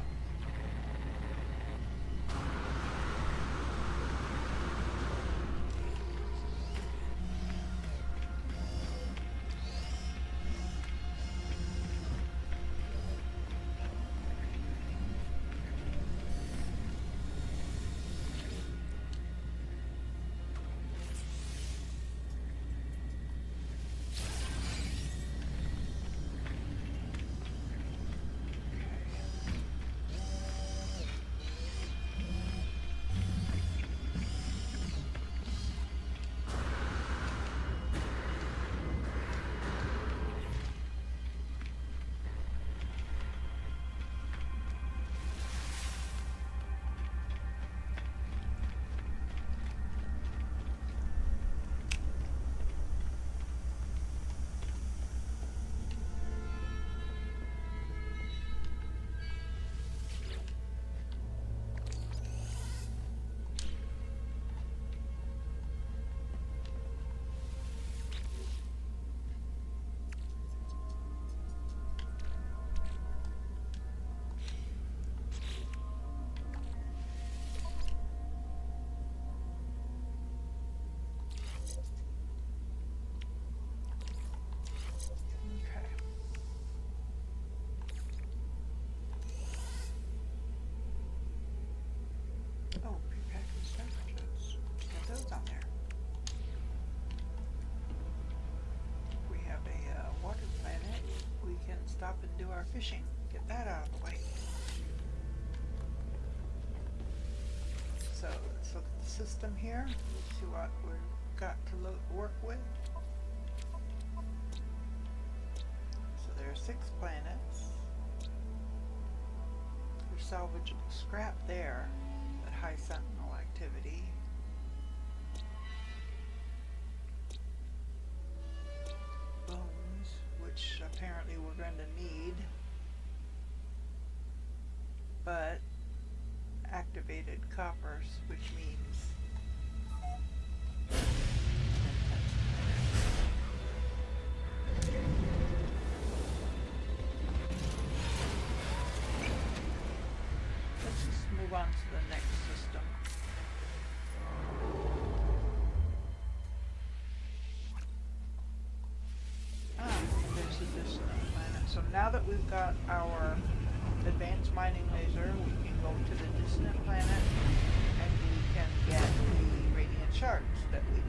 stop and do our fishing. Get that out of the way. So let's look at the system here. See what we've got to work with. So there are 6 planets. There's salvageable scrap there at high sentinel activity. Bones, which apparently we're going to need. But activated coppers, which means let's just move on to the next system. There's a dissonant planet. So now that we've got our advanced mining laser, we can go to the dissonant planet and we can get the radiant shards that we need.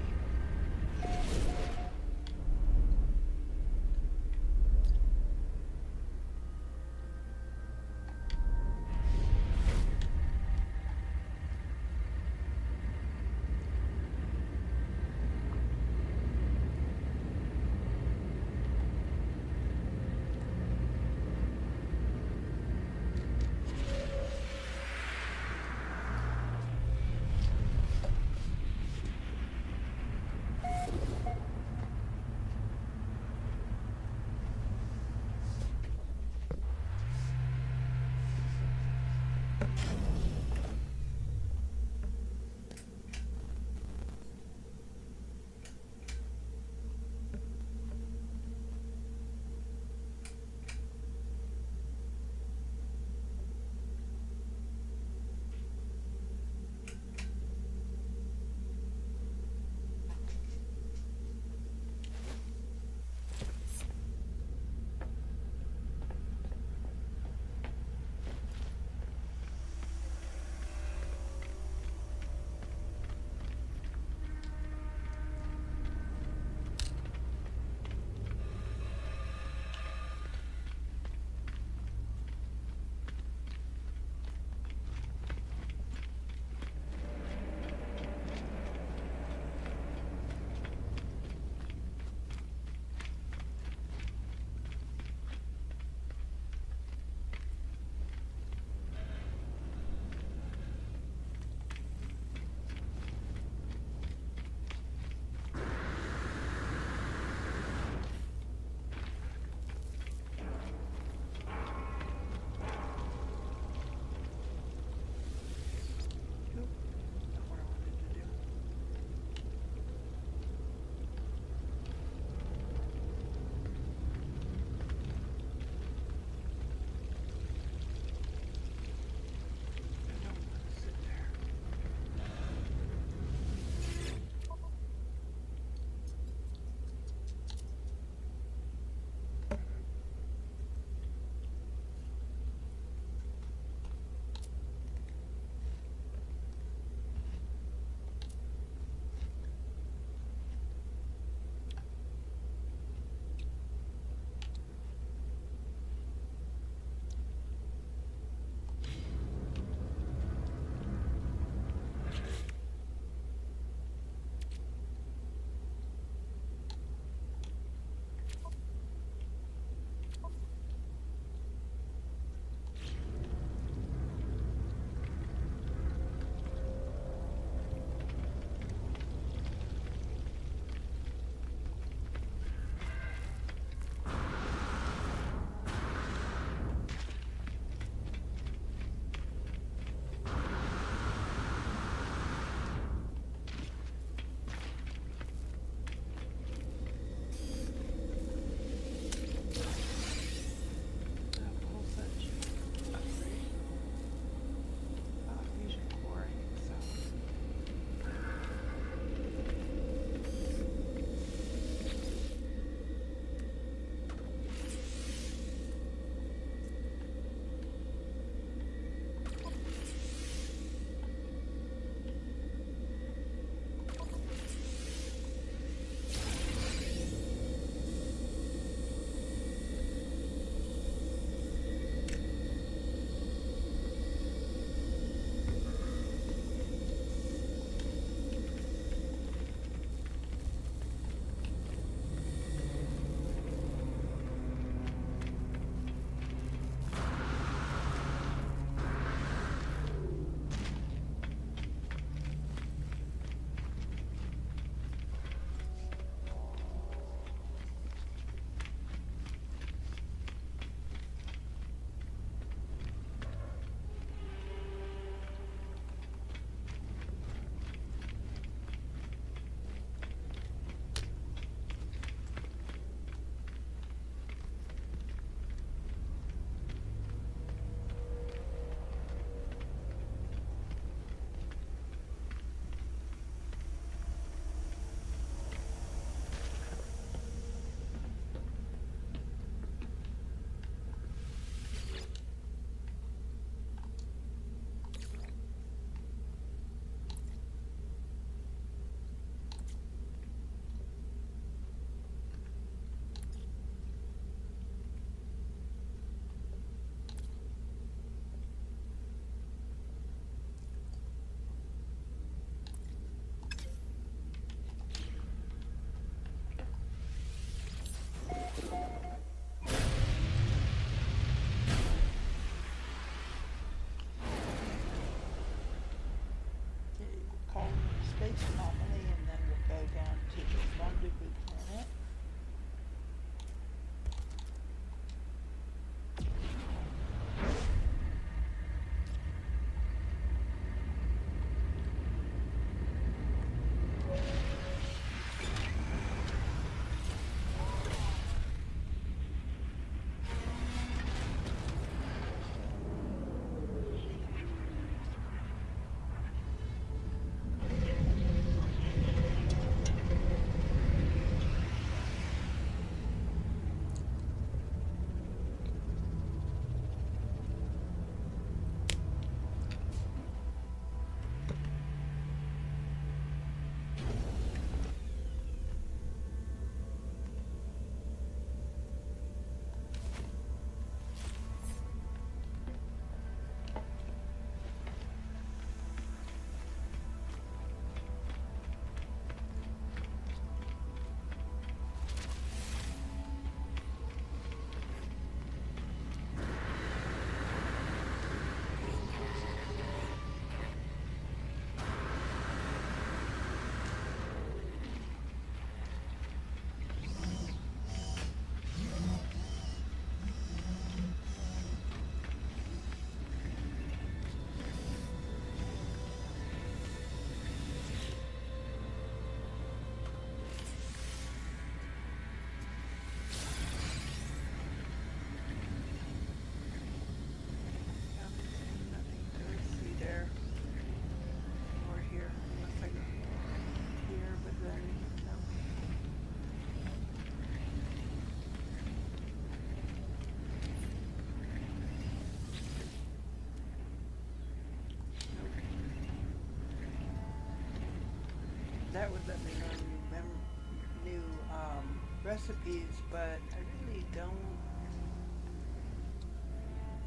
recipes, but I really don't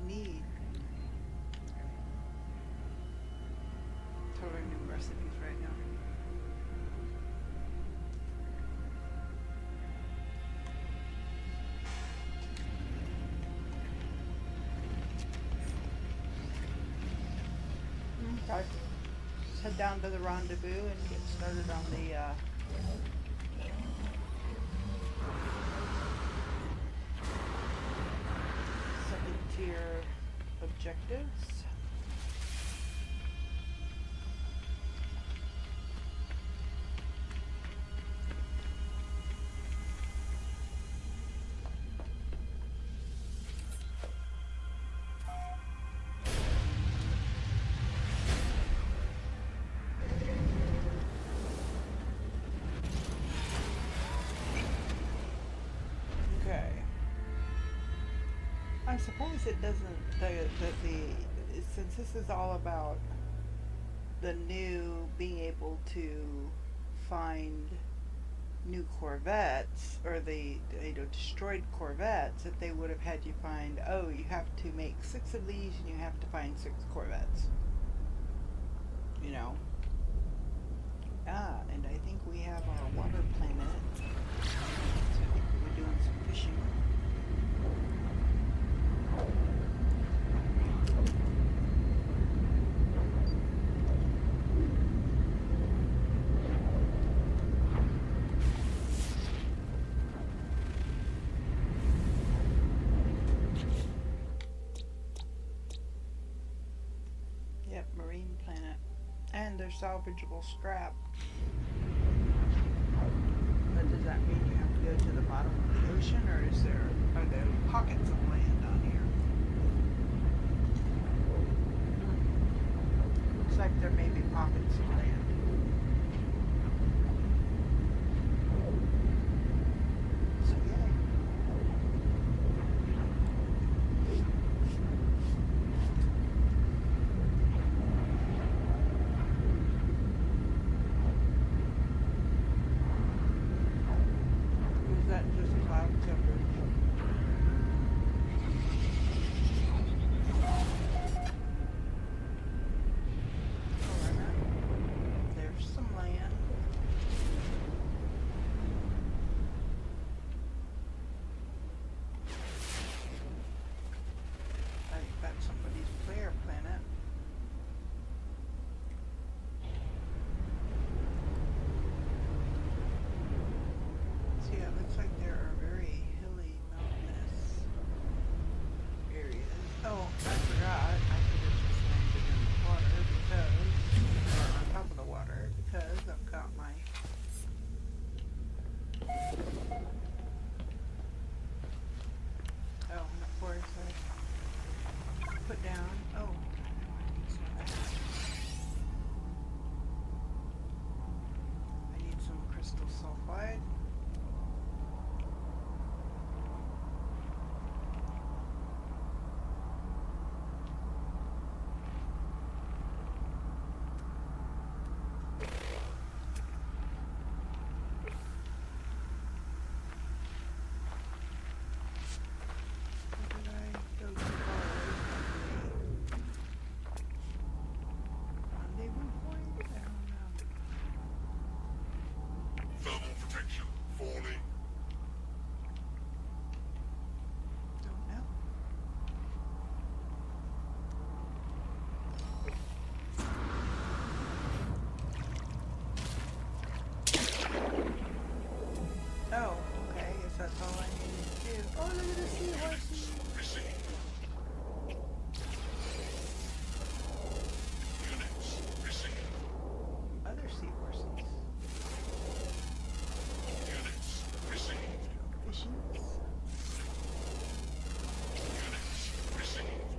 need to learn new recipes right now. Okay. Just head down to the rendezvous and get started on the second tier objectives. Okay. I suppose it doesn't, since this is all about the new, being able to find new Corvettes, or the, destroyed Corvettes, that they would have had you find, oh, you have to make 6 of these and you have to find 6 Corvettes. You know? Ah, and I think we have our water planet. So I think we're doing some fishing. Yep, marine planet. And there's salvageable scrap. But does that mean you have to go to the bottom of the ocean, or are there pockets of land on here? Looks like there may be pockets of land. So yay. Is that just cloud coverage? There's some land. I think that's somebody's player planet. So yeah, it looks like there are very hilly, mountainous areas. Oh, I forgot. I could have just landed in the water or on top of the water, because I've got my oh, and of course I put down, oh, I need some crystal sulfide. Or did I go too far away from the rendezvous point? I don't know. Thermal protection falling. Don't know. Oh, okay. I guess that's all I needed to do. Oh, look at the seahorses. Received. Units received. Other seahorses. Units received. Fishies. Units received.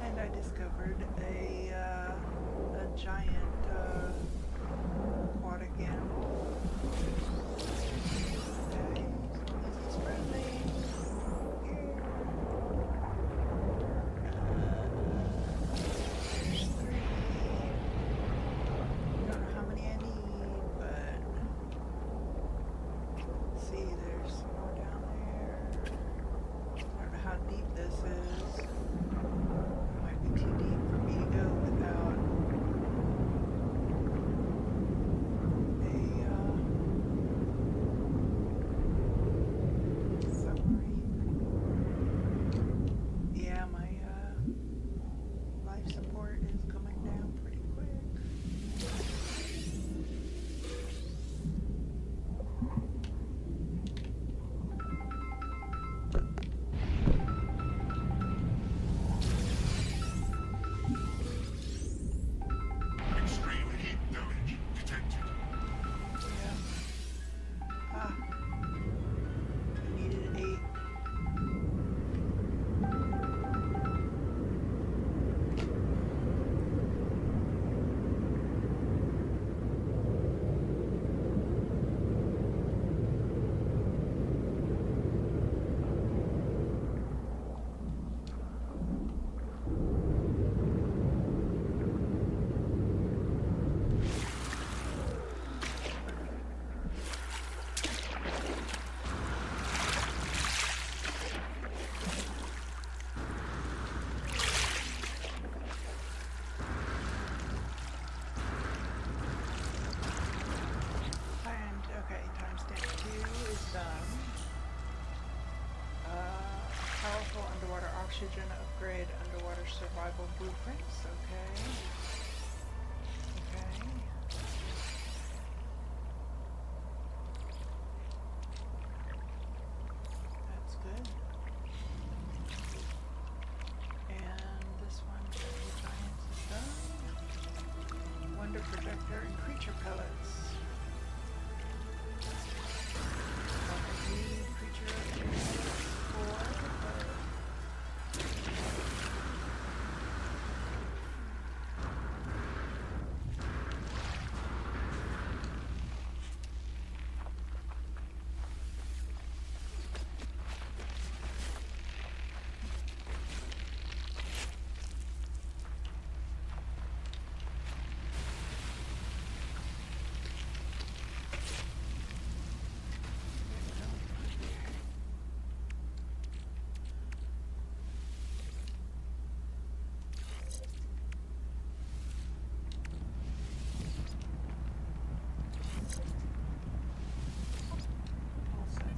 And I discovered a giant aquatic animal. Okay, as long as it's friendly. done. Powerful underwater oxygen upgrade, underwater survival blueprints. Okay. Okay. That's good. And this one, the giants is done. Wonder projector and creature pellets. Need creature pellets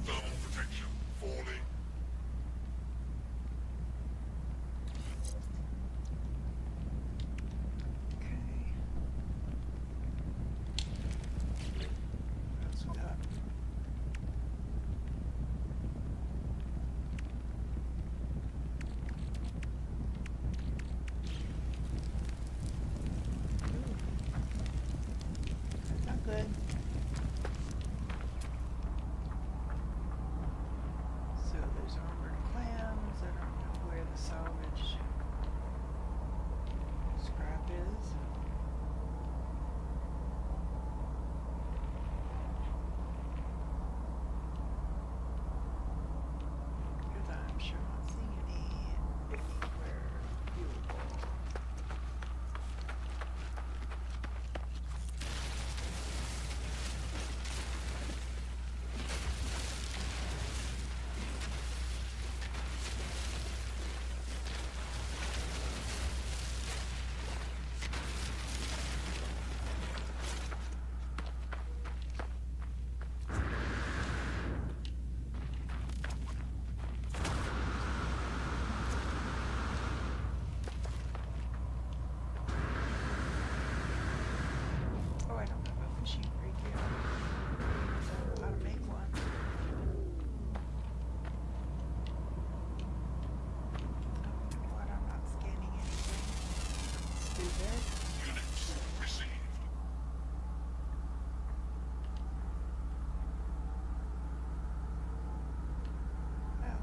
Thermal protection falling. Okay. What else we got? That's not good. So there's armored clams. I don't know where the salvage scrap is. Because I'm sure not seeing anywhere viewable. Oh, I don't have a fishing rig yet. So how to make one. Oh, you know what? I'm not scanning anything. Stupid. Units received. Well,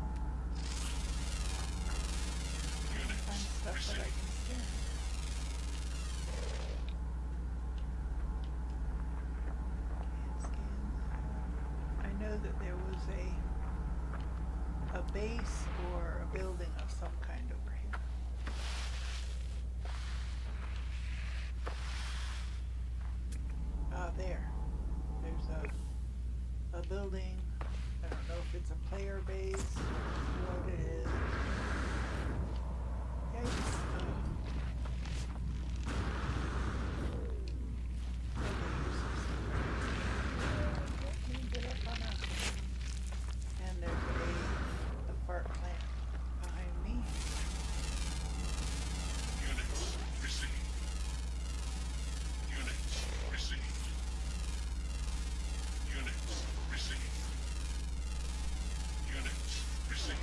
Units find stuff that I received. can scan. Can't scan. I know that there was a base or a building of some kind over here. Ah, there. There's a building. I don't know if it's a player base or what it is. Yikes. Let me get up on a... And there's a fart plant behind me. Units received. Units received. Units received. Units received.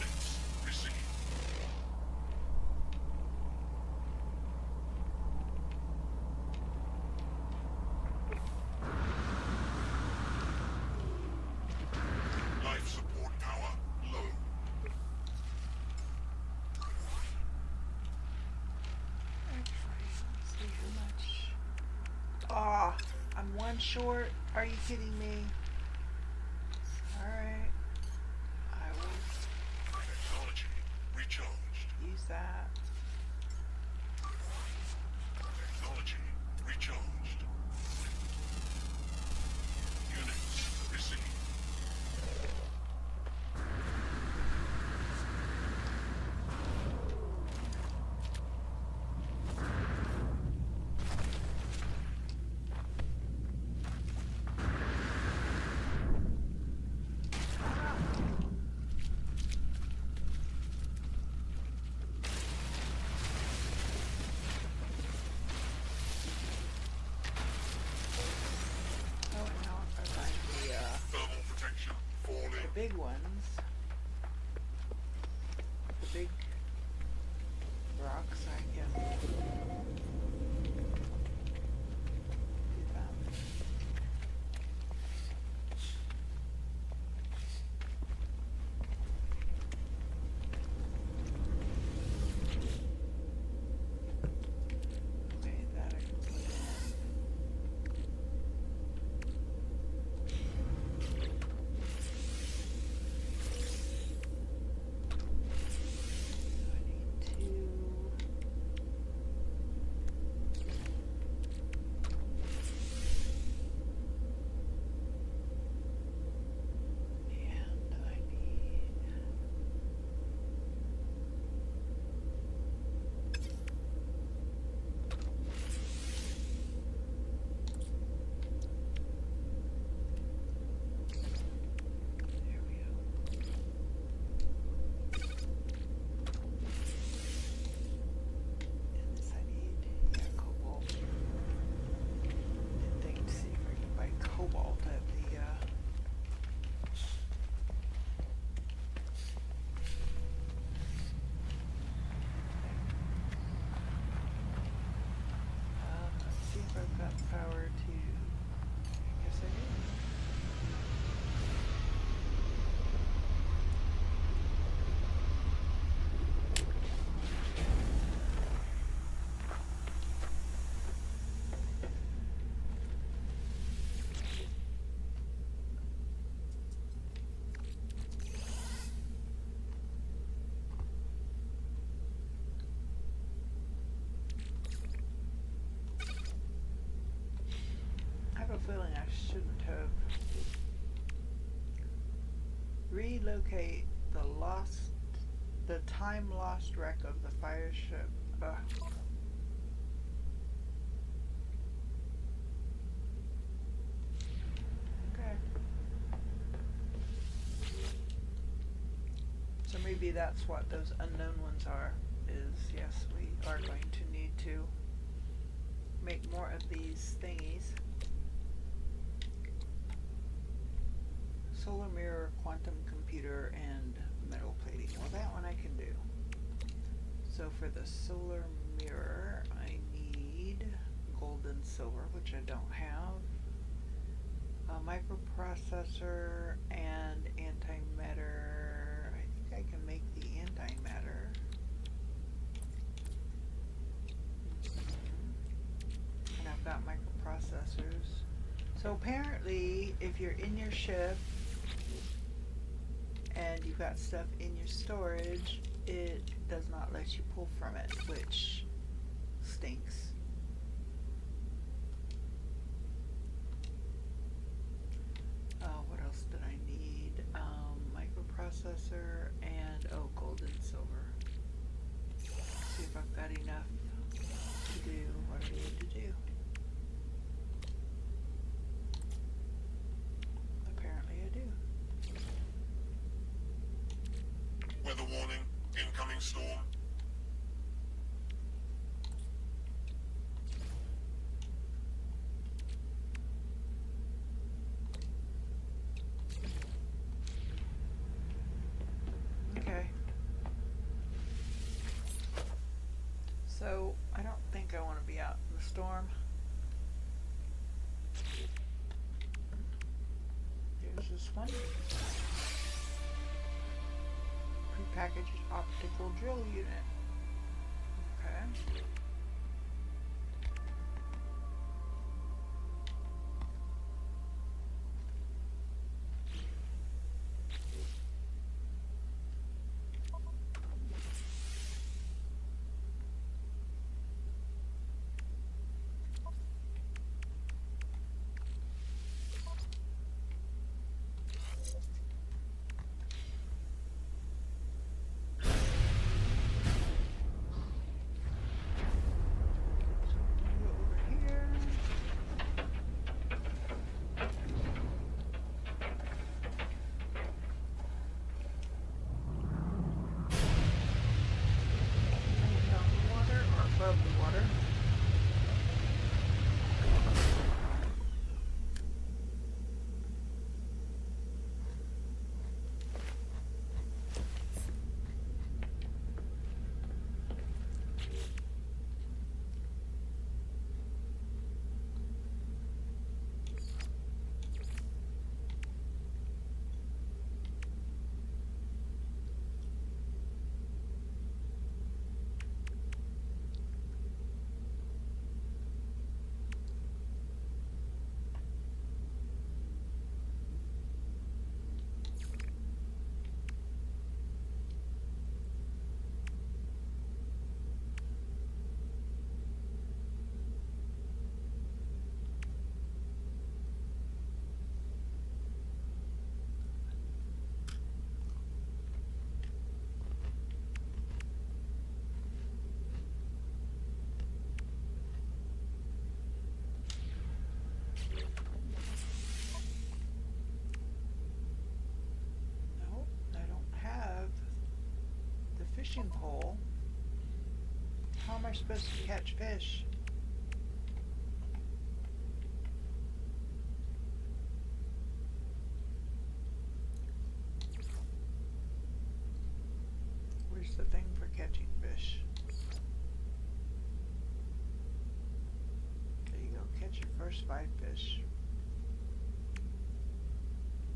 Units received. Life support power low. Actually, let's see how much. Ah, I'm one short. Are you kidding me? Alright. I will Technology recharged. use that. Technology recharged. big ones, the big rocks, I can do that. Okay, that I can put in. I need two. And I need there we go. And this I need, yeah, cobalt. And thing to see if I can buy cobalt at the let's see if I've got power to. I guess I do. I have a feeling I shouldn't have. Relocate the time lost wreck of the fire ship. Okay. So maybe that's what those unknown ones are, is yes, we are going to need to make more of these thingies. Solar mirror, quantum computer, and metal plating. Well, that one I can do. So for the solar mirror, I need gold and silver, which I don't have. A microprocessor and antimatter. I think I can make the antimatter. And I've got microprocessors. So apparently, if you're in your ship and you've got stuff in your storage, it does not let you pull from it, which stinks. What else did I need? Microprocessor and, oh, gold and silver. See if I've got enough to do what I need to do. Apparently I do. Weather warning. Incoming storm. Okay. So, I don't think I want to be out in the storm. There's this one. Prepackaged optical drill unit. Okay. fishing pole. How am I supposed to catch fish? Where's the thing for catching fish? There you go, catch your first 5 fish.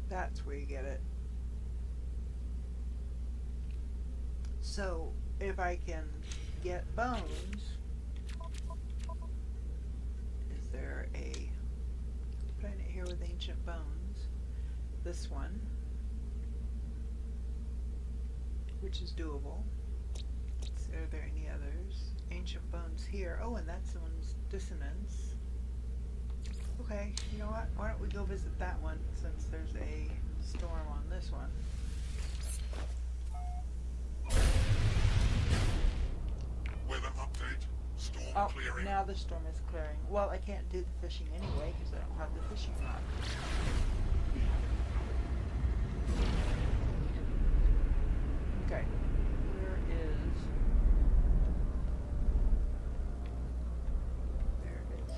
That's where you get it. So, if I can get bones, is there a planet here with ancient bones? This one, which is doable. Are there any others? Ancient bones here. Oh, and that's the one's dissonance. Okay, you know what? Why don't we go visit that one since there's a storm on this one. Weather update. Storm Oh, clearing. now the storm is clearing. Well, I can't do the fishing anyway because I don't have the fishing rod. Okay, where is... There it is.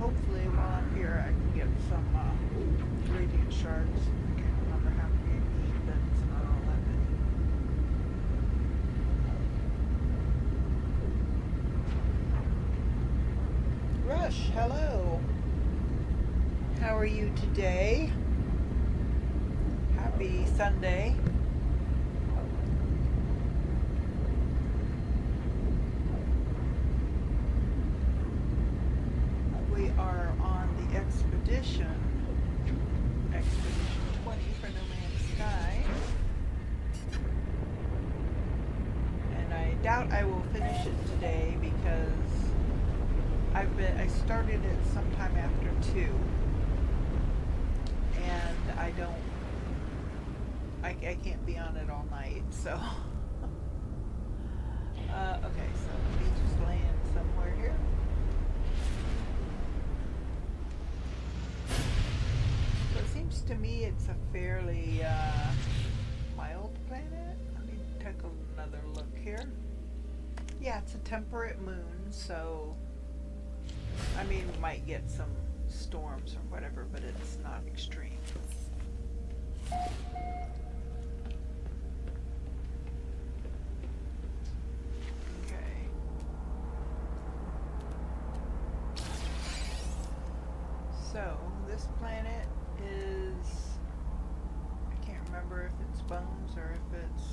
Hopefully while I'm here I can get some radiant shards. I can't remember how many I need, but it's not all that many. Rush, hello. How are you today? Happy Sunday. We are on the expedition 20 for No Man's Sky, and I doubt I will finish it today because I started it sometime after 2, and I can't be on it all night, so okay, so let me just land somewhere here. So it seems to me it's a fairly mild planet. Let me take another look here. Yeah, it's a temperate moon, so I mean, we might get some storms or whatever, but it's not extreme. Okay. So, this planet is, I can't remember if it's bones or if it's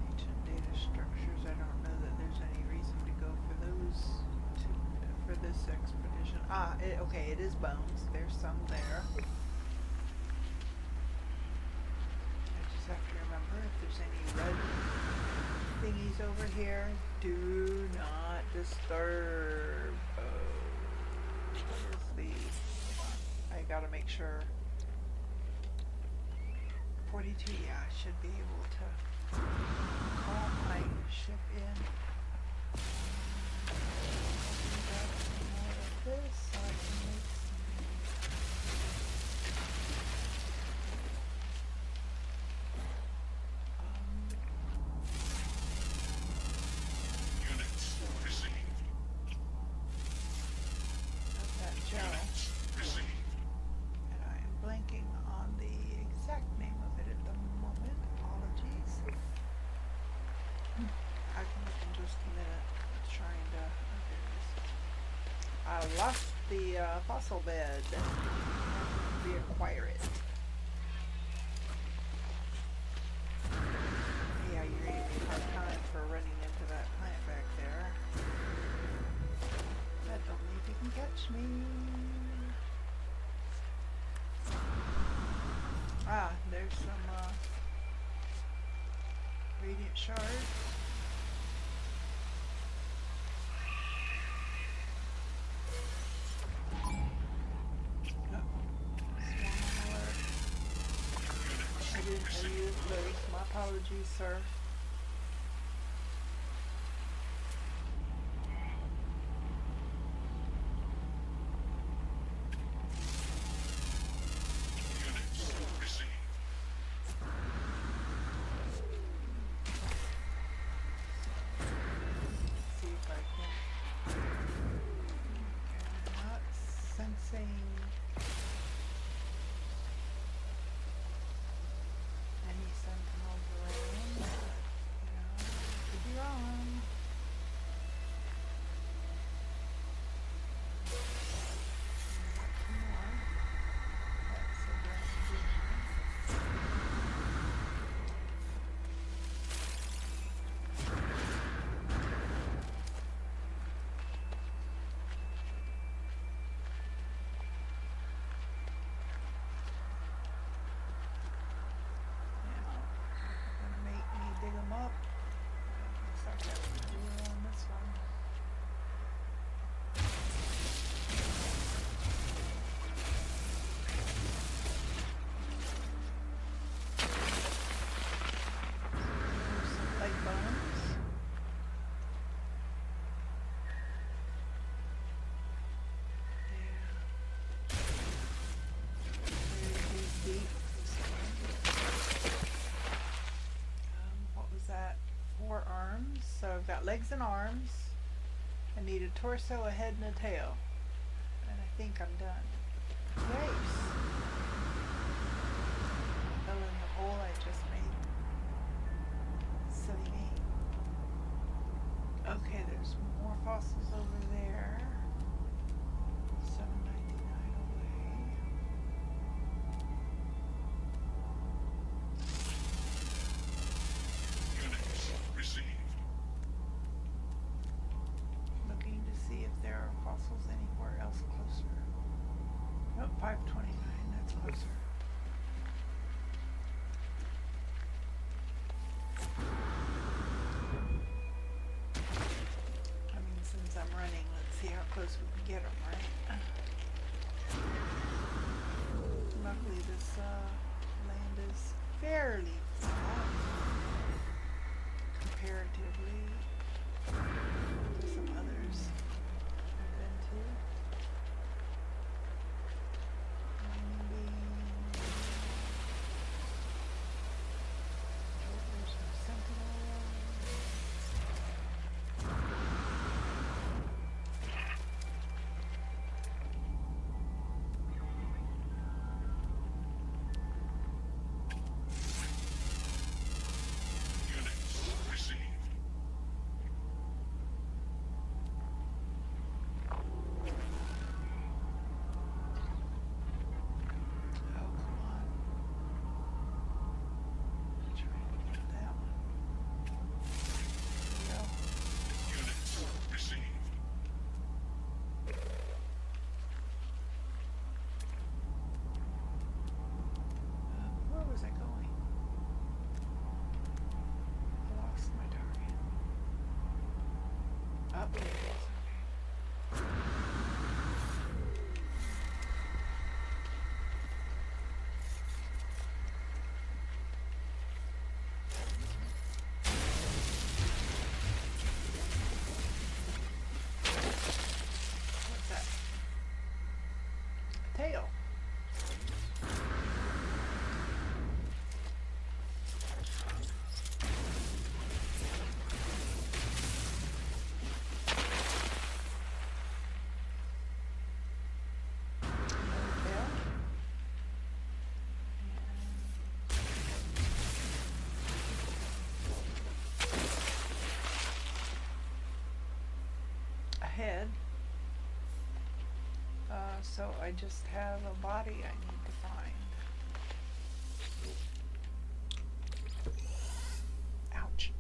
ancient data structures. I don't know that there's any reason to go for those for this expedition. Okay, it is bones. There's some there. I just have to remember if there's any red thingies over here. Do not disturb. What is the... I gotta make sure. 42, yeah, I should be able to call my ship in. Grab some more of this so I can make Units received. of that gel. Units received. And I am blanking on the exact name of it at the moment. Apologies. I can look in just a minute. Trying to... Okay, there it is. I lost the fossil bed. Reacquire it. Yeah, you're giving me a hard time for running into that plant back there. But only if you can catch me. There's some radiant shards. Swarm alert. Apologies, sir. Units received. See if I can. Okay, not sensing any sentinels around, but could be wrong. Two more. That's a grand demon. Now, gonna make me dig them up. I guess I've got to do it on this one. There's some leg bones. Very deep. What was that? 4 arms. So I've got legs and arms. I need a torso, a head, and a tail. And I think I'm done. Grapes. Fell in the hole I just made. Silly me. Okay, there's more fossils over there. 799 away. Units received. Looking to see if there are fossils anywhere else closer. Nope, 529, that's closer. I mean, since I'm running, let's see how close we can get them, right? Luckily, this land is fairly flat comparatively to some others I've been to. Maybe. Oh, there's no sentinels. Units received. Oh, come on. Try and get that one. There we go. Units received. Where was I going? I lost my target. Up there it is, okay. What's that? Tail. Tail. And a head. So I just have a body I need to find. Ouch.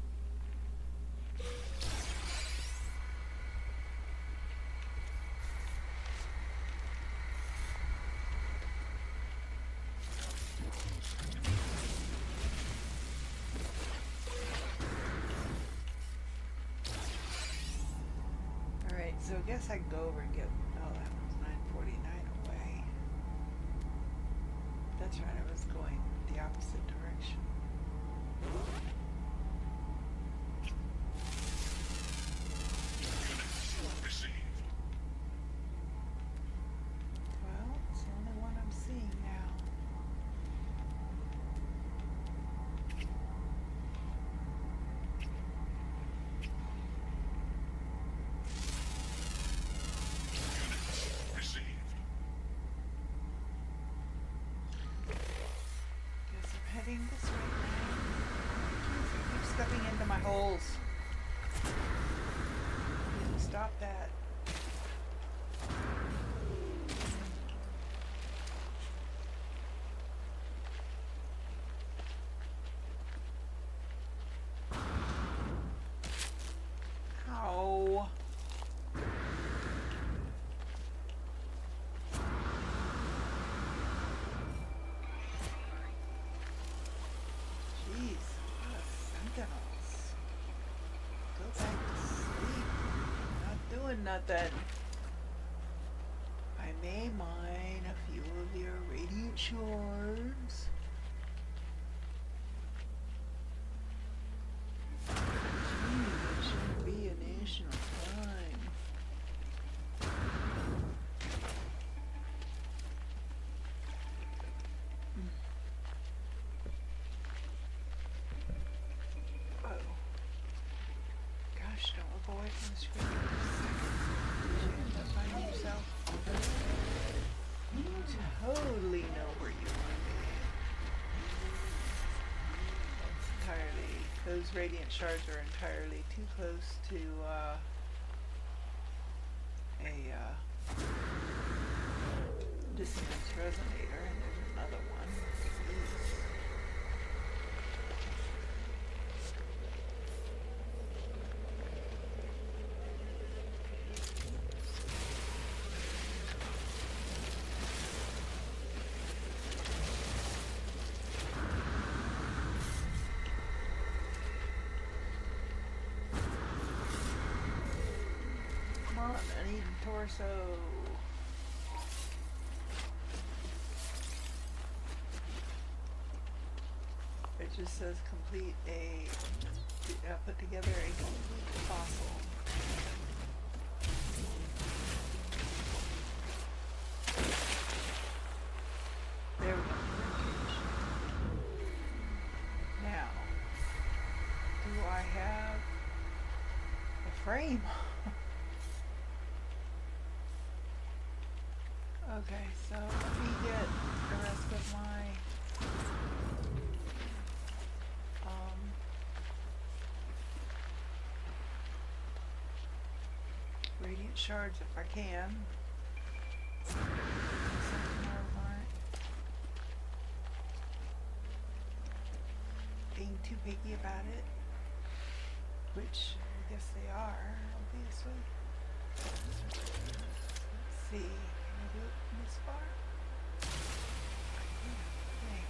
Alright, so I guess I can go over and get. Oh, that one's 949 away. That's right, I was going the opposite direction. Unit received. Well, it's the only one I'm seeing now. Unit received. Guess I'm heading this way now. Jeez, I keep stepping into my holes. Need to stop that. Ow. Jeez, what a sentinels. Go back to sleep. Not doing nothing. I may mine a few of your radiant shards. Gee, it shouldn't be a national crime. Oh. Gosh, don't look away from the screen for a second. You end up finding yourself. You totally know where you want to be. Entirely. Those radiant shards are entirely too close to a dissonance resonator, and there's another one. Jeez. Come on, I need a torso. It just says complete put together a complete fossil. There we go. Now, do I have a frame? Okay, so let me get the rest of my radiant shards if I can. Something more on it. Being too picky about it, which I guess they are, obviously. Let's see, can I do it from this far? Okay.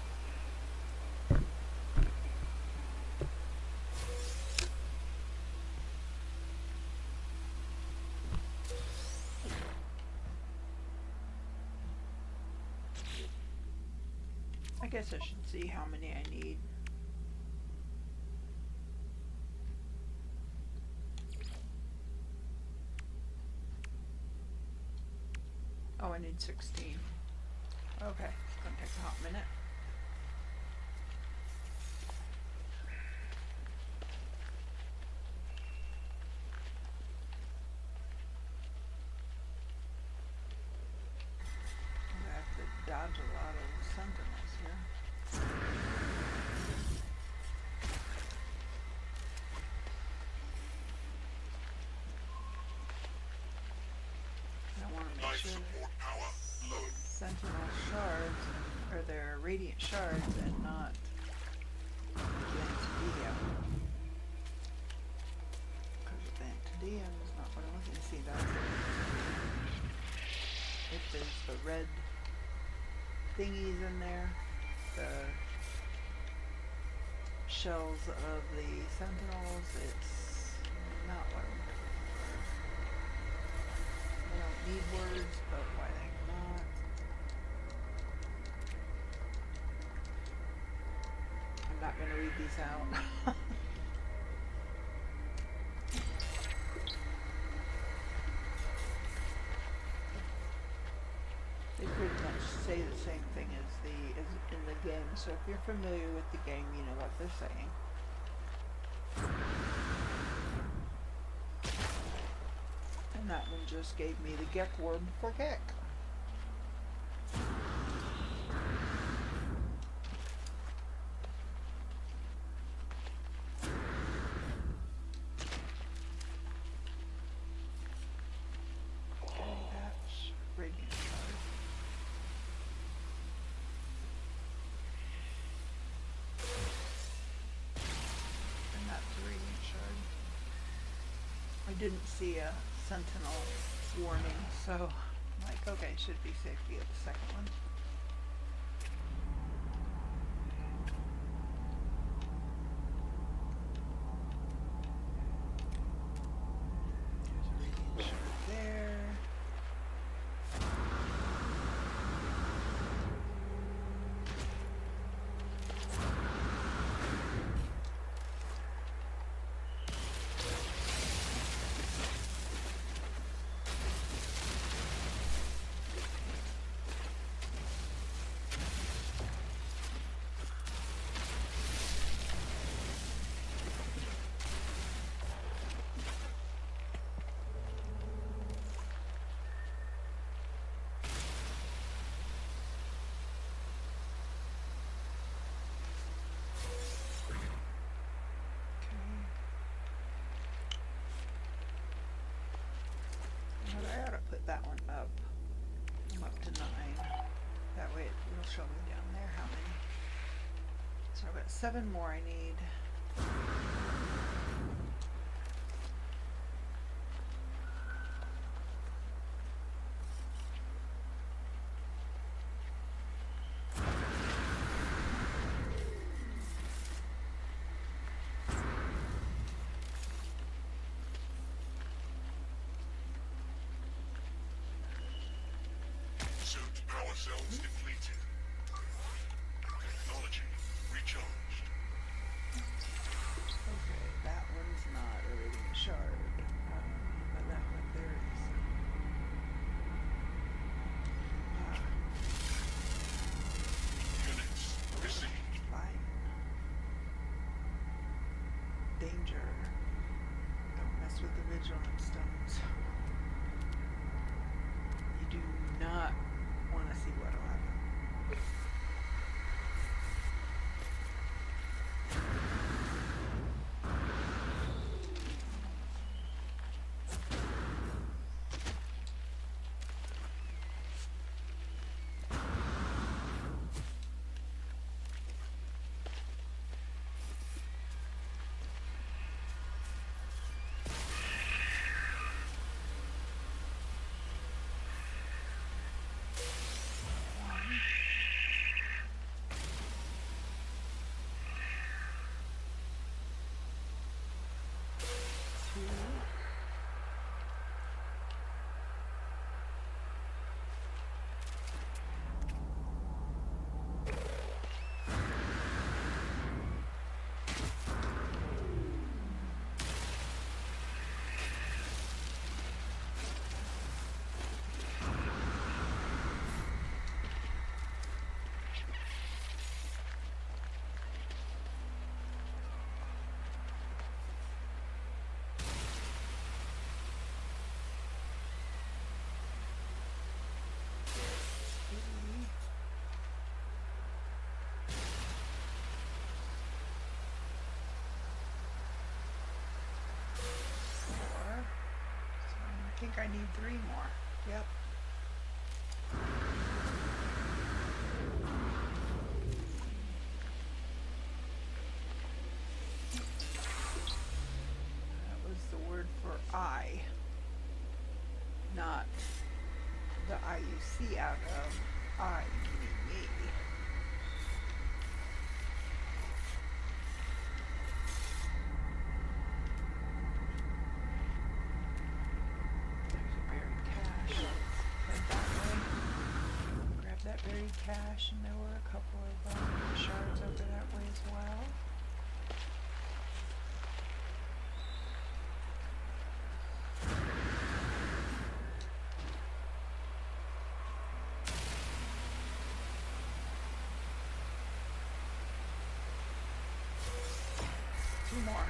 I guess I should see how many I need. Oh, I need 16. Okay, it's gonna take a hot minute. I'm gonna have to dodge a lot of sentinels here. I wanna make Life sure support power low. sentinel shards are their radiant shards and not Ventidium. Because Ventidium is not what I'm looking to see. That's it. If there's the red thingies in there, the shells of the sentinels, it's not what I'm looking for. I don't need words, but why the heck not? I'm not not gonna read these out. They pretty much say the same thing as in the game, so if you're familiar with the game, you know what they're saying. And that one just gave me the Gek word for Gek. Okay, that's Radiant Shard. And that's a Radiant Shard. I didn't see a Sentinel warning, so I'm like, okay, should be safe to get the second one. There's a Radiant Shard there. But I ought to put that one up. I'm up to 9. That way it'll show me down there how many. So I've got 7 more I need. Suit power cells depleted. Technology recharged. Okay, that one's not a Radiant Shard. But that one there is. Units received. Fine. Danger. Don't mess with the Vigilance Stones. You do not want to see what'll happen. I think I need 3 more. Yep. That was the word for I, not the I you see out of I, meaning me. There's a buried cache. Head that way. Grab that buried cache, and there were a couple of shards over that way as well. Two more.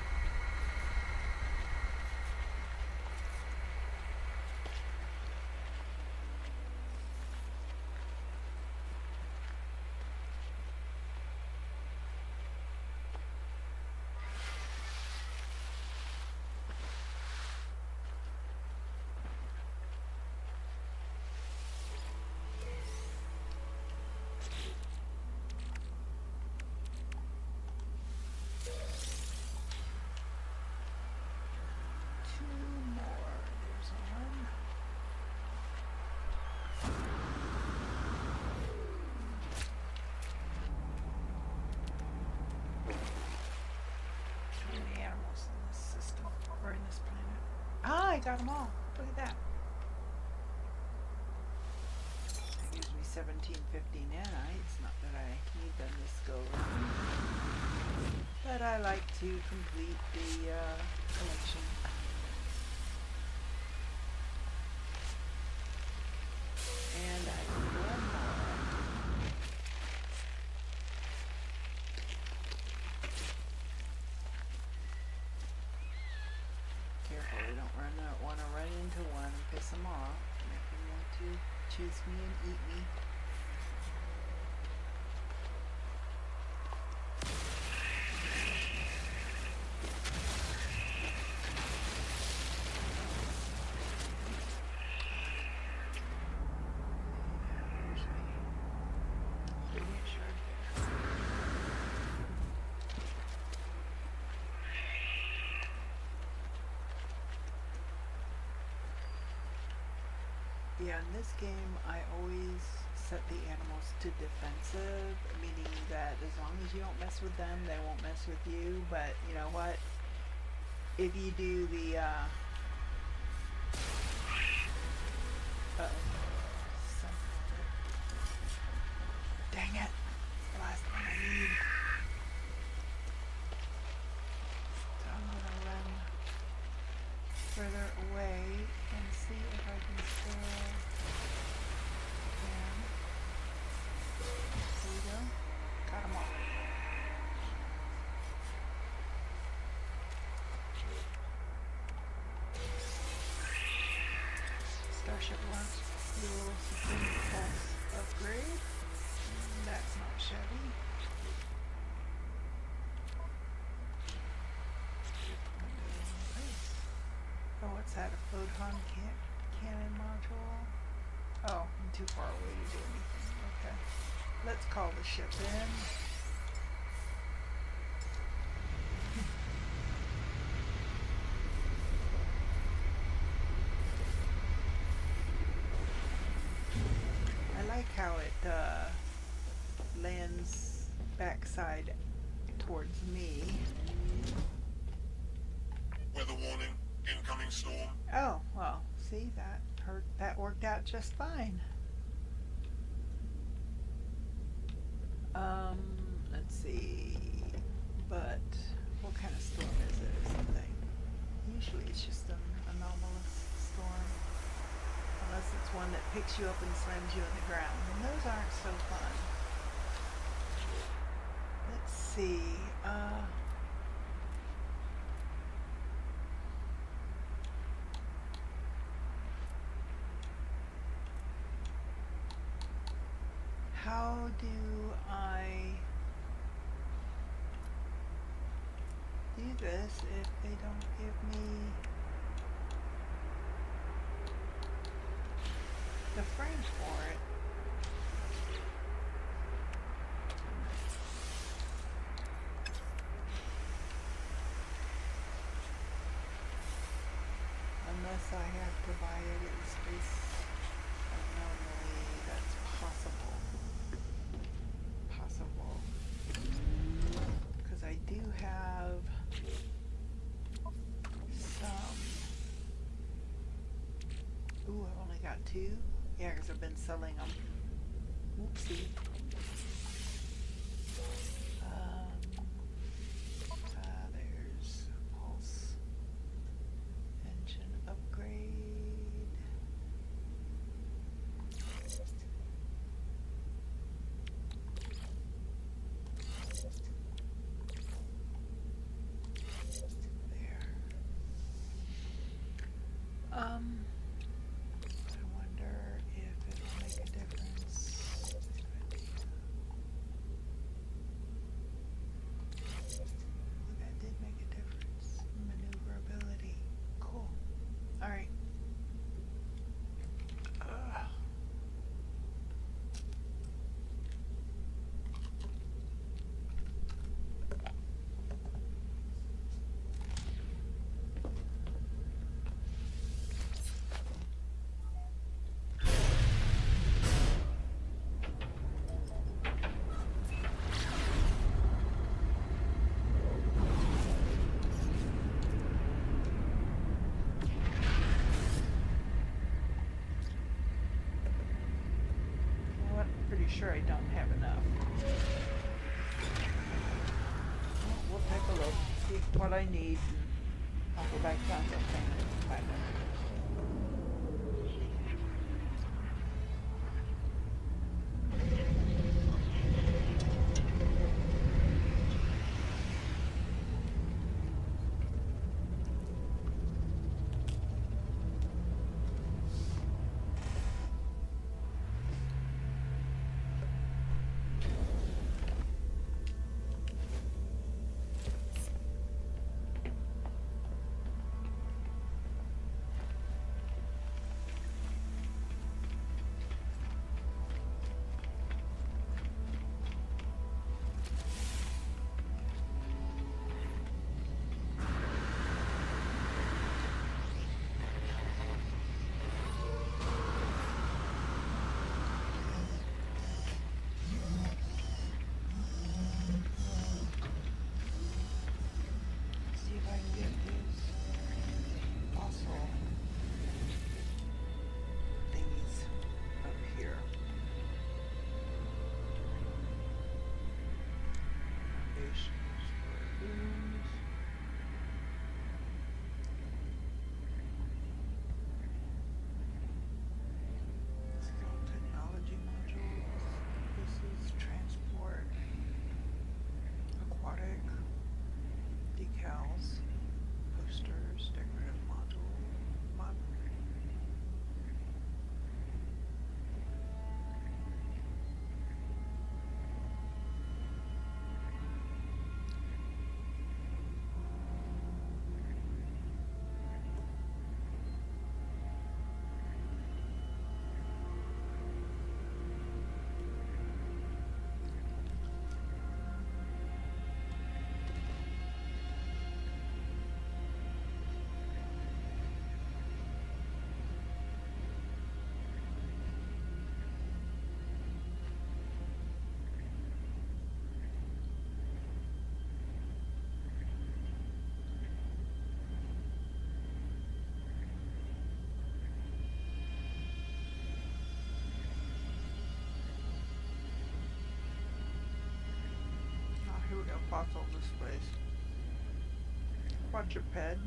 Ah, I got them all. Look at that. That gives me 1750 nanites. Not that I need them this go round. But I like to complete the collection. And I need one more. Careful, we don't want to run into one and piss them off. Make them want to chase me and eat me. There's my radiant shard there. Yeah, in this game, I always set the animals to defensive, meaning that as long as you don't mess with them, they won't mess with you. But you know what? If you do the, dang it! It's the last one I need. So I'm gonna run further away and see if I can still can. There we go. Got them all. Starship launch fuel Supreme Pulse upgrade. That's not shabby. Oh, what's that? A photon cannon module? Oh, I'm too far away to do anything. Okay. Let's call the ship in. I like how it lands backside towards me. Weather warning. Incoming storm. Oh, well, see, that worked out just fine. Let's see, but what kind of storm is it or something? Usually it's just an anomalous storm, unless it's one that picks you up and slams you on the ground, and those aren't so fun. Let's see, how do I do this if they don't give me the frames for it? Unless I have to buy it at Space Anomaly, that's possible. Because I do have some. Ooh, I've only got two. Yeah, because I've been selling them. Oopsie. There's pulse engine upgrade. There. I wonder if it'll make a difference. That did make a difference. Maneuverability. Cool. Alright. Well, I'm pretty sure I don't have enough. Well, we'll take a look, see what I need, and I'll go back down to the thing and find it. See if I can get these fossil thingies up here. Foundations for rooms. Skill technology modules. This is transport. Aquatic. Decals. Posters. Decorative module. Oh, here we go. Fossil displays. Quadruped.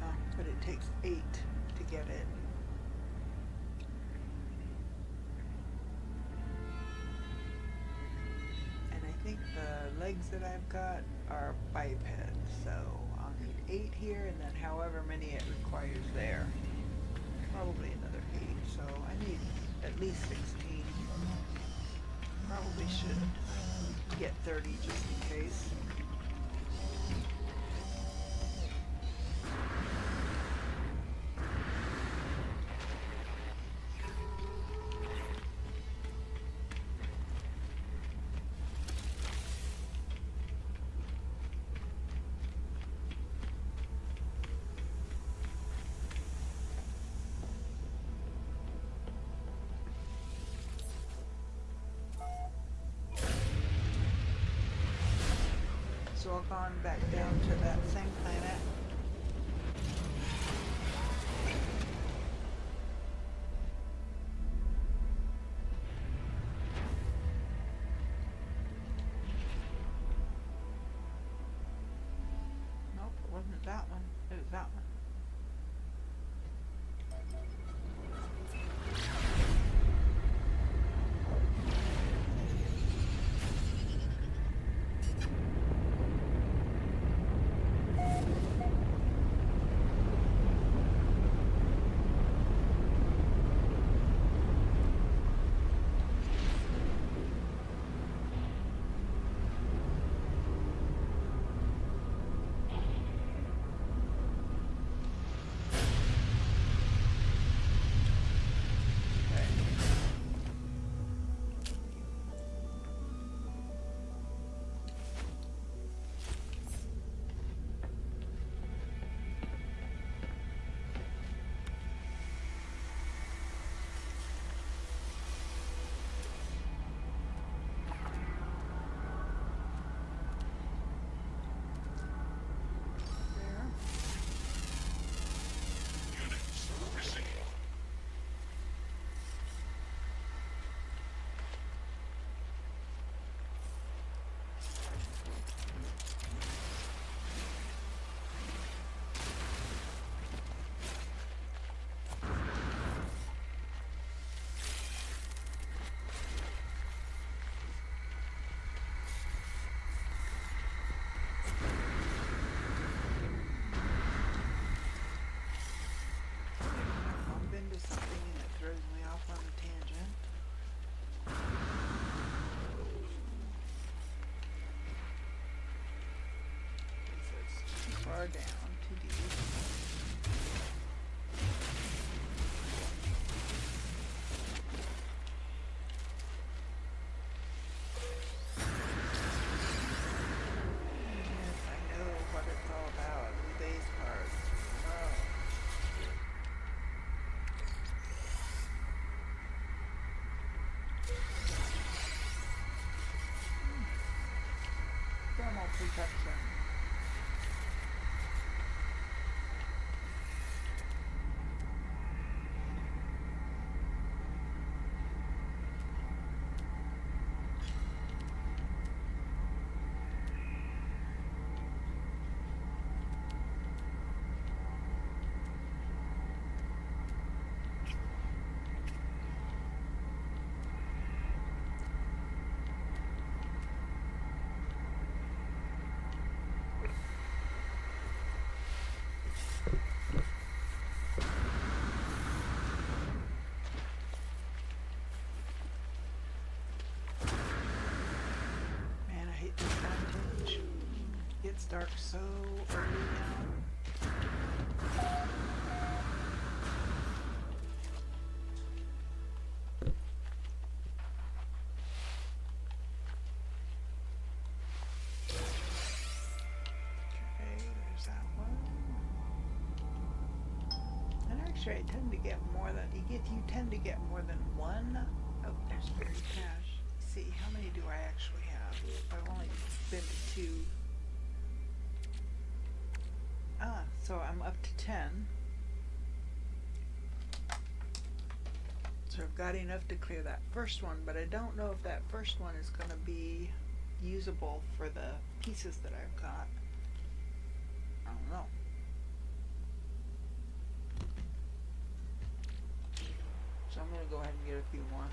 Oh, but it takes 8 to get it. And I think the legs that I've got are biped, so I'll need 8 here, and then however many it requires there. Probably another 8, so I need at least 16. Probably should get 30 just in case. So I've gone back down to that same planet. that one. It was that one. Units received. I bump into something and it throws me off on a tangent. So it's too far down to do. Yes, I know what it's all about. The base cards. Oh. Thermal protection. Man, I hate this vintage. It gets dark so early now. Okay, there's that one. And actually, I tend to get more than you tend to get more than one. Oh, there's buried cash. Let's see, how many do I actually have? I've only been to 2. Ah, so I'm up to 10. So I've got enough to clear that first one, but I don't know if that first one is going to be usable for the pieces that I've got. I don't know. So I'm going to go ahead and get a few more.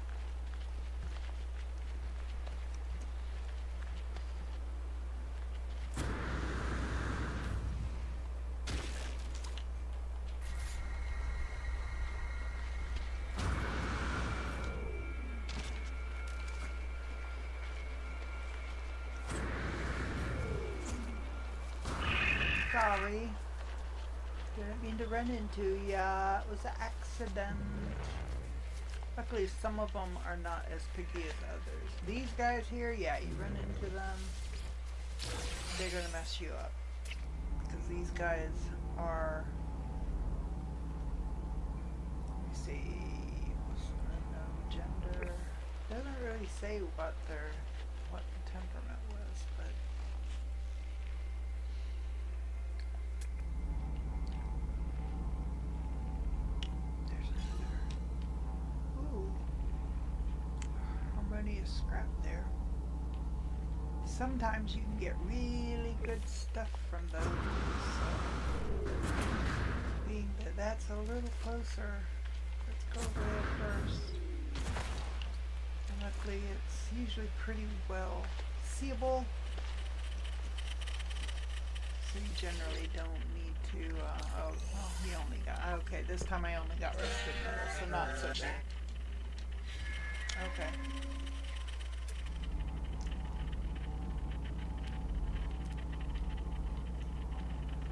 Sorry. Didn't mean to run into ya. It was an accident. Luckily, some of them are not as picky as others. These guys here, yeah, you run into them, they're gonna mess you up. Because these guys are, let me see, no gender. Doesn't really say what the temperament was, but there's another. Ooh, harmonious scrap there. Sometimes you can get really good stuff from those. So. that that's a little closer. Let's go over there first. And luckily it's usually pretty well seeable. So you generally don't need to, oh, well, he only got, okay, this time I only got rusted metal, so not so bad. Okay.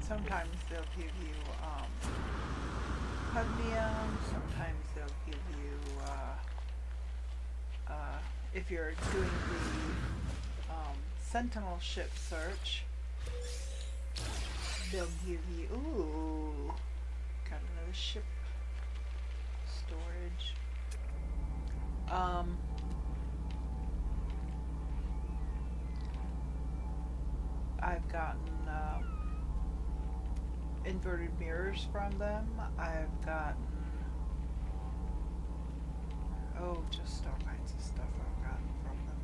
Sometimes they'll give you, cadmium, sometimes they'll give you, if you're doing the, Sentinel ship search, they'll give you, ooh, got another ship storage. I've gotten inverted mirrors from them. I've gotten, oh, just all kinds of stuff I've gotten from them.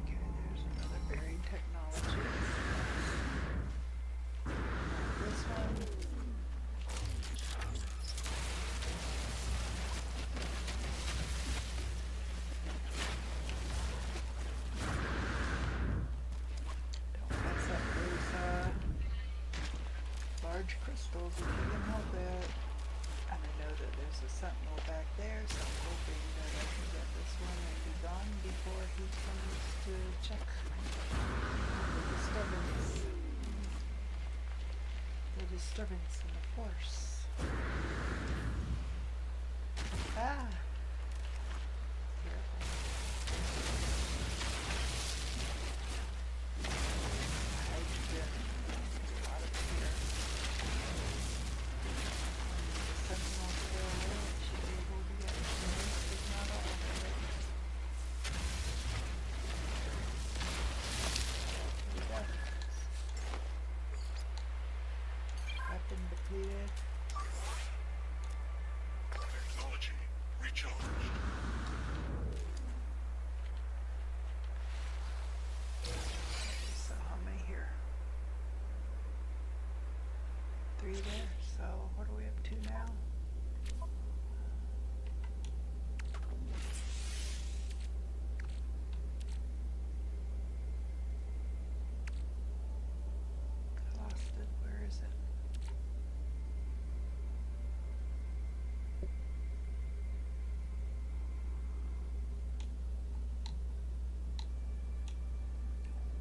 Okay, there's another buried technology. This one. Large crystals if you can help it. And I know that there's a sentinel back there, so I'm hoping that I can get this one and be gone before he comes to check the disturbance. The disturbance in the force. Ah! Careful. Hydrogen. A lot of here. Sentinel still live, should be able to get most, if not all of it. There we go. Weapon depleted. Technology recharged. So how many here? 3 there, so what are we up to now? I lost it, where is it?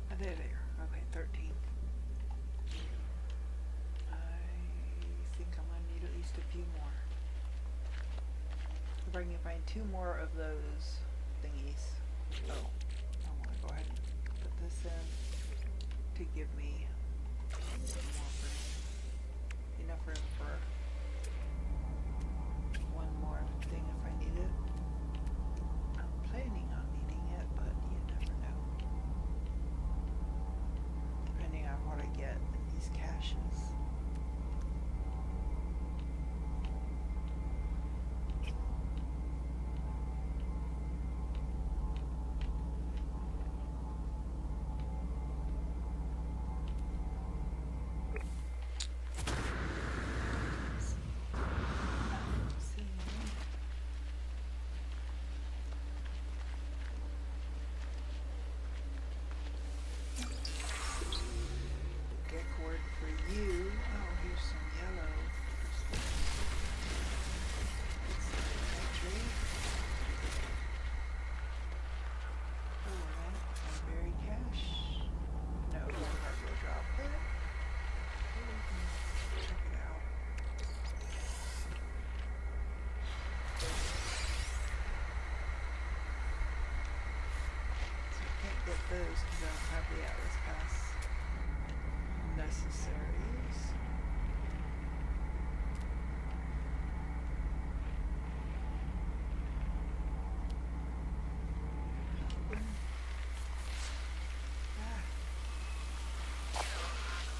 Oh, there they are, okay, 13. I think I'm gonna need at least a few more. If I can find 2 more of those thingies. Oh, I wanna go ahead and put this in to give me some more room. Enough room for one more thing if I need it. I'm planning on needing it, but you never know. Depending on what I get in these caches. Cord for you. Oh, here's some yellow. Nitrate. Oh, and berry cache. No, cargo drop there. Check it out. So I can't get those because I don't have the Atlas Pass necessaries.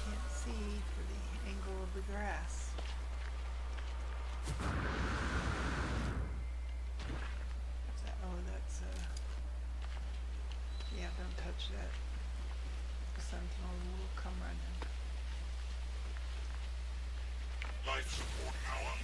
Can't see for the angle of the grass. What's that? Oh, that's yeah, don't touch that. The sentinel will come running. Life support power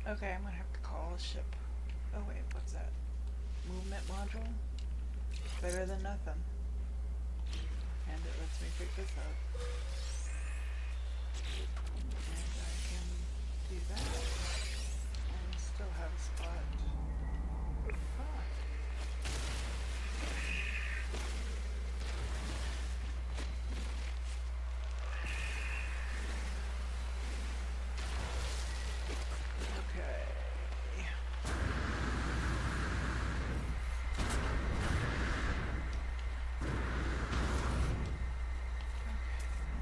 Okay, I'm gonna have to call a ship. Oh wait, what's that? Movement module? Better than nothing. And it lets me pick this up. And I can do that. And still have a spot. Fine. Okay.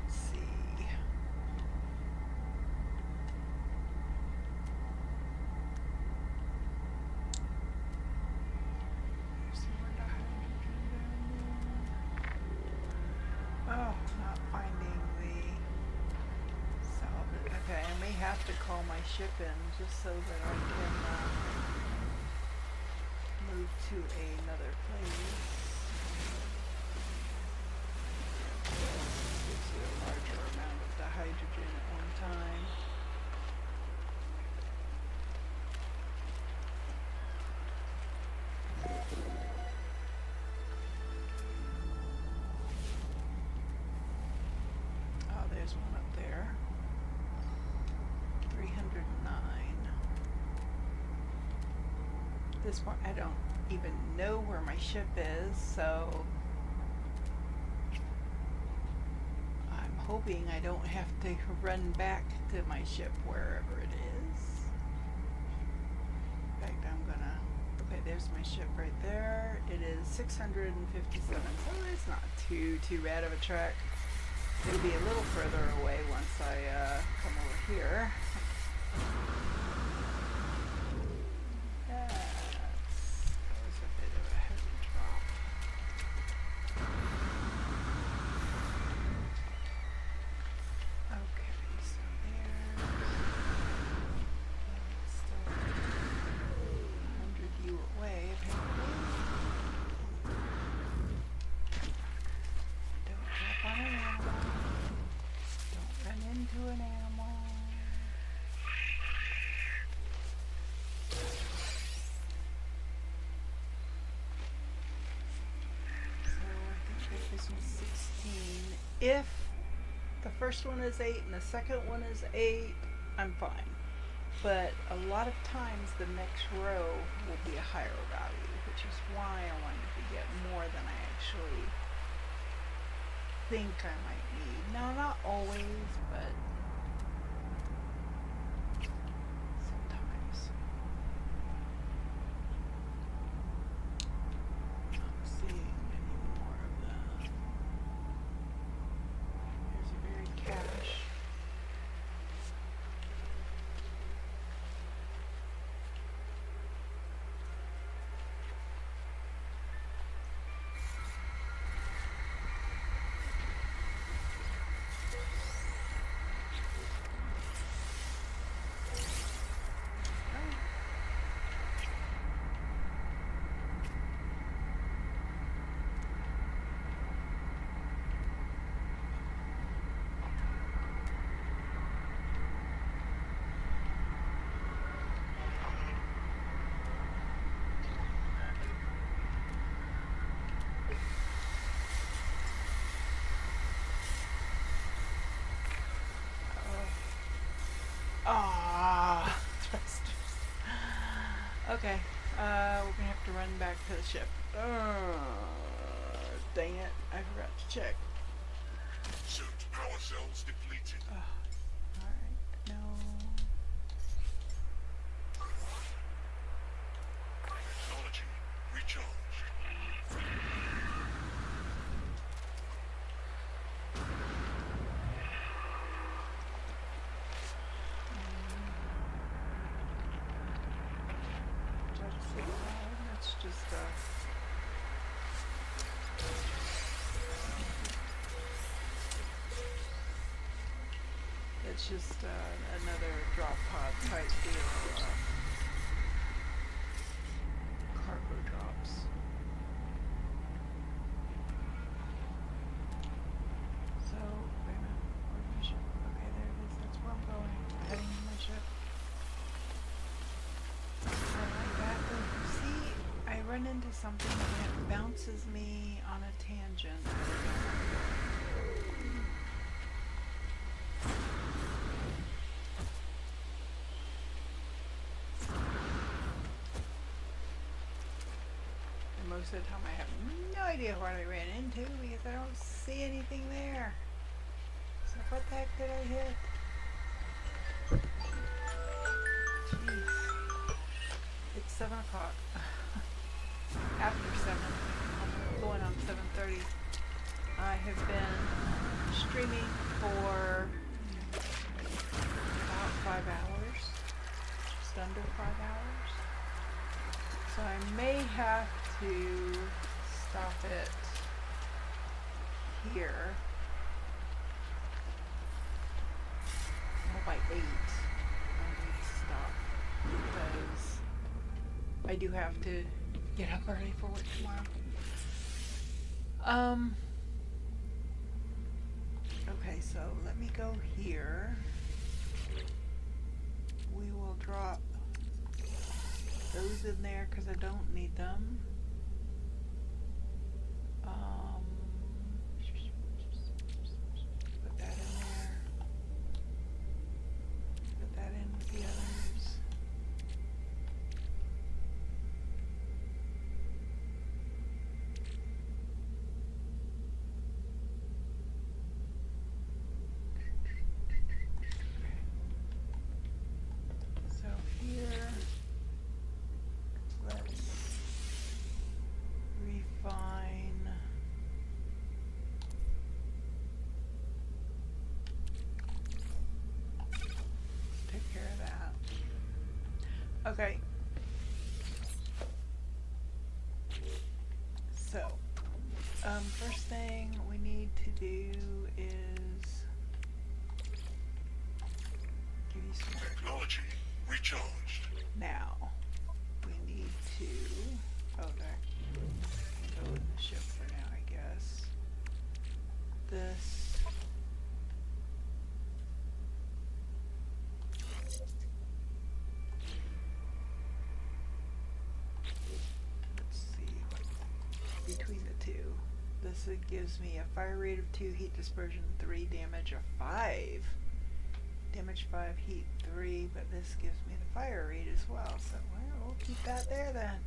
Let's see. There's some more dihydrogen down there. Oh, not finding the salvage. Okay, I may have to call my ship in just so that I can move to another place. Gives you a larger amount of dihydrogen at one time. Oh, there's one up there. 309. This one, I don't even know where my ship is, so I'm hoping I don't have to run back to my ship wherever it is. In fact, I'm gonna, okay, there's my ship right there. It is 657, so it's not too bad of a trek. It'll be a little further away once I come over here. That was a bit of a heavy drop. Okay, so there's still 100 U away, apparently. Don't trip on an animal. Don't run into an animal. So I think this one's 16. If the first one is 8 and the second one is 8, I'm fine. But a lot of times the next row will be a higher value, which is why I wanted to get more than I actually think I might need. Now, not always, but sometimes. Not seeing any more of them. Here's a buried cache. Ah, thrusters. Okay, we're gonna have to run back to the ship. Dang it, I forgot to check. Suit power cells depleted. Alright, no. Technology recharged. That's just it's just another drop pod type deal. Cargo drops. So, wait a minute. Where's my ship? Okay, there it is. That's where I'm going. Heading to my ship. run into something and it bounces me on a tangent. And most of the time I have no idea what I ran into because I don't see anything there. So what the heck did I hit? Jeez. It's 7 o'clock. After 7. I'm going on 7:30. I have been streaming for about 5 hours. Just under 5 hours. So I may have to stop it here. Well, by 8. I need to stop because I do have to get up early for work tomorrow. Okay, so let me go here. We will drop those in there because I don't need them. Put that in there. Put that in with the others. So here, let's refine. Take care of that. Okay. So, first thing we need to do is give you some more. Technology recharged. Now, we need to, oh, that can go in the ship for now, I guess. This. Let's see what, between the two. This gives me a fire rate of 2, heat dispersion 3, damage of 5. Damage 5, heat 3, but this gives me the fire rate as well, so well, we'll keep that there then.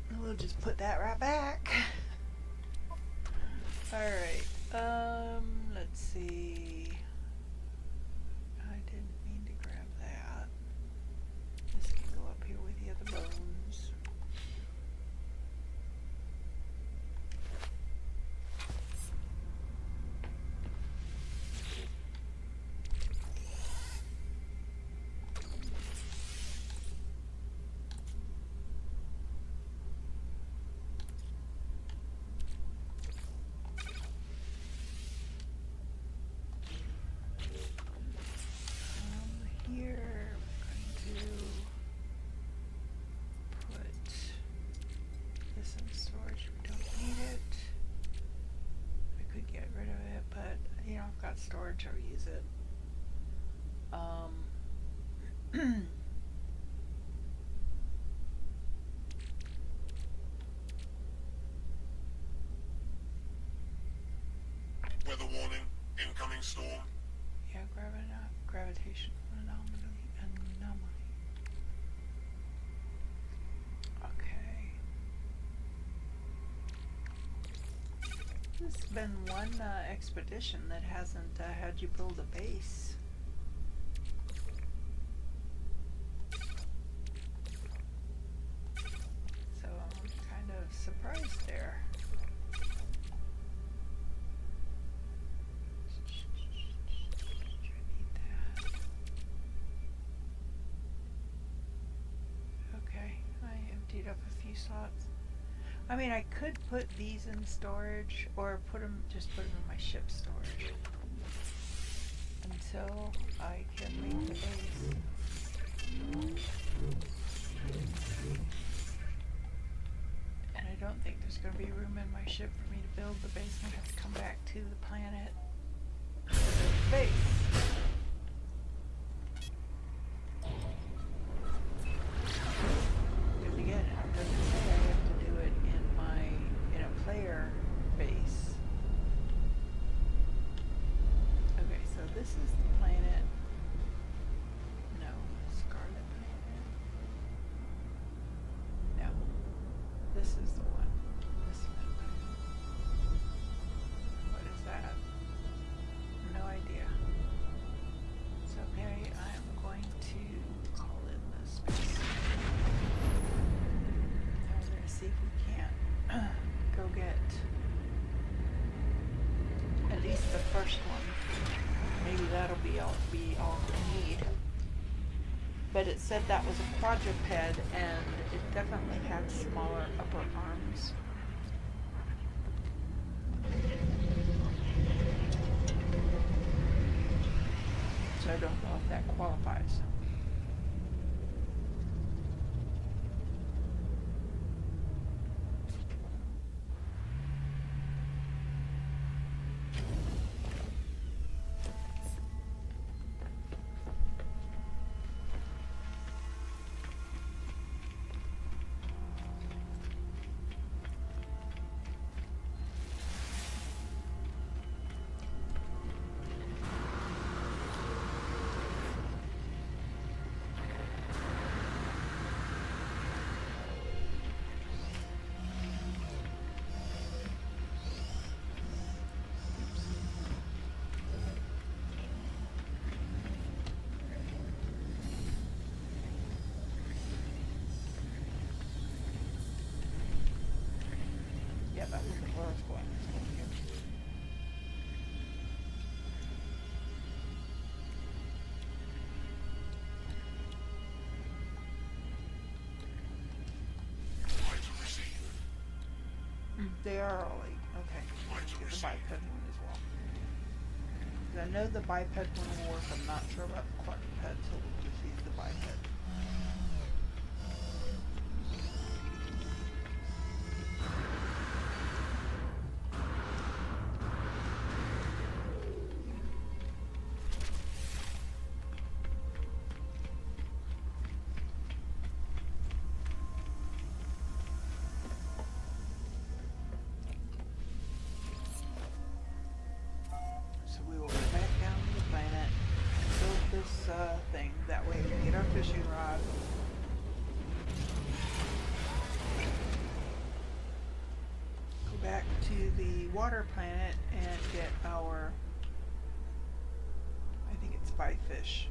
And we'll just put that right back. Alright, let's see. I didn't mean to grab that. This can go up here with the other bones. Here, we're going to put this in storage. We don't need it. I could get rid of it, but you know, I've got storage, I'll use it. Weather warning. Incoming storm. Yeah, gravitational anomaly. Okay. There's been one expedition that hasn't had you build a base. So I'm kind of surprised there. Up a few slots. I mean, I could put these in storage or just put them in my ship storage until I can leave the base. And I don't think there's going to be room in my ship for me to build the base. I have to come back to the planet to build the base. Good to get it. Doesn't first one. Maybe that'll be all we need. But it said that was a quadruped and it definitely had smaller upper arms. So I don't know if that qualifies. Yeah, that wasn't where I was going. I was going here. Flight received. They are all like, okay. Flight Get the received. biped one as well. 'Cause I know the biped one will work. I'm not sure about the quadruped, so we'll just use the biped. So we will go back down to the planet, build this thing. That way we can get our fishing rod. Go back to the water planet and get our, I think it's fish.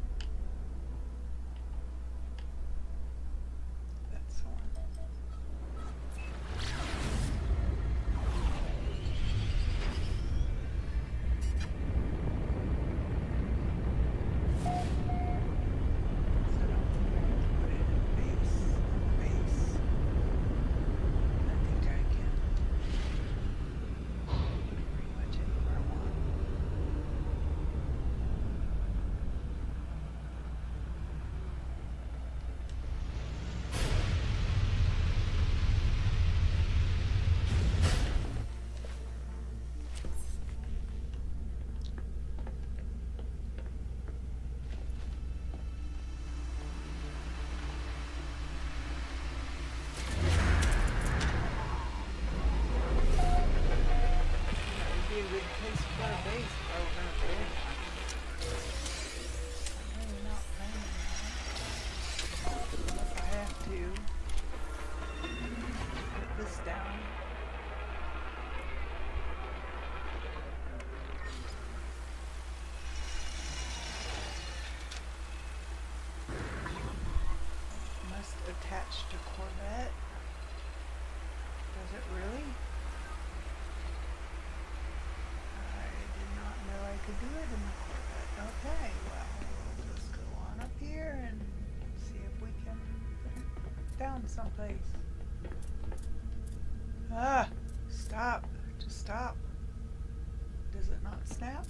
That's the one. So don't forget to put it in base. Base. I think I can put it pretty much anywhere I want. That would be a good place for a base if I were gonna build one. I'm really not planning on it. Unless I have to put this down. Must attach to Corvette. Does it really? I did not know I could do it in the Corvette. Okay, well, we'll just go on up here and see if we can put it down someplace. Ah! Stop. Just stop. Does it not snap?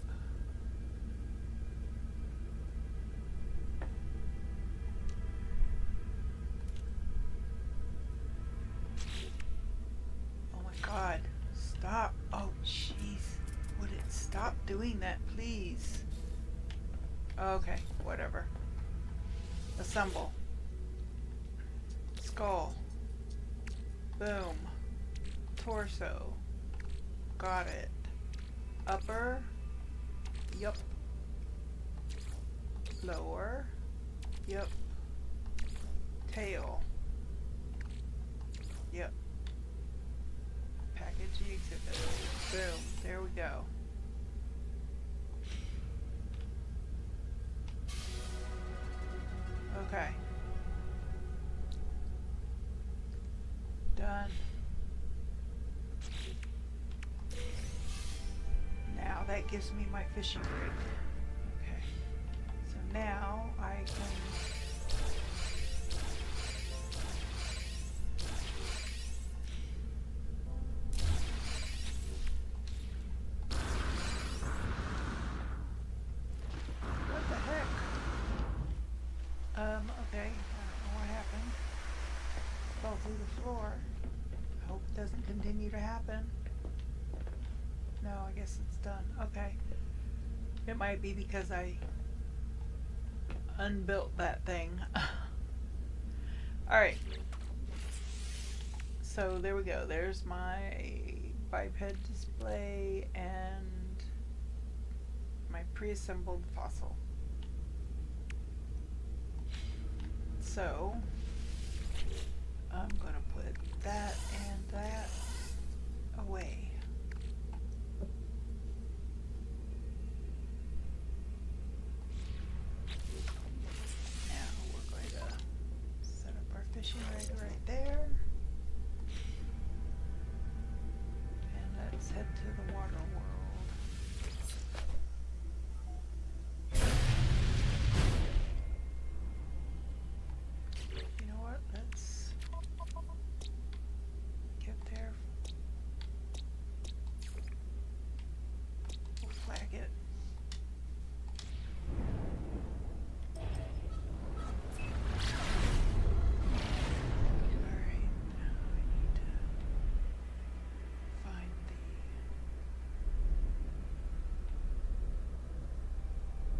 Oh my god. Stop. Oh jeez. Would it stop doing that, please? Okay, whatever. Assemble. Skull. Boom. Torso. Got it. Upper. Yup. Lower. Yup. Tail. Yep. Package the exhibit. Boom. There we go. Okay. Done. Now that gives me my fishing rig. Okay. So now I can what the heck? Okay. I don't know what happened. Fell through the floor. I hope it doesn't continue to happen. No, I guess it's done. Okay. It might be because I unbuilt that thing. Alright. So there we go. There's my biped display and my pre-assembled fossil. So I'm gonna put that and that away. Now we're going to set up our fishing rig right there. And let's head to the water world. You know what? Let's get there. We'll flag it. Alright, now I need to find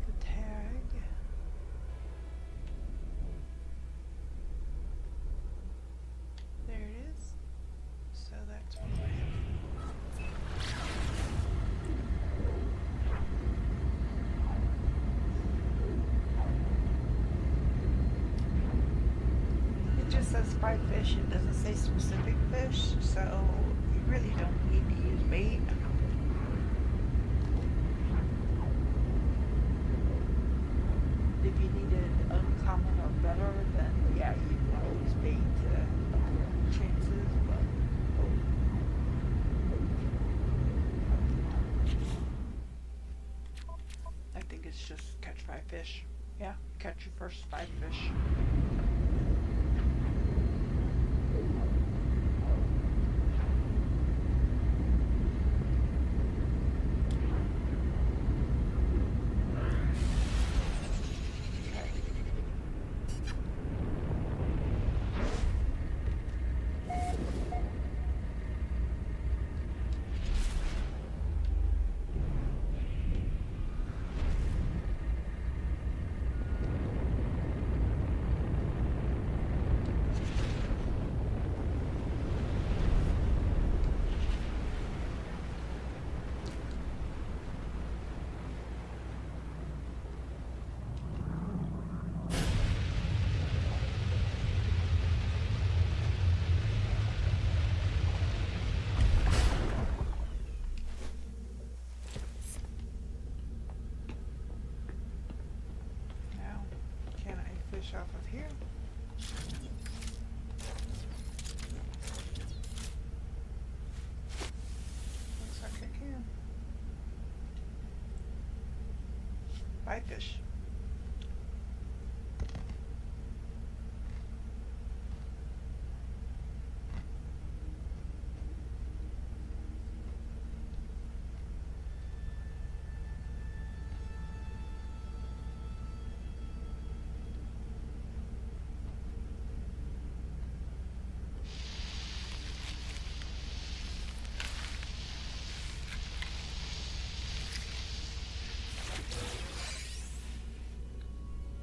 the tag. There it is. So that's what I have. It just says 5 fish. It doesn't say specific fish, so you really don't need to use bait. If you needed uncommon or better, then yeah, you'd want to use bait to chances, but I think it's just catch 5 fish. Yeah, catch your first 5 fish. Now, can I fish off of here? Looks like I can. 5 fish.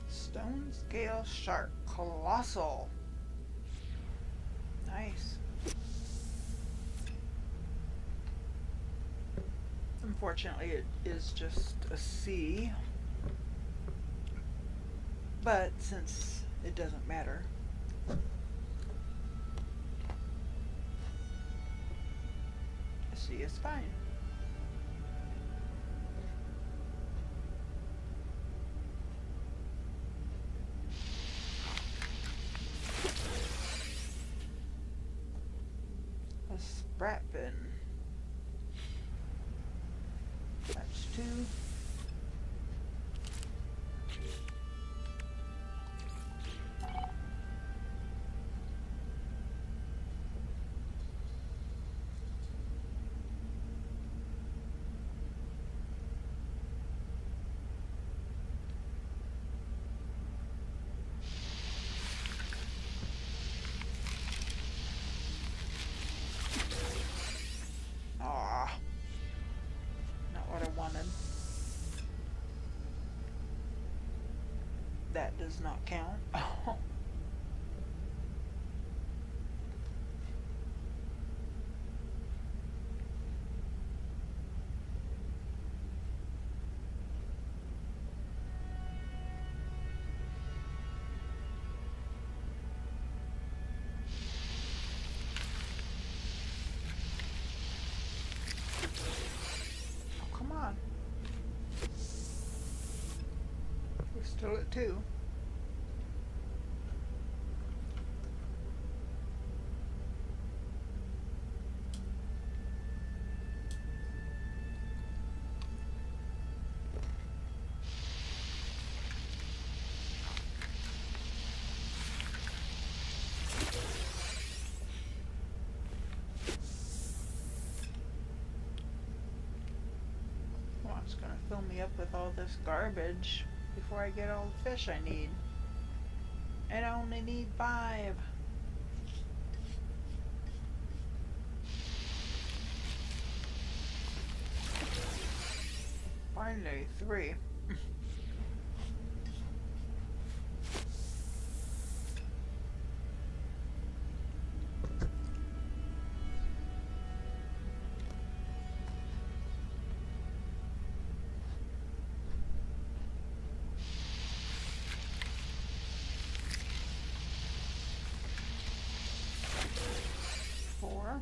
Stone scale shark, colossal. Nice. Unfortunately, it is just a C. But since it doesn't matter, a C is fine. A sprat fin. That's two. Aw, not what I wanted. That does not count. Oh, come on. We're still at 2. Well, it's gonna fill me up with all this garbage before I get all the fish I need. And I only need 5. Finally, 3. Four.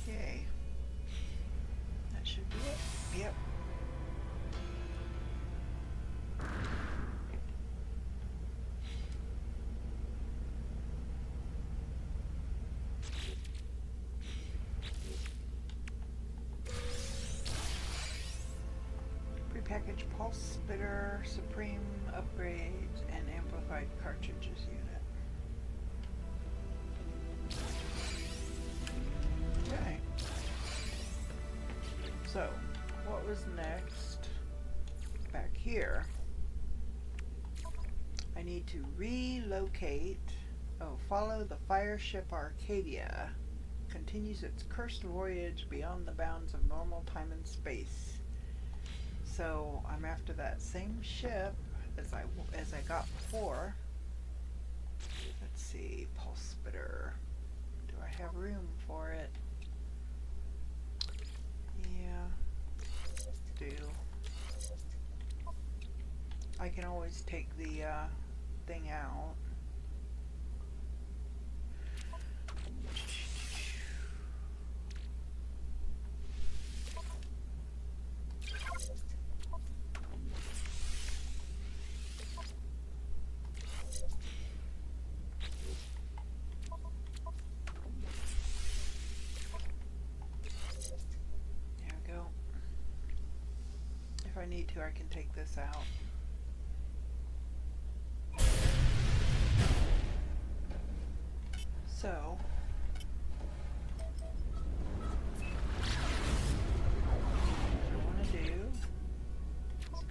Yay. That should be it. Yep. Prepackaged pulse spitter, supreme upgrades, and amplified cartridges unit. Okay. So, what was next? Back here. I need to relocate. Oh, follow the fire ship Arcadia. Continues its cursed voyage beyond the bounds of normal time and space. So I'm after that same ship as I got before. Let's see, pulse spitter. Do I have room for it? Yeah, do. I can always take the thing out. There we go. If I need to, I can take this out. So, what I want to do is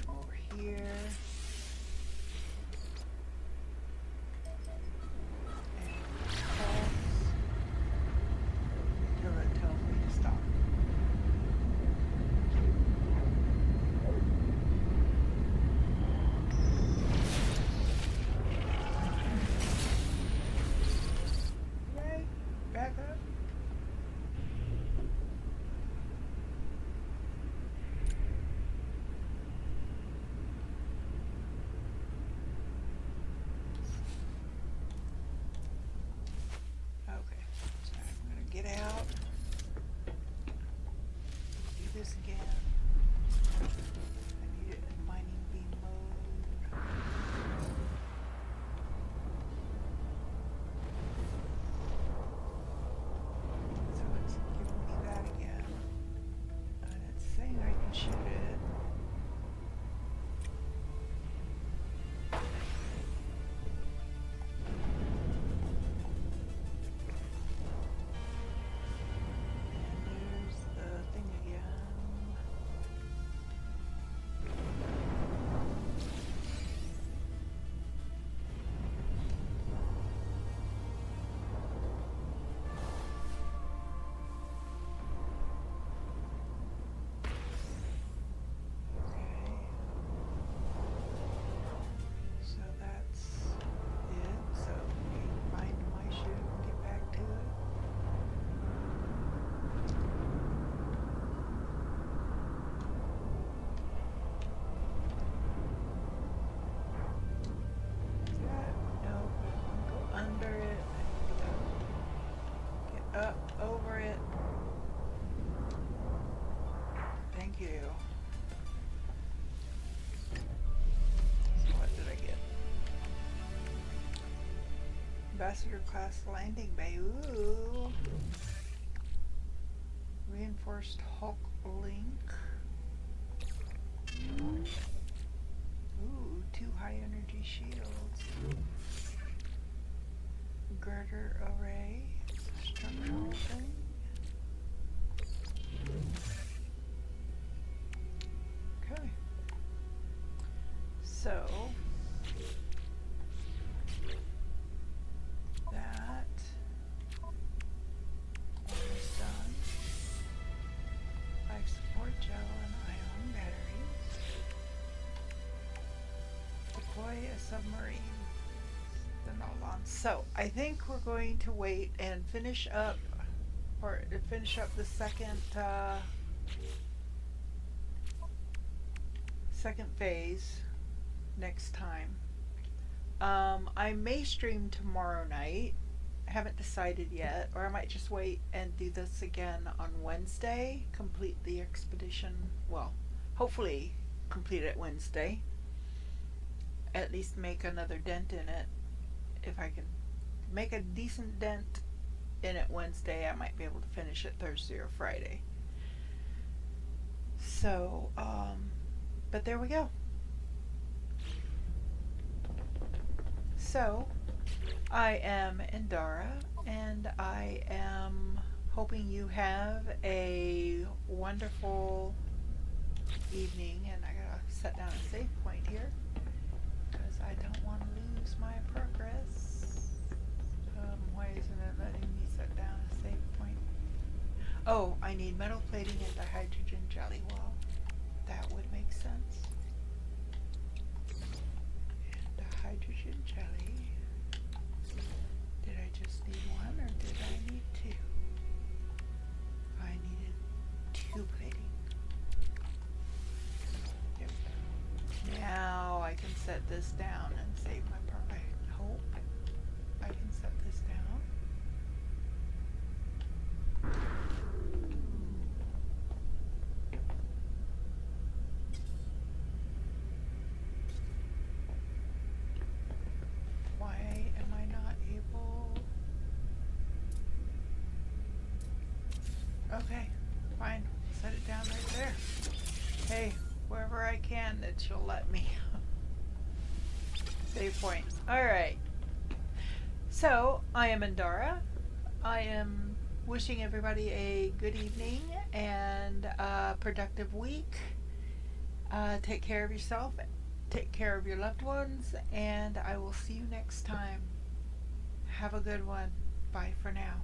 come over here and pulse until it tells me to stop. Yay. I need it in mining beam mode. So it's giving me that again. And it's saying I can shoot it. And there's the thing again. Okay. So that's it. So we find my chute and get back to it. Is that? No, I want to go under it. Get up over it. Thank you. So what did I get? Ambassador class landing bay. Ooh. Reinforced Hulk link. Ooh, 2 high energy shields. Girder array. Structural thing. Okay. So that almost done. Life support gel and ion batteries. Deploy a submarine. Then all on. So I think we're going to wait and finish up the second phase next time. I may stream tomorrow night. I haven't decided yet, or I might just wait and do this again on Wednesday. Complete the expedition. Well, hopefully complete it Wednesday. At least make another dent in it. If I can make a decent dent in it Wednesday, I might be able to finish it Thursday or Friday. So, but there we go. So, I am Indara, and I am hoping you have a wonderful evening. And I gotta set down a save point here, because I don't want to lose my progress. Why isn't it letting me set down a save point? Oh, I need metal plating and a hydrogen jelly. Well, that would make sense. And a hydrogen jelly. Did I just need one, or did I need 2? I needed 2 plating. There we go. Now I can set this down and save my progress. I hope I can set this down. Why am I not able? Okay, fine. Set it down right there. Hey, wherever I can that you'll let me. Save point. Alright. So, I am Indara. I am wishing everybody a good evening and a productive week. Take care of yourself, take care of your loved ones, and I will see you next time. Have a good one. Bye for now.